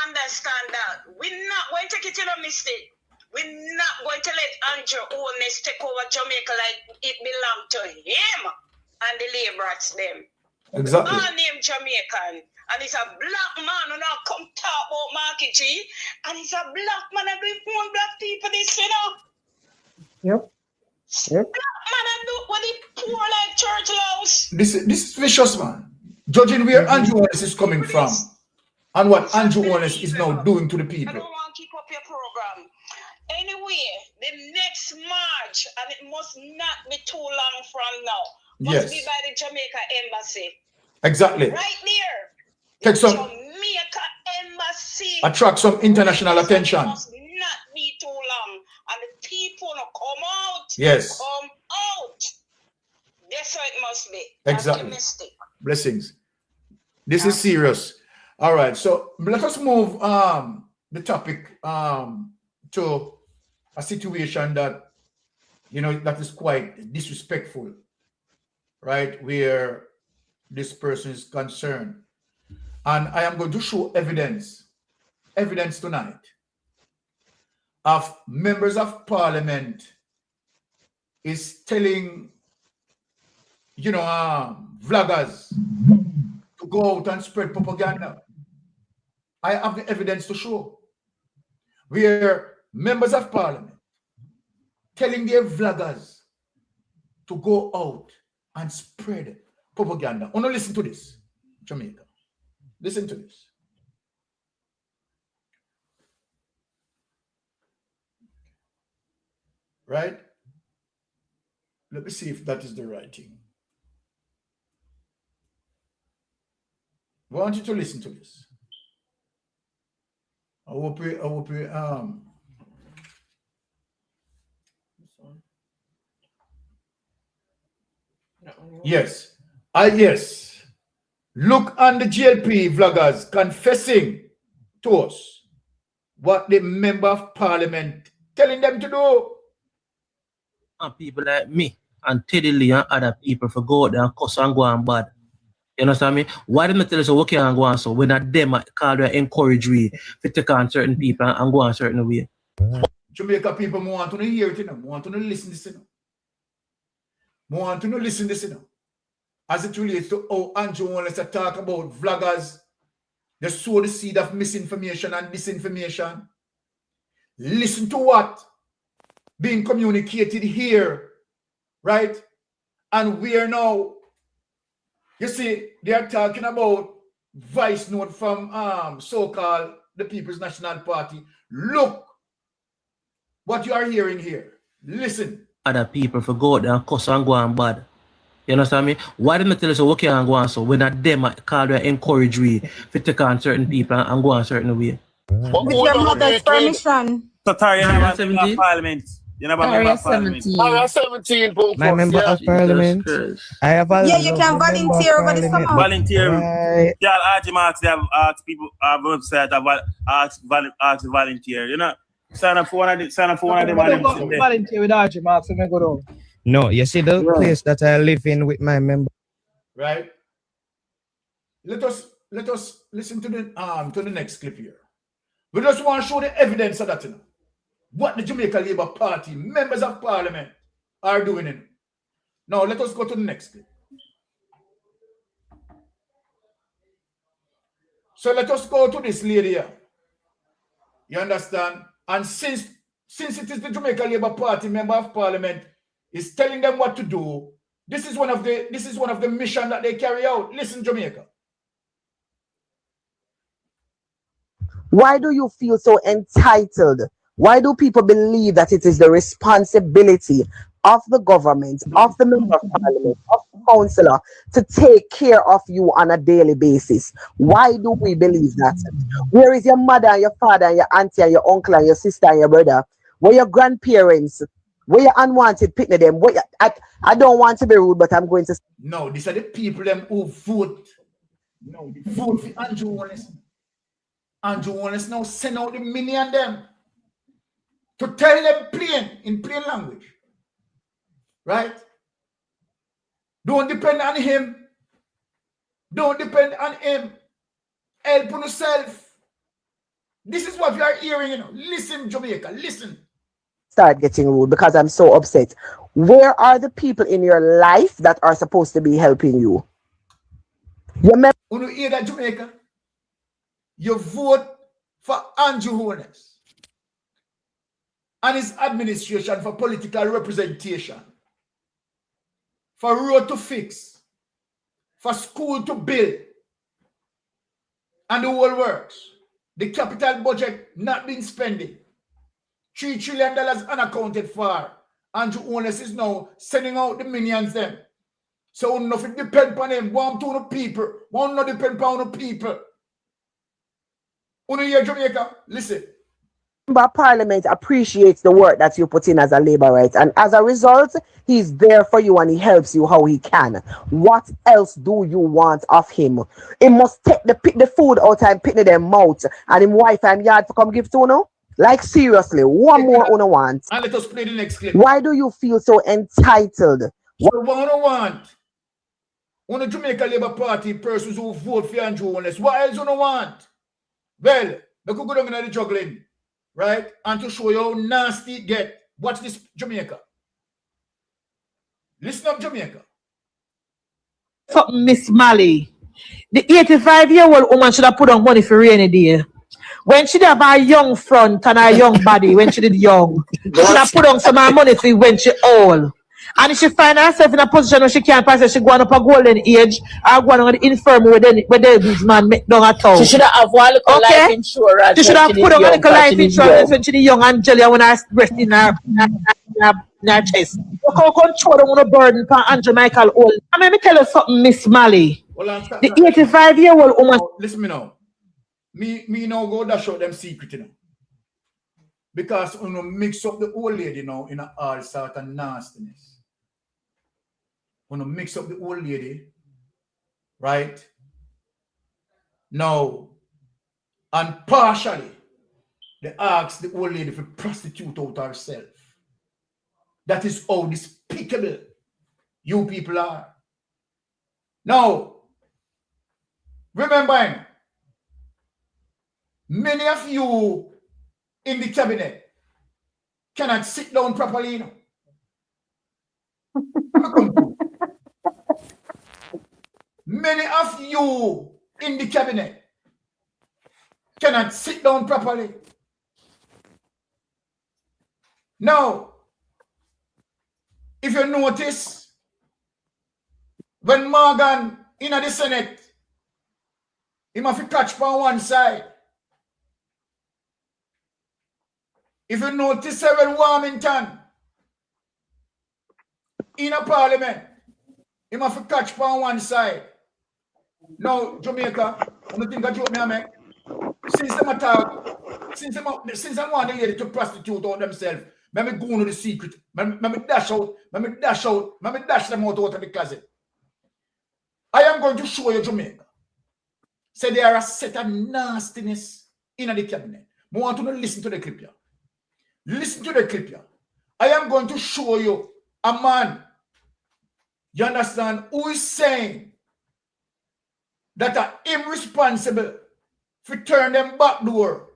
understand that. We're not going to get in a mistake. We're not going to let Andrew Holness take over Jamaica like it belonged to him and the laborers them. Exactly. All named Jamaican, and he's a black man who now come talk about Marky G, and he's a black man that do more black people this, you know. Yep. Black man that do what he poor like church house. This is vicious, man. Judging where Andrew Holness is coming from and what Andrew Holness is now doing to the people. I don't want to keep up your program. Anyway, the next March, and it must not be too long from now, must be by the Jamaica Embassy. Exactly. Right there. Take some Jamaica Embassy. Attract some international attention. It must not be too long. And the people come out. Yes. Come out. That's how it must be. Exactly. Blessings. This is serious. All right. So let us move the topic to a situation that, you know, that is quite disrespectful, right? Where this person is concerned. And I am going to show evidence tonight of members of parliament is telling, you know, vloggers to go out and spread propaganda. I have the evidence to show where members of parliament telling their vloggers to go out and spread propaganda. Oh no, listen to this, Jamaica. Listen to this. Right? Let me see if that is the right thing. I want you to listen to this. I hope we yes. Yes. Look on the GLP vloggers confessing to us what the member of parliament telling them to do. And people like me and Teddy Lee and other people for go out there and cuss and go on bad. You understand me? Why didn't I tell us okay and go on so when that them call they encourage we to take on certain people and go on certain way? Jamaica people want to hear it, you know. Want to listen to this, you know. Want to listen to this, you know. As it relates to how Andrew wants to talk about vloggers, they sow the seed of misinformation and disinformation. Listen to what being communicated here, right? And we are now, you see, they are talking about voice note from so-called the People's National Party. Look what you are hearing here. Listen. Other people for go out there and cuss and go on bad. You understand me? Why didn't I tell us okay and go on so when that them call they encourage we to take on certain people and go on certain way? With your mother's permission. So Tari, you never been a parliament. You never been a parliament. 17 My member of parliament. I have a Yeah, you can volunteer over the summer. Volunteer. Yeah, RG they have asked people our website ask to volunteer. You know, sign up for one of them. Volunteer with RG Marks and go down. No, you see the place that I live in with my member. Right. Let us listen to the next clip here. We just want to show the evidence of that, you know. What the Jamaica Labour Party members of parliament are doing in. Now let us go to the next clip. So let us go to this lady here. You understand? And since it is the Jamaica Labour Party member of parliament is telling them what to do, this is one of the mission that they carry out. Listen, Jamaica. Why do you feel so entitled? Why do people believe that it is the responsibility of the government, of the member of parliament, of the councillor to take care of you on a daily basis? Why do we believe that? Where is your mother and your father and your auntie and your uncle and your sister and your brother? Where your grandparents? Where your unwanted picnic them? I don't want to be rude, but I'm going to... No, these are the people them who vote. No, they vote for Andrew Wallace. Andrew Wallace now send out the minion them to tell them in plain language. Right? Don't depend on him. Don't depend on him. Help on yourself. This is what we are hearing, you know. Listen, Jamaica, listen. Start getting rude because I'm so upset. Where are the people in your life that are supposed to be helping you? When you hear that, Jamaica, you vote for Andrew Holness and his administration for political representation, for road to fix, for school to build, and the whole works. The capital budget not been spending. $3 trillion unaccounted for. Andrew Holness is now sending out the minions them. So nothing depend on him. One to the people. One not depend on the people. Here, Jamaica, listen. Member Parliament appreciates the work that you put in as a Labourite, and as a result, he's there for you and he helps you how he can. What else do you want of him? He must take the food out and pick them mouth, and him wife and yard to come give to you. Like seriously, one more uno want. And let us play the next clip. Why do you feel so entitled? So what uno want? One of Jamaica Labour Party persons who vote for Andrew Holness. What else uno want? Well, they could go down in the juggling, right? And to show you how nasty it get. Watch this, Jamaica. Listen up, Jamaica. Miss Mally, the 85-year-old woman should have put on money for rainy day. When she have a young front and a young body, when she did young, she should have put on some money for when she old. And if she find herself in a position where she can't pass, she go on up a golden age, or go on the infirmary where this man make down a town. She should have one little life insurance. She should have put on a little life insurance when she's young and jelly when I rest in her chest. You can't control them on a burden for Andrew Michael old. I mean, me tell you something, Miss Mally. The 85-year-old woman. Listen me now. Me now go dash out them secret, you know. Because you know mix up the old lady now in all sort of nastiness. You know mix up the old lady, right? Now, and partially, they ask the old lady to prostitute out herself. That is how despicable you people are. Now, remember, many of you in the cabinet cannot sit down properly, you know. Many of you in the cabinet cannot sit down properly. Now, if you notice, when Morgan in the Senate, he must catch on one side. If you notice, when Warmington in a parliament, he must catch on one side. Now, Jamaica, I don't think I joke me I make. Since them attack, since I want the lady to prostitute out themselves, let me go into the secret. Let me dash them out of the closet. I am going to show you Jamaica. Say there are a set of nastiness in the cabinet. I want you to listen to the clip here. Listen to the clip here. I am going to show you a man, you understand, who is saying that are irresponsible for turn them back door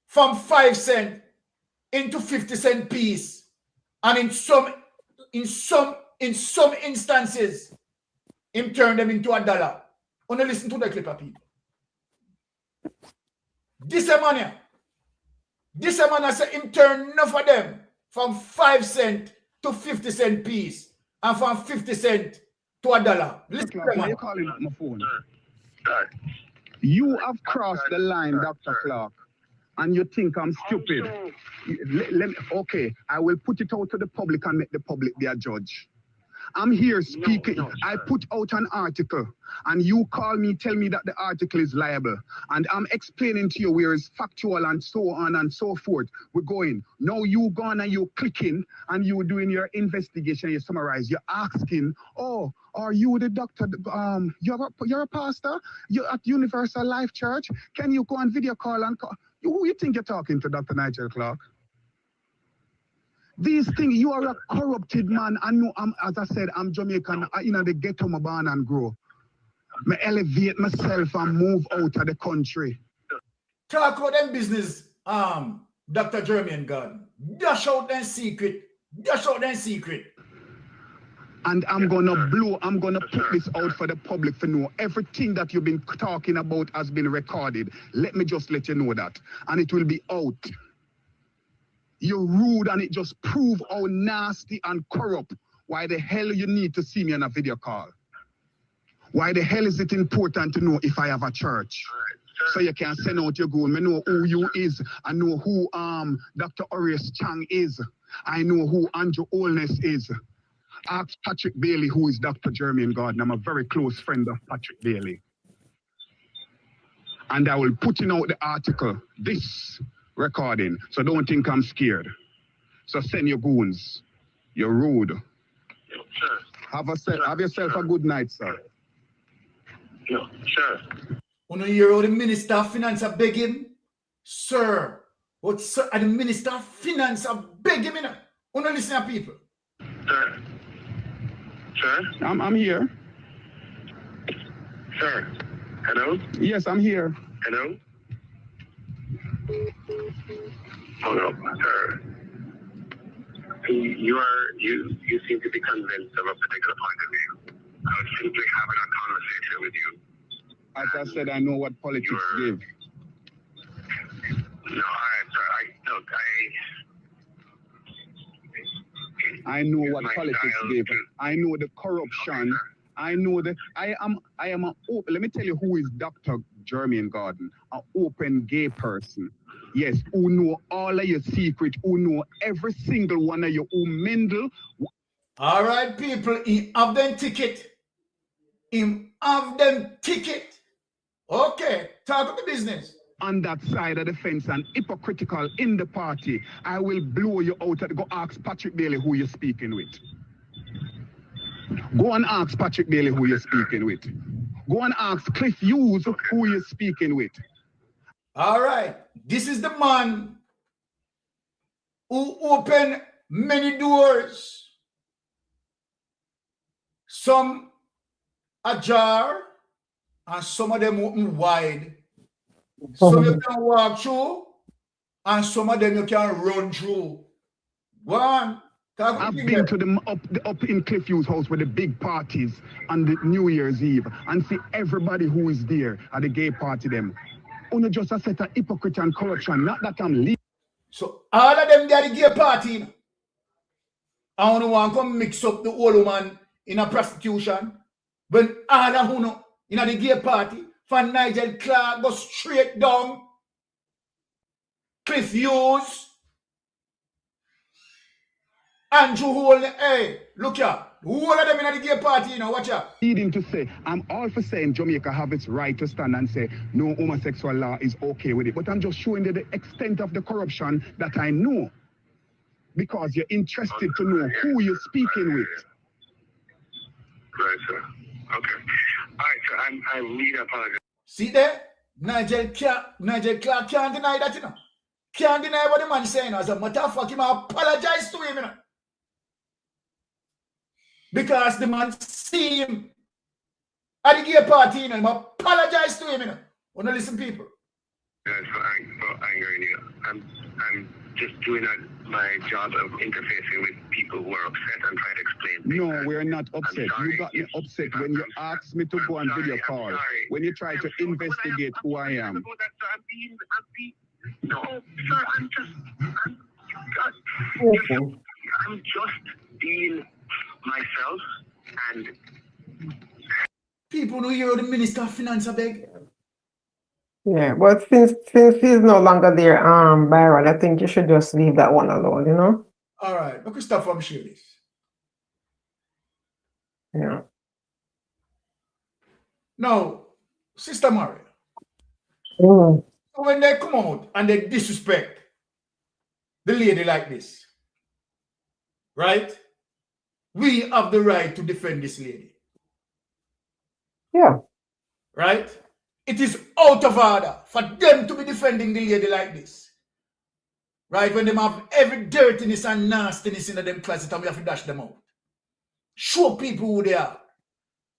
from 5 cents into 50-cent piece, and in some instances, him turn them into $1. Only listen to the clip of people. This man say him turn enough of them from 5 cents to 50-cent piece, and from 50 cents to $1. Listen to them. Why you calling up my phone? You have crossed the line, Dr. Clark, and you think I'm stupid. Okay, I will put it out to the public and make the public be a judge. I'm here speaking. I put out an article, and you call me, tell me that the article is liable. And I'm explaining to you where it's factual and so on and so forth. We're going. Now you gone and you clicking, and you doing your investigation, you summarize. You're asking, oh, are you the doctor? You're a pastor? You're at Universal Life Church? Can you go on video call and call? Who you think you're talking to, Dr. Nigel Clark? These things, you are a corrupted man. I know, as I said, I'm Jamaican. You know, the ghetto, my born and grow. I elevate myself and move out of the country. Talk about them business, Dr. Jeremy Garden. Dash out them secret. Dash out them secret. And I'm gonna put this out for the public to know. Everything that you've been talking about has been recorded. Let me just let you know that. And it will be out. You're rude, and it just proves how nasty and corrupt. Why the hell you need to see me on a video call? Why the hell is it important to know if I have a church? So you can send out your goal. I know who you is. I know who Dr. Horace Chang is. I know who Andrew Holness is. Ask Patrick Bailey, who is Dr. Jeremy Garden. I'm a very close friend of Patrick Bailey. And I will put in out the article, this recording, so don't think I'm scared. So send your goons. You're rude. Sure. Have yourself a good night, sir. Yeah, sure. When you hear how the Minister of Finance are begging, sir, what sir, and the Minister of Finance are begging me now. When you listen to people. Sir. Sir? I'm here. Sir. Hello? Yes, I'm here. Hello? Hold up, sir. You seem to be convinced of a particular point of view. I was simply having a conversation with you. As I said, I know what politics give. No, all right, sir. I know what politics give. I know the corruption. I know that I am an open, let me tell you who is Dr. Jermaine Gordon, an open gay person. Yes, who know all of your secret, who know every single one of you, who mingle. All right, people, he have them ticket. Him have them ticket. Okay, talk of the business. On that side of the fence and hypocritical in the party, I will blow you out. Go ask Patrick Bailey who you're speaking with. Go and ask Patrick Bailey who you're speaking with. Go and ask Cliff Hughes who you're speaking with. All right, this is the man who opened many doors. Some ajar and some of them open wide. Some you can walk through and some of them you can run through. Go on. I've been to the up in Cliff Hughes' house with the big parties on the New Year's Eve and see everybody who is there at the gay party them. Only just a set of hypocrite and corruption, not that I'm leaving. So all of them there at the gay party. I only want to come mix up the old woman in a prostitution. When all of them in the gay party, from Nigel Clark go straight down. Cliff Hughes. Andrew Hole, hey, look here. Who are them in the gay party, you know, watch out. Leading to say, I'm all for saying Jamaica have its right to stand and say no homosexual law is okay with it. But I'm just showing you the extent of the corruption that I know. Because you're interested to know who you're speaking with. Right, sir. Okay. All right, sir. I really apologize. See there? Nigel Clark can't deny that, you know. Can't deny what the man saying. As a matter of fact, he might apologize to him, you know. Because the man see him at the gay party, you know, he apologize to him, you know. Wanna listen, people? Yes, for angering you. I'm just doing my job of interfacing with people who are upset and trying to explain things. No, we're not upset. You got me upset when you asked me to go on video call. When you try to investigate who I am. No, sir, I'm just being myself and people who hear the Minister of Finance, I beg. Yeah, but since he's no longer there, Byron, I think you should just leave that one alone, you know? All right, look, Christopher, I'm sure this. Yeah. Now, Sister Maria, when they come out and they disrespect the lady like this, right? We have the right to defend this lady. Yeah. Right? It is out of order for them to be defending the lady like this. Right? When they have every dirtiness and nastiness in them closet and we have to dash them out. Show people who they are.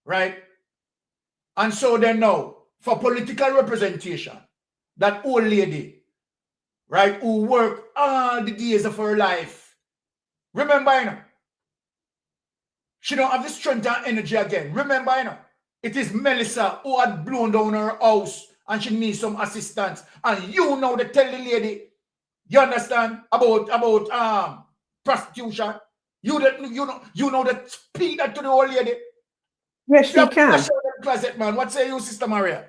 Right? And so then now, for political representation, that old lady, right, who worked all the days of her life. Remember, you know, she don't have the strength and energy again. Remember, you know, it is Melissa who had blown down her house and she needs some assistance. And you know they tell the lady, you understand, about prostitution. You know that speak that to the old lady. Yes, she can. Closet, man. What say you, Sister Maria?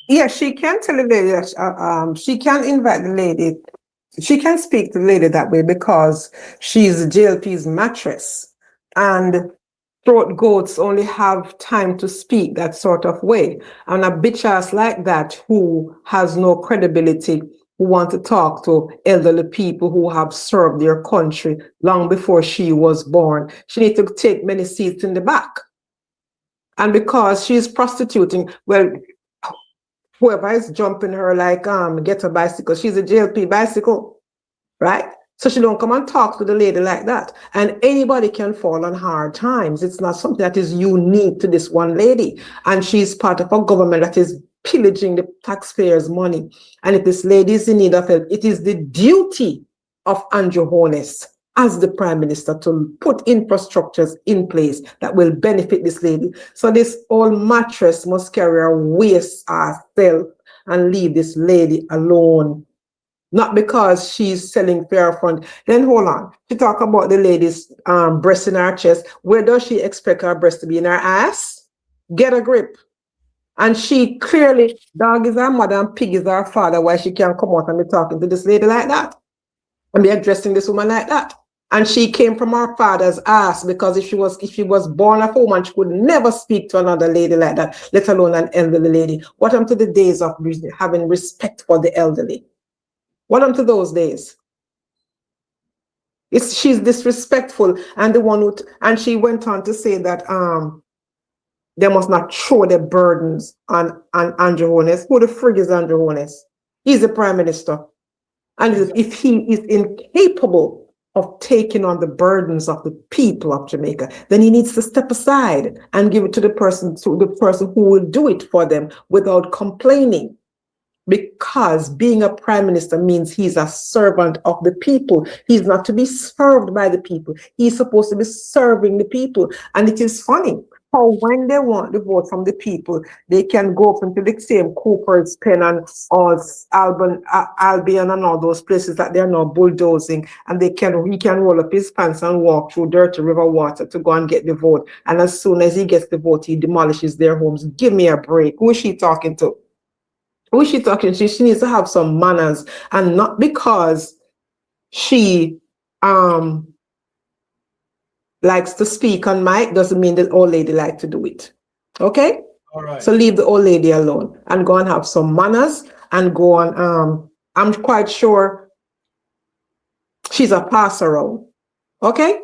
Yeah, she can tell the lady that she can invite the lady. She can speak to the lady that way because she's JLP's mattress. And throat goats only have time to speak that sort of way. And a bitch ass like that who has no credibility, who want to talk to elderly people who have served their country long before she was born, she need to take many seats in the back. And because she's prostituting, well, whoever is jumping her like get a bicycle, she's a JLP bicycle, right? So she don't come and talk to the lady like that. And anybody can fall on hard times. It's not something that is unique to this one lady. And she's part of a government that is pillaging the taxpayers' money. And if this lady is in need of help, it is the duty of Andrew Holness as the Prime Minister to put infrastructures in place that will benefit this lady. So this old mattress must carry her waste herself and leave this lady alone. not because she's selling fair front. Then hold on. She talk about the lady's breast in her chest. Where does she expect her breast to be? In her ass? Get a grip. And she clearly, dog is her mother and pig is her father. Why she can't come out and be talking to this lady like that? And be addressing this woman like that. And she came from her father's ass, because if she was born a woman, she could never speak to another lady like that, let alone an elderly lady. What happened to the days of having respect for the elderly? What happened to those days? She's disrespectful, and and she went on to say that they must not throw their burdens on Andrew Holness. Who the frig is Andrew Holness? He's the prime minister. And if he is incapable of taking on the burdens of the people of Jamaica, then he needs to step aside and give it to the person who will do it for them without complaining. Because being a prime minister means he's a servant of the people. He's not to be served by the people. He's supposed to be serving the people. And it is funny how when they want the vote from the people, they can go up into the same Cooper's Pen and all Albion and all those places that they're now bulldozing, and he can roll up his pants and walk through dirty river water to go and get the vote. And as soon as he gets the vote, he demolishes their homes. Give me a break. Who is she talking to? Who is she talking to? She needs to have some manners, and not because she likes to speak on mic doesn't mean the old lady like to do it. Okay? All right. So leave the old lady alone and go and have some manners and go on. I'm quite sure she's a pass around. Okay?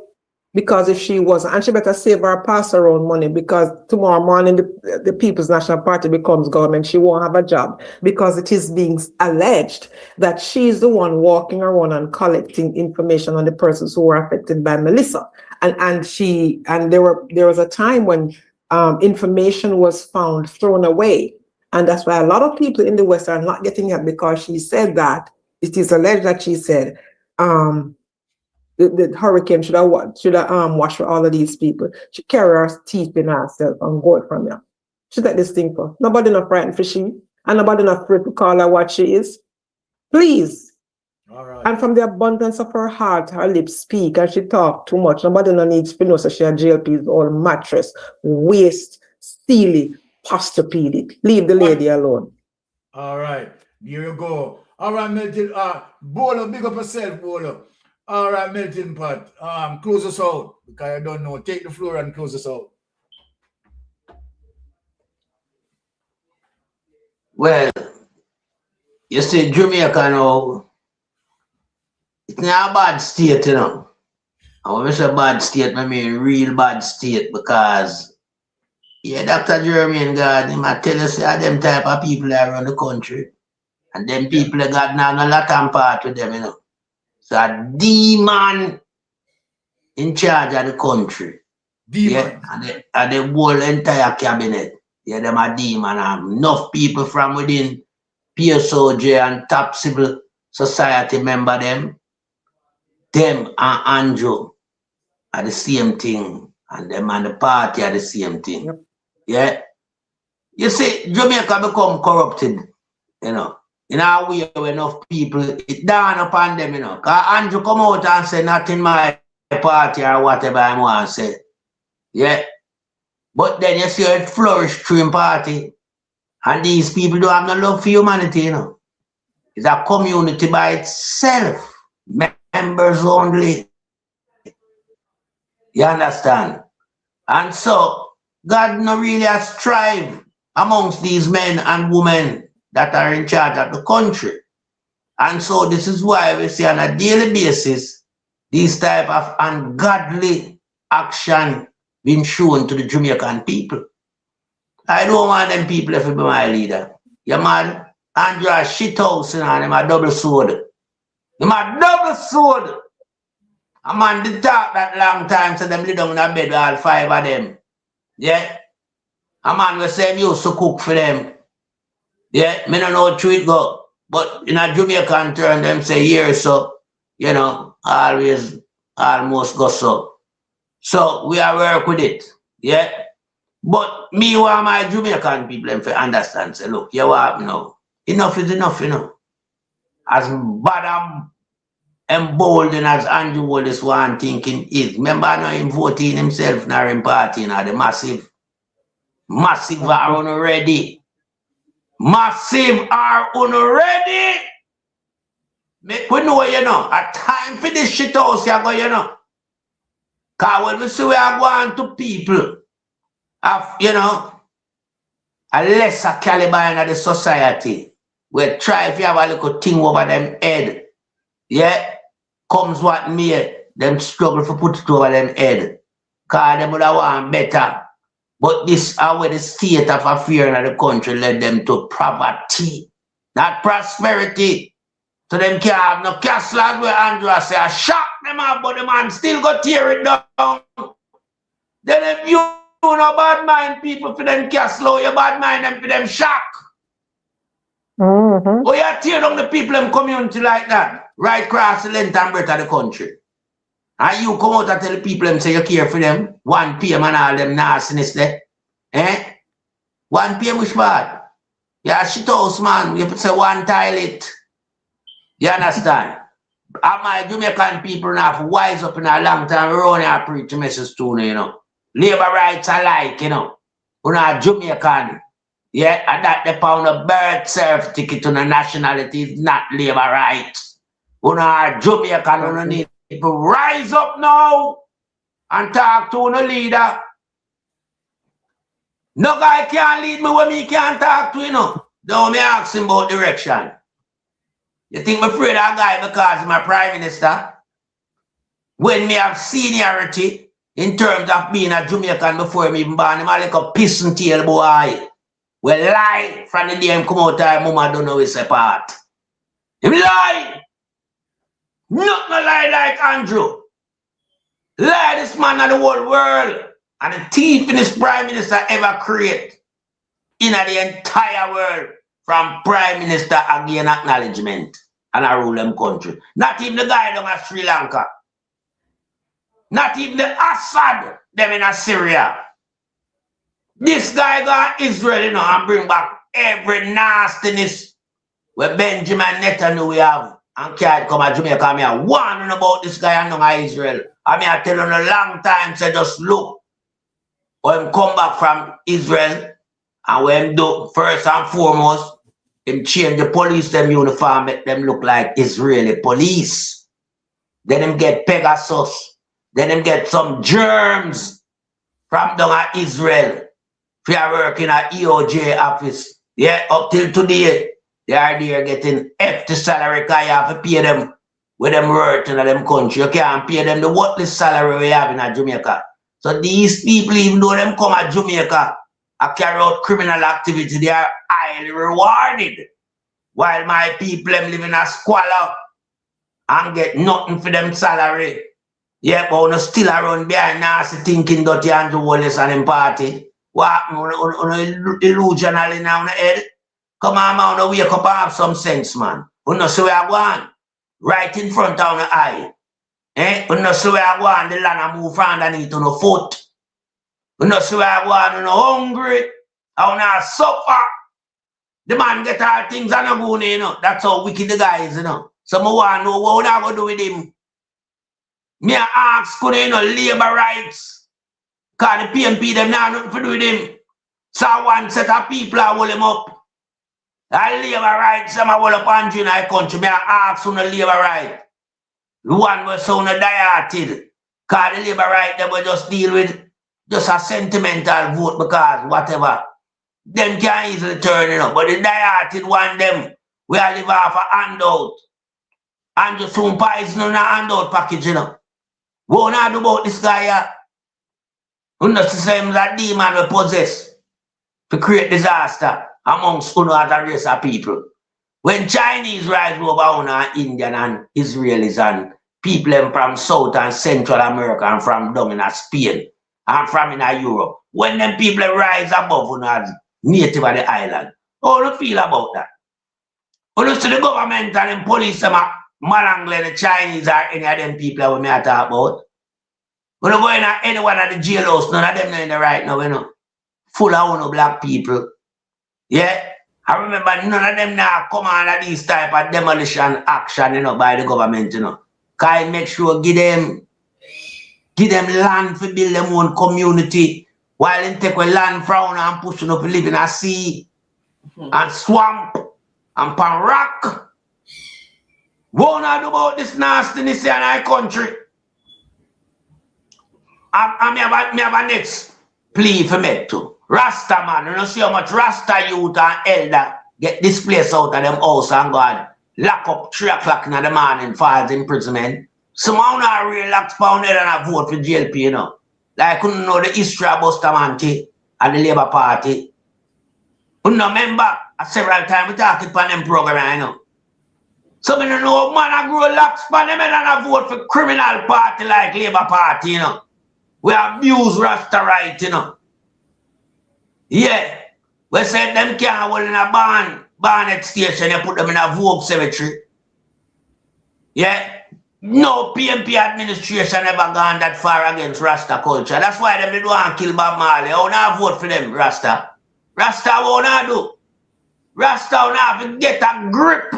Because if she wasn't, and she better save her pass around money, because tomorrow morning the People's National Party becomes government, she won't have a job, because it is being alleged that she's the one walking around and collecting information on the persons who were affected by Melissa. And there was a time when information was thrown away. And that's why a lot of people in the West are not getting it, because she said that, it is alleged that she said, the hurricane should have washed for all of these people. She carry her teeth in herself and go it from here. She let this thing for. Nobody not frightened for she, and nobody not afraid to call her what she is. Please. All right. And from the abundance of her heart, her lips speak, and she talk too much. Nobody no needs to know so she a JLP's all mattress, waste, steely, postopedic. Leave the lady alone. All right. Here you go. All right, Milton. Bolo, big up yourself, Bolo. All right, Melting Pot, close us out, because I don't know. Take the floor and close us out. Well, you see, Jamaica now, it's not a bad state, you know. And when I say bad state, I mean real bad state, because, yeah, Dr. Jeremy and God, he might tell us that them type of people that run the country, and them people that got now a lot of part with them, you know. So a demon in charge of the country. Demon. Yeah, and the whole entire cabinet. Yeah, them a demon. Enough people from within PSOJ and top civil society member them. Them and Andrew are the same thing. And them and the party are the same thing. Yep. Yeah. You see, Jamaica become corrupted, you know. In a way where enough people, it down upon them, you know. Because Andrew come out and say, not in my party or whatever I want to say. Yeah. But then you see it flourish through in party. And these people don't have no love for humanity, you know. It's a community by itself. Members only. You understand? And so, God no really has strive amongst these men and women that are in charge of the country. And so this is why we see on a daily basis these type of ungodly action being shown to the Jamaican people. I don't want them people to be my leader. You mad? Andrew a shit house, you know, and him a double sword. Him a double sword. A man did talk that long time, so them lay down in a bed with all 5 of them. Yeah? A man was saying used to cook for them. Yeah, me don't know how it go. But in a Jamaican term, them say here, so, you know, always, almost go so. So we are work with it. Yeah. But me want my Jamaican people to understand, say, look, you want, you know, enough is enough, you know. as bad and emboldened as Andrew Wallace one thinking is. Remember, I know him voting himself, now him party now, the massive are unready. Massive are unready. Make we know, you know, a time for this shit house, you go, you know. Because when we see we are going to people of, you know, a lesser caliber in the society, we try if you have a little thing over them head, yeah, comes what may, them struggle for put it over them head. Because them would have want better. But this are where the state of affairs in the country led them to poverty, not prosperity. So them can't have no castle as where Andrew say, I shock them up, but the man still go tear it down. Then if you no bad mind people for them castle, you bad mind them for them shock. Oh, you tear down the people in community like that, right across the length and breadth of the country. And you come out and tell the people them say you care for them, 1 PM and all them nastiness there. Eh? 1 PM which bad? Yeah, shit house man, you say 1 toilet. You understand? And my Jamaican people now have wise up in a long time around here preach message to you know. Labor rights alike, you know. You know, Jamaican. Yeah, and that the pound of birth certificate to the nationality is not labor rights. You know, Jamaican, you need to rise up now and talk to the leader. No guy can lead me when me can't talk to, you know. Don't me ask him about direction. You think I'm afraid of a guy because I'm a prime minister? When me have seniority in terms of being a Jamaican before me even born, I'm like a piss and tail boy. Well, lie from the day him come out of mama don't know his part. Him lie. Not no lie like Andrew. Lie this man of the whole world. And the thief in this prime minister ever create in the entire world from prime minister again acknowledgement and I rule them country. Not even the guy down at Sri Lanka. Not even the Assad them in Syria. This guy got Israel, you know, and bring back every nastiness where Benjamin Netanyahu we have and can't come to Jamaica. I mean, I warn about this guy and not Israel. I mean, I tell you a long time, say just look. When come back from Israel, and when do first and foremost, him change the police them uniform, make them look like Israeli police. Then him get Pegasus. Then him get some germs from down at Israel. If you are working at EOJ office, yeah, up till today, they are there getting hefty salary because you have to pay them with them work in them country. You can't pay them the worthless salary we have in Jamaica. So these people, even though them come at Jamaica and carry out criminal activity, they are highly rewarded. While my people them live in a squalor and get nothing for them salary. Yeah, but we still around behind nasty thinking that you Andrew Wallace and him party. What illusional in our head? Come on, man, wake up and have some sense, man. We know so we are going right in front of the eye. Eh? We know so we are going the land and move underneath on the foot. We know so we are going hungry. I want to suffer. The man get all things and not going, you know. That's how wicked the guy is, you know. So I want to know what I going to do with him. Me ask for, you know, labor rights. Because the PNP them now nothing to do with him. So one set of people I hold him up. And labor rights, them I hold up Andrew in our country. Me ask for the labor right. The one was so dieted. Because the labor right, they will just deal with just a sentimental vote because whatever. Them can easily turn it up. But the dieted one, them, we are live off a handout. And just soon poison on a handout package, you know. What not do about this guy here? You know, the same that demon will possess to create disaster amongst other race of people. When Chinese rise over on Indian and Israelis and people from South and Central America and from down in Spain and from in Europe, when them people rise above on as native of the island, how do you feel about that? When you see the government and the police them manangle the Chinese or any of them people we may talk about, when you go in any one of the jailhouse, none of them know in the right now, you know. Full of black people. Yeah? I remember none of them now come under these type of demolition action, by the government, Can make sure give them land to build them own community, while they take a land from and push up to live in a sea and swamp and pan rock. What not do about this nastiness in our country? I have a next plea for me too. Rasta man, you know see how much Rasta youth and elder get displaced out of them house and go and lock up 3 o'clock in the morning for imprisonment. Some of them are real locked pound head and a vote for GLP, Like couldn't know the history of Bustamante and the Labour Party. Couldn't remember several times we talked about them program, So we don't know man I grow locks for them and a vote for criminal party like Labour Party, We abuse Rasta right, Yeah. We said them can't hold in a Barnet station, you put them in a Vogue cemetery. Yeah. No PMP administration ever gone that far against Rasta culture. That's why them don't want to kill Bob Marley. I want to vote for them, Rasta. Rasta won't do. Rasta won't have to get a grip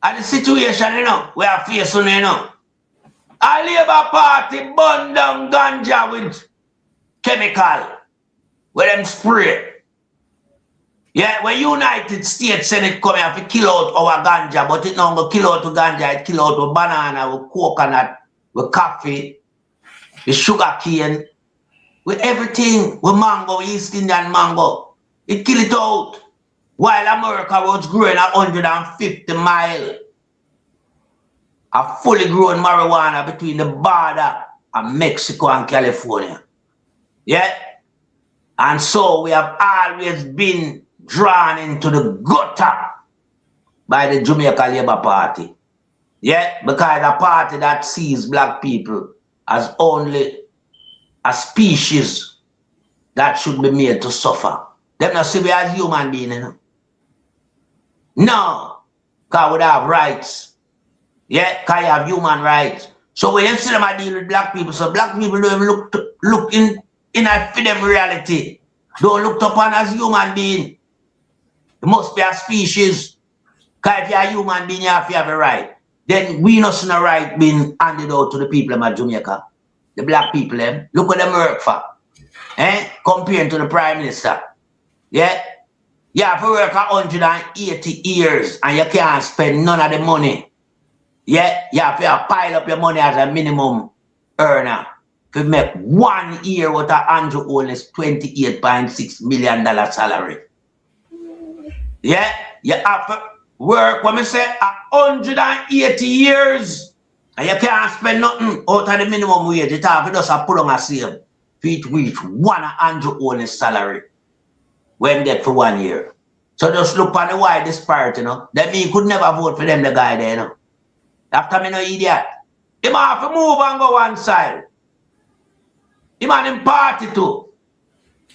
at the situation, we are facing, A Labour Party burn down ganja with chemical, where them spray. Yeah, when United States Senate come here to kill out our ganja, but it not going to kill out the ganja, it kill out with banana, with coconut, with coffee, with sugar cane, with everything, with mango, East Indian mango. It kill it out. While America was growing 150 miles of fully grown marijuana between the border of Mexico and California. Yeah? And so we have always been drawn into the gutter by the Jamaica Labour Party. Yeah? Because a party that sees black people as only a species that should be made to suffer. They not see we as human beings, No, because we have rights. Yeah, because you have human rights. So when you see them deal with black people, so black people don't even look in a them reality. Don't look upon as human being. It must be a species. Because if you're a human being, you have to have a right. Then we not see no right being handed out to the people of Jamaica. The black people, look what they work for. Compared to the Prime Minister. Yeah? You have to work 180 years and you can't spend none of the money. Yeah, you have to pile up your money as a minimum earner. To make 1 year with Andrew Owens $28.6 million salary. Yeah, you have to work, when I say 180 years and you can't spend nothing out of the minimum wage. You have to just put on a sale. Feet reach 1 Andrew Owens salary. When get for 1 year. So just look on the wide disparity, That means you could never vote for them, the guy there, After me no idiot. He might have to move and go one side. He might him party too.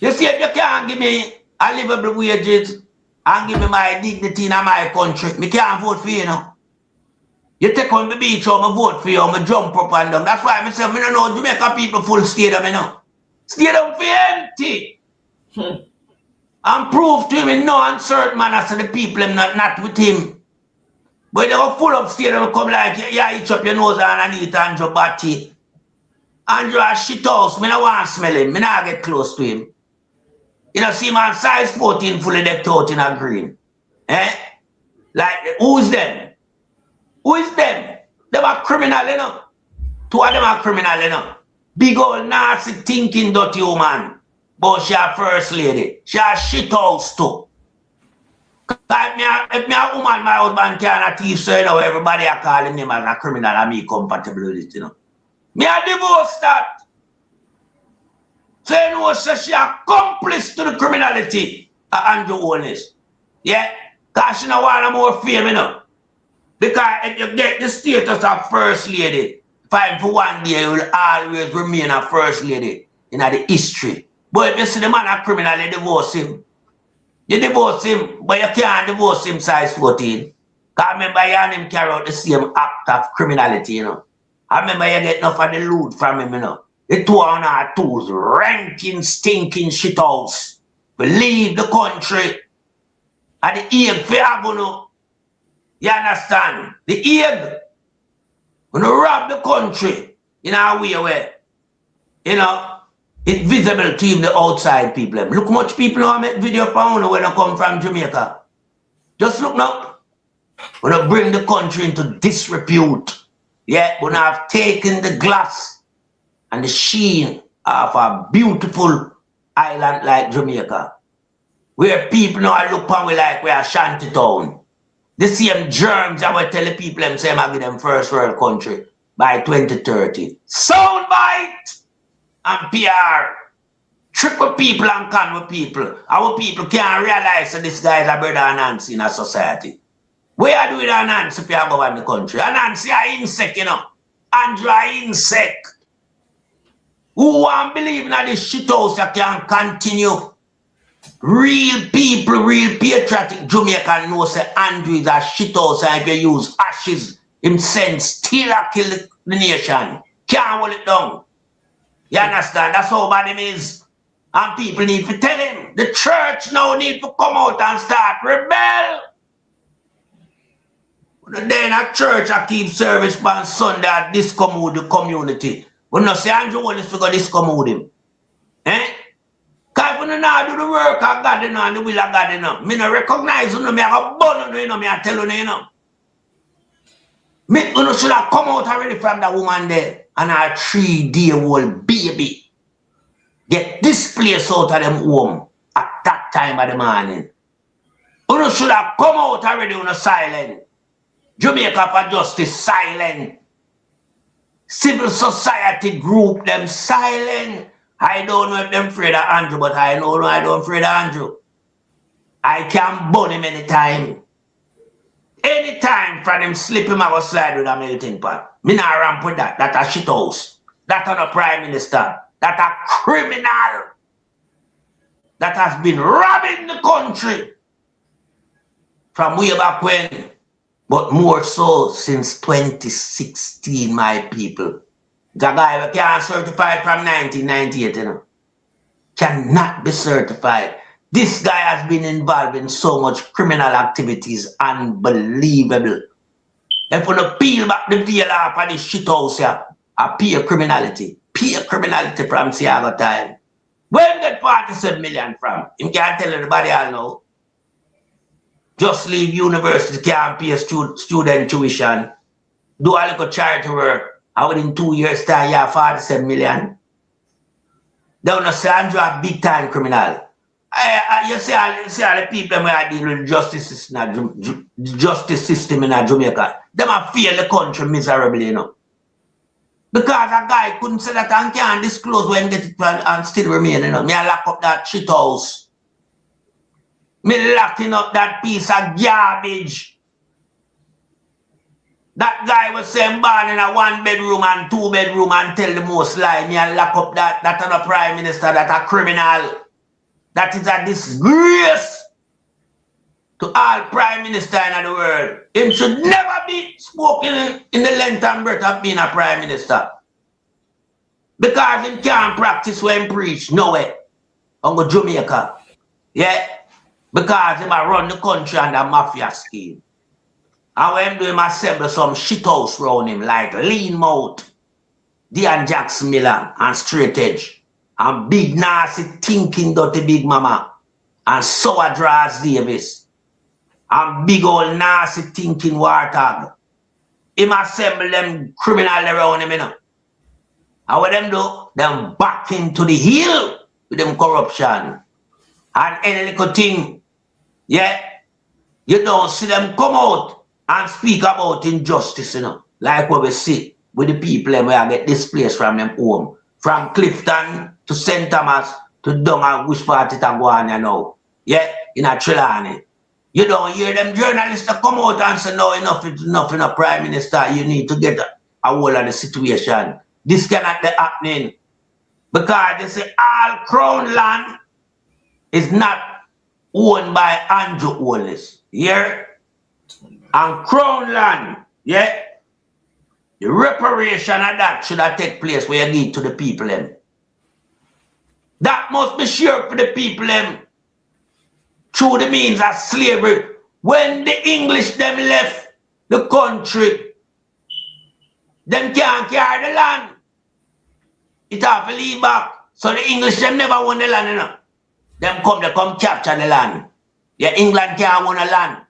You see, if you can't give me a livable wages and give me my dignity in my country, me can't vote for you, You take on the beach or me vote for you or me jump up and down. That's why I say, me don't know Jamaica people full stadium, Stadium for empty. And prove to him in no uncertain manner so the people are not with him. But they were full of stadium come like, yeah, itch up your nose underneath Andrew Batty. Andrew a shit house, me no want to smell him, me not get close to him. You know, see man, size 14 fully decked out in a green. Like, who's them? Who is them? They are criminal, Two of them are criminal, Big old nasty thinking dirty woman. But she a first lady. She a shit house too. If me a woman, my husband can't teach, so everybody are calling him as a criminal and me compatible with it, Me a divorce that. So she accomplice to the criminality of Andrew Owens. Yeah? Because she no want more fame, Because if you get the status of first lady, fine for 1 day, you will always remain a first lady in the history. But if you see the man a criminal, you divorce him. You divorce him, but you can't divorce him size 14. Because remember, you and him carry out the same act of criminality, I remember you get enough of the loot from him, The 2 on our tools, ranking, stinking shit house. We leave the country. And the egg for Agono. You understand? The egg. When you rob the country in a way where, you know, it's visible to even the outside people. Look much people who make video for when they come from Jamaica. Just look now. When you bring the country into disrepute. Yeah, when I've taken the glass and the sheen of a beautiful island like Jamaica, where people now look upon we like we are shanty town. The same germs I will tell the people them say I give them first world country by 2030. Soundbite and PR. Triple people and con with people. Our people can't realize that this guy is a brother and Nancy in a society. Where are you doing Nancy if you are govern the country? And Nancy are insect, you know. Andrew are insect. Who won't believe in this shit house that can continue? Real people, real patriotic Jamaican know say Andrew is a shit house, and if you use ashes, him send still a kill the nation. Can't hold it down. You understand? That's how bad him is. And people need to tell him. The church now need to come out and start rebel. Then a church I keep service on Sunday at discommode the community. When not say Andrew Wallace figure discommode him. Eh? Because when you not do the work of God, you know, and the will of God, you know, me not recognize you know, me have a bun, you know, me I tell you, you know. Me, you know, should have come out already from that woman there and her 3-day-old baby get displaced out of them home at that time of the morning. You know, should have come out already on a silent. Jamaica for Justice silent. Civil society group them silent. I don't know if them afraid of Andrew, but I know I don't afraid of Andrew. I can burn him anytime. Anytime from him slip him, I go slide with a melting pot. Me not ramp with that. That a shit house. That on a prime minister. That a criminal. That has been robbing the country. From way back when. But more so since 2016, my people. The guy who can't certify from 1998, you know. Cannot be certified. This guy has been involved in so much criminal activities, unbelievable. If we don't peel back the veil off of this shit house here, a pure criminality from Seaga time. Where did get 47 million from? You can't tell everybody I know. Just leave university, can't pay student tuition, do a little charity work, and within 2 years time, you have 47 million. They don't say Andrew a big time criminal. You see all the people who are dealing with justice system in Jamaica, they have failed the country miserably, you know. Because a guy couldn't say that and can't disclose when get it and still remain, you know. Me lock up that shit house. Me locking up that piece of garbage. That guy was saying born in a 1-bedroom and 2-bedroom and tell the most lie. Me lock up that on a prime minister, that a criminal. That is a disgrace to all prime minister in the world. Him should never be spoken in the length and breadth of being a prime minister. Because he can't practice when he preach. No way. On Jamaica. Yeah. Because he might run the country under mafia scheme. And when him do him assemble some shit house around him like Lean Mouth, Dion Jackson Miller and Straight Edge. And Big Nasty Thinking Dirty Big Mama. And Sour Draws Davis. And Big Old Nasty Thinking Warthog. Him assemble them criminal around him, you know. And what them do? Them back into the hill with them corruption. And any little thing, yeah, you don't see them come out and speak about injustice, you know. Like what we see with the people who get displaced from them home. From Clifton to St. Thomas to down at which part it go on, you know. Yeah, in a Trelawney. You don't hear them journalists that come out and say, no, enough is enough in a prime minister. You need to get a hold of the situation. This cannot be happening. Because they say all crown land is not owned by Andrew Wallace. Yeah? And crown land, yeah? The reparation of that should have take place where you give to the people them. That must be sure for the people them. through the means of slavery. When the English them left the country, them can't carry the land. It have to leave back. So the English them never won the land, you know. Them come capture the land. Yeah, England can't win the land.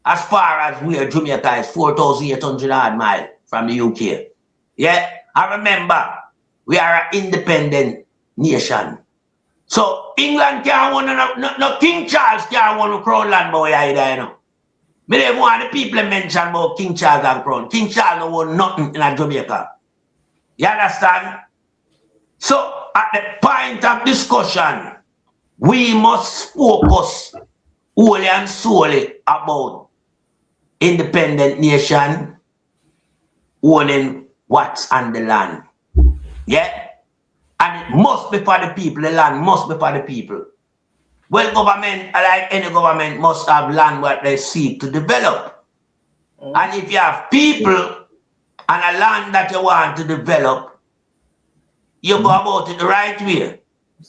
As far as where Jamaica is 4,800 odd miles from the UK. Yeah, I remember we are an independent nation. So England can't win no King Charles can't win the crown land boy either, you know. Me don't want the people mention about King Charles and crown. King Charles don't want nothing in Jamaica. You understand? So at the point of discussion, we must focus wholly and solely about independent nation owning what's on the land. Yeah? And it must be for the people. The land must be for the people. Well, government, like any government, must have land what they seek to develop. And if you have people and a land that you want to develop, you go about it the right way.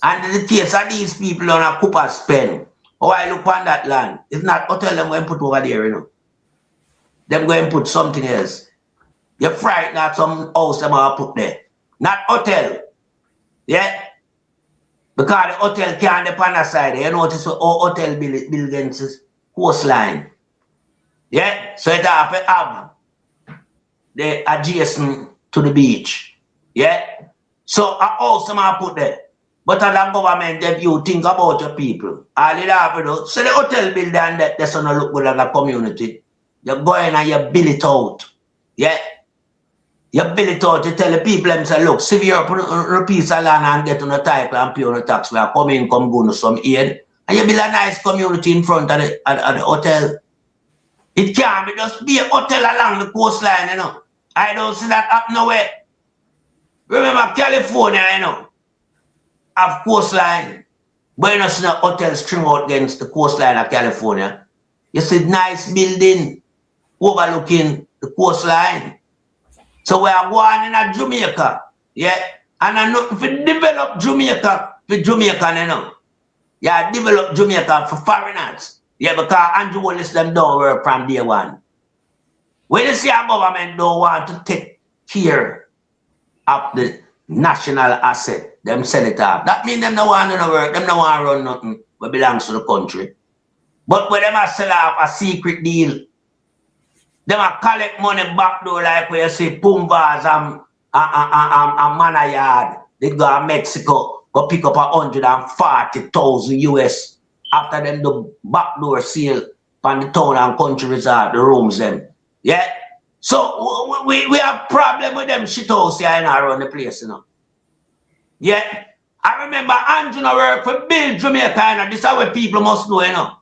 And in the case of these people on a Cooper spend, oh, I look on that land. It's not hotel them going to put over there, you know. Them going to put something else. You're frightened at some house them are put there. Not hotel. Yeah? Because the hotel can't depend on the side. You notice all hotel buildings is coastline. Yeah? So it have to have the adjacent to the beach. Yeah? So a house them are put there. But as a government, if you think about your people, all you have to do, so the hotel building that's going to look good as a community. You go in and you build it out. Yeah? You build it out, you tell the people and say, look, see if you're a piece of land and get on the title and pay on the tax, we are coming, come go to some aid. And you build a nice community in front of the hotel. It can't be just be a hotel along the coastline, you know. I don't see that happen nowhere. Remember California, you know, have coastline. But you don't see a hotel string out against the coastline of California. You see nice building overlooking the coastline. So we are going in Jamaica, yeah, and I know if you develop Jamaica for Jamaican, you know, yeah, develop Jamaica for foreigners, yeah, because Andrew Wallace them don't work from day one. When you see our government don't want to take care of the national asset, them sell it off. That means them don't want to work, them don't want to run nothing that belongs to the country. But when them sell off a secret deal, them a collect money back door like where you see Pumbas and Manayard. They go to Mexico, go pick up 140,000 US after them the backdoor sale from the town and country resort, the rooms them. Yeah? So we have problem with them shit house here in around the place, you know. Yeah? I remember Andrew work for build Jamaica, you know. This is what people must know, you know.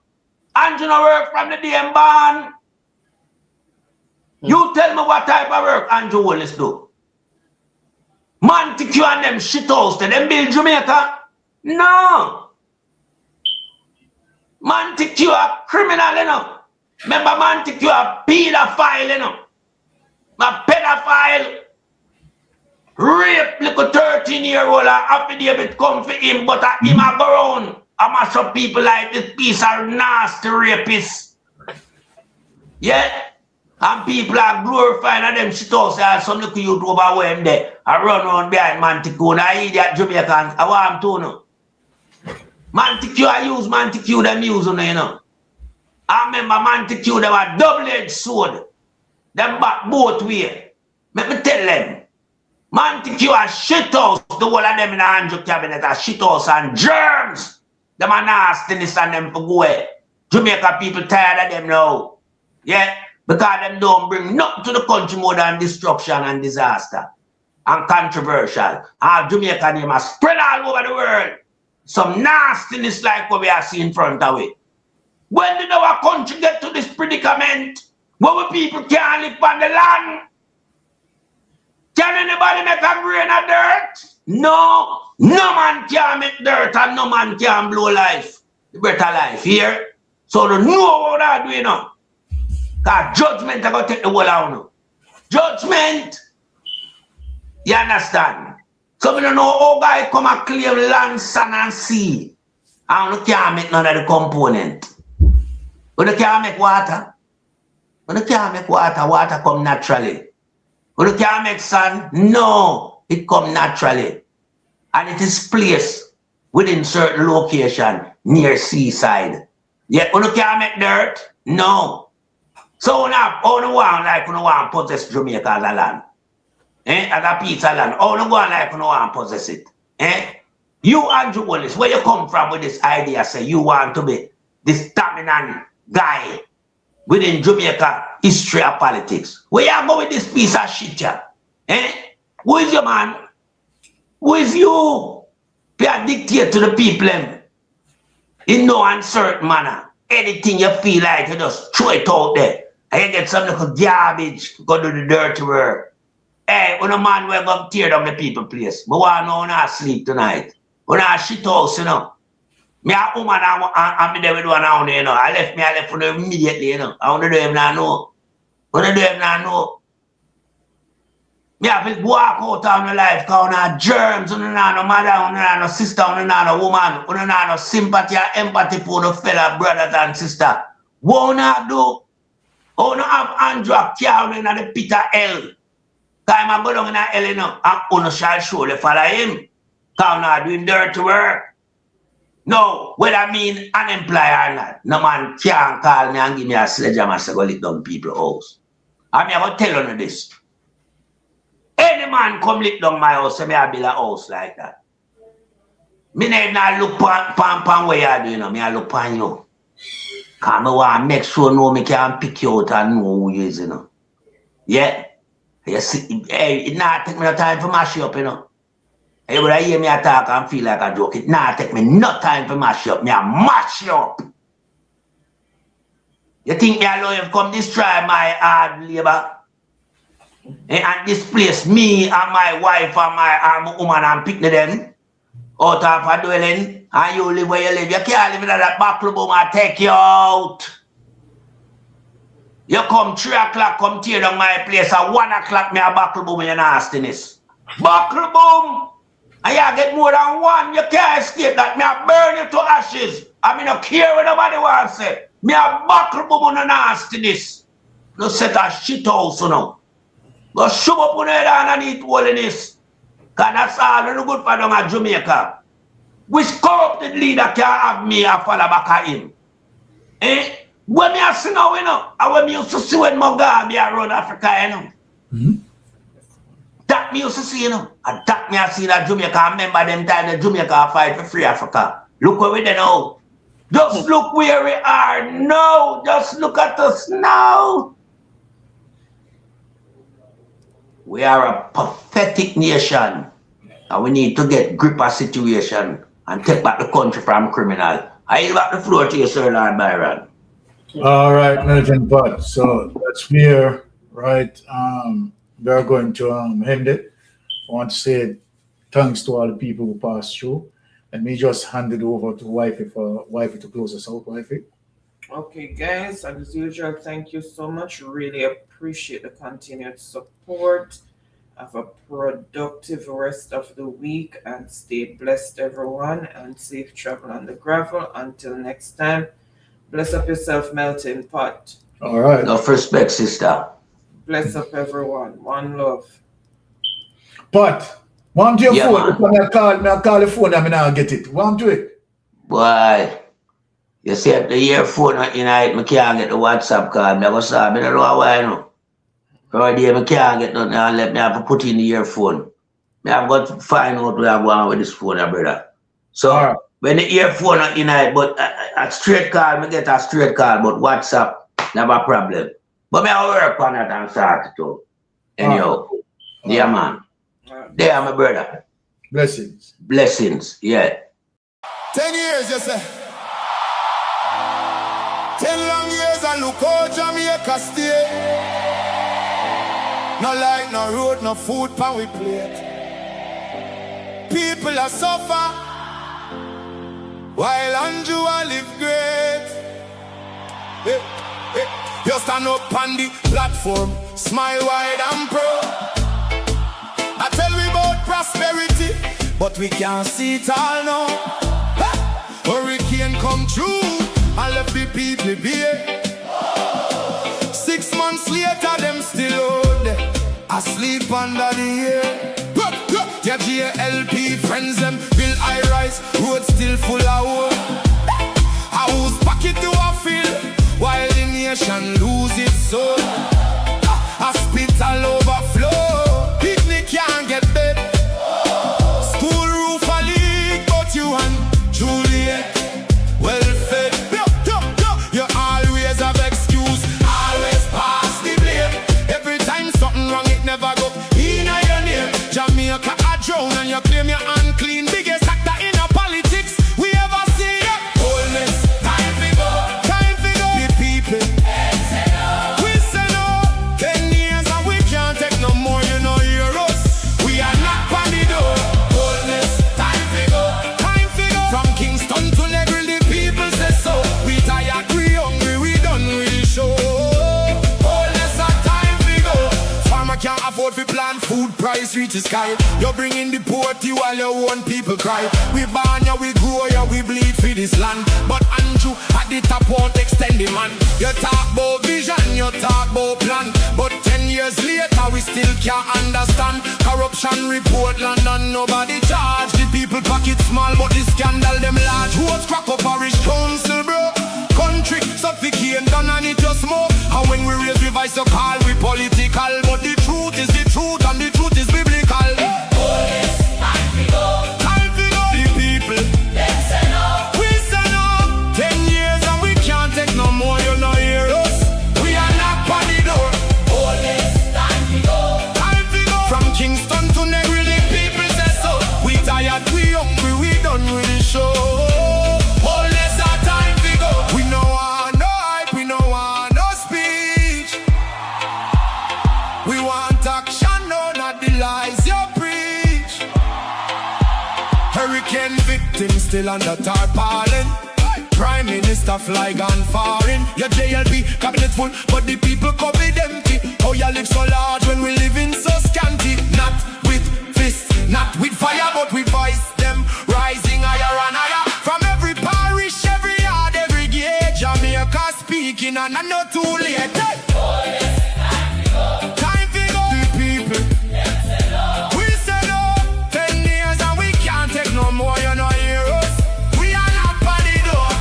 Andrew work from the damn barn. You tell me what type of work Andrew Wallace do. Montague and them shit house, them build Jamaica? No. Montague a criminal, you know. Remember Montague a pedophile, you know. A pedophile. Rape little 13-year-old affidavit come for him, but him a go around. I mash up people like this piece of nasty rapist. Yeah? And people are glorifying them shit house and some little youth over where him there. I run around behind Montague and I idiot Jamaicans. I want him to know. Montague, I use Montague, them use on you know. I remember Montague, them a double-edged sword. Them back both ways. Let me tell them. Montague a shit house, the whole of them in the Andrew cabinet a shit house and germs. Them a nastiness and them for go away. Jamaica people tired of them now. Yeah? Because them don't bring nothing to the country more than destruction and disaster. And controversial. And Jamaica name a spread all over the world. Some nastiness like what we are seeing in front of it. When did our country get to this predicament? Where we people can't live on the land? Can anybody make a grain of dirt? No. No man can make dirt and no man can blow life. The better life here. So they know what they're doing now. Because judgment are going to take the whole out. Judgment. You understand? So we don't know how guys come and claim land, sun and sea. And you can't make none of the component. When you can't make water, water come naturally. When you can't make sun, no, it come naturally. And it is placed within certain location near seaside. Yet when you can't make dirt, no. So when you want to possess Jamaica as a land, as a piece of land, how you go on like you want to possess it? You Andrew Wallace, where you come from with this idea, say you want to be this dominant guy within Jamaica history of politics. Where you go with this piece of shit, yeah? Who is your man? Who is you? You dictate to the people in no uncertain manner. Anything you feel like, you just throw it out there. And you get some little garbage to go do the dirty work. Hey, when a man will go tear down the people place, but I know not sleep tonight. When I shit house, you know. Me a woman, I'm there with one on there, you know. I left for them immediately, you know. I want to do him now know. When I do him now know. Me have to walk out of my life because I have germs, I don't have no mother, I don't have no sister, I don't have no woman, I don't have no sympathy or empathy for the fellow brothers and sisters. What I do? I don't have Andrew carrying in the pit of hell. Because I'm going down in the hell, you know, and I shall surely follow him. Because I'm not doing dirty work. No, whether I mean unemployed or not, no man can't call me and give me a sledgehammer to go lick down people's house. I'm going to tell you this. Any man come lick down my house, so me I build a house like that. Me not look pan where you do, you know, me I look pan you. Because I want to make sure no me can pick you out and know who you is, you know. Yeah. You see, hey, it not take me no time for mash you up, you know. Hey, when I hear me talk and feel like a joke, it not take me no time for mash you up. Me I mash you up. You think me alone have come destroy my hard labor? And displace me and my wife and my woman and pick them out of a dwelling, and you live where you live. You can't live in that back club and take you out. You come 3 o'clock, come tear down my place, at 1 o'clock, me a buckle boom in your nastiness. Buckle boom! And you get more than one, you can't escape that. Me a burn you to ashes. I mean, I don't care what nobody wants to say. Me a buckle boom on the nastiness. No set a shit house, you know. Go shove up on your head underneath holiness. Because that's all very good for them at Jamaica. Which corrupted leader can have me a follow back at him? When me a see now, you know, and when me used to see when Mugabe around Africa, you know. That me used to see, you know. And that me a see that Jamaica. I remember them time that Jamaica fight for free Africa. Look where we are now. Just look where we are now. Just look at us now. We are a pathetic nation, and we need to get grip of situation and take back the country from criminal. I yield back the floor to you, Sir Lord Byron. All right, Milton Pot. So that's where, right, we are going to end it. I want to say thanks to all the people who passed through. Let me just hand it over to Wifey for Wifey to close us out, Wifey. Okay, guys, as usual, thank you so much. Really appreciate the continued support. Have a productive rest of the week and stay blessed, everyone, and safe travel on the gravel. Until next time, bless up yourself, Melting Pot. All right. Enough respect, sister. Bless up, everyone. One love. Pot, want your phone? I call the phone and I get it. Want to it? Boy. You see, at the earphone, you know, I can't get the WhatsApp call. I was saying, I don't know why, you know. Right there, I can't get nothing and let me have to put in the earphone. I've got to find out where I'm going with this phone, brother. So, when the earphone, you know, but a straight call, I get a straight call, but WhatsApp, never a problem. But I work on it and start it too. Anyhow, yeah, man. There, my brother. Blessings. Blessings, yeah. 10 years, you say. 10 long years and look how Jamaica stay. No light, no road, no food pan we plate. People are suffer while Andrew live great. Hey, hey. You stand up on the platform, smile wide and proud. I tell we about prosperity, but we can't see it all now. Hurricane come through and left the people bare. 6 months later, them still out there, asleep under the air. Your JLP friends them build high rise, road still full of wood. A whose pocket do I feel while the nation lose its soul? Hospital overflow, picnic can't get bed. School roof a leak, but you and Juliet well fed. You always have excuse, always pass the blame. Every time something wrong, it never go in your name. Jamaica a drown and you claim you're unclean. Biggest actor in a politics we ever see. Wholeness, time to go, time to go. The people, we say no. 10 years and we can't take no more. You know hear us. We are not on the door. Wholeness, time to go, time to go. From Kingston to Negril, the people say so. We tired, we hungry, we done with the show. Wholeness, time to go. Farmer can't afford to plant food, price reach the sky. You bring in the poverty while your own people cry. We born ya, we grow ya, we bleed for this land. But Andrew at the top won't extend the man. You talk about vision, you talk about plan. But 10 years later we still can't understand. Corruption report London, nobody charge. The people pocket small but the scandal them large. Roads crack up parish council bro. Country suffocate done and it just smoke. And when we raise revise you call we political. But the truth is the truth and the truth is biblical. Time to go, the people, they say no. We say no. 10 years and we can't take no more. You know hear us. We are not on the door. Time to go, time to go. From Kingston to Negril, the people say so. We tired, we hungry, we done with the show. Time to go. We no want no hype, we no want no speech. We want action, no, not the lies you preach. Hurricane victims still under tarpaulin. Prime Minister fly gone foreign. Your JLP cabinet full, but the people COVID empty. Oh, you live so large when we live in so scanty. Not with fists, not with fire, but with voice. Them rising higher and higher. From every parish, every yard, every gate. Jamaica speaking and I'm not too late. Time to go. The people, we say no. 10 years and we can't take no more. You know hear us. We are not on the door.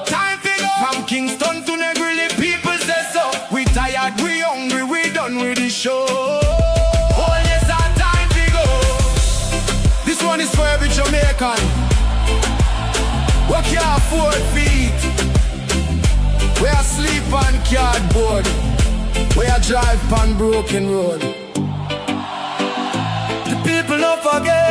Time to go. From Kingston to Negril, the people say so. We tired, we hungry, we done with the show. Oh yes, our time to go. This one is for every Jamaican. We can't afford feet. We are sleep on cardboard. We are drive on broken road. The people don't forget.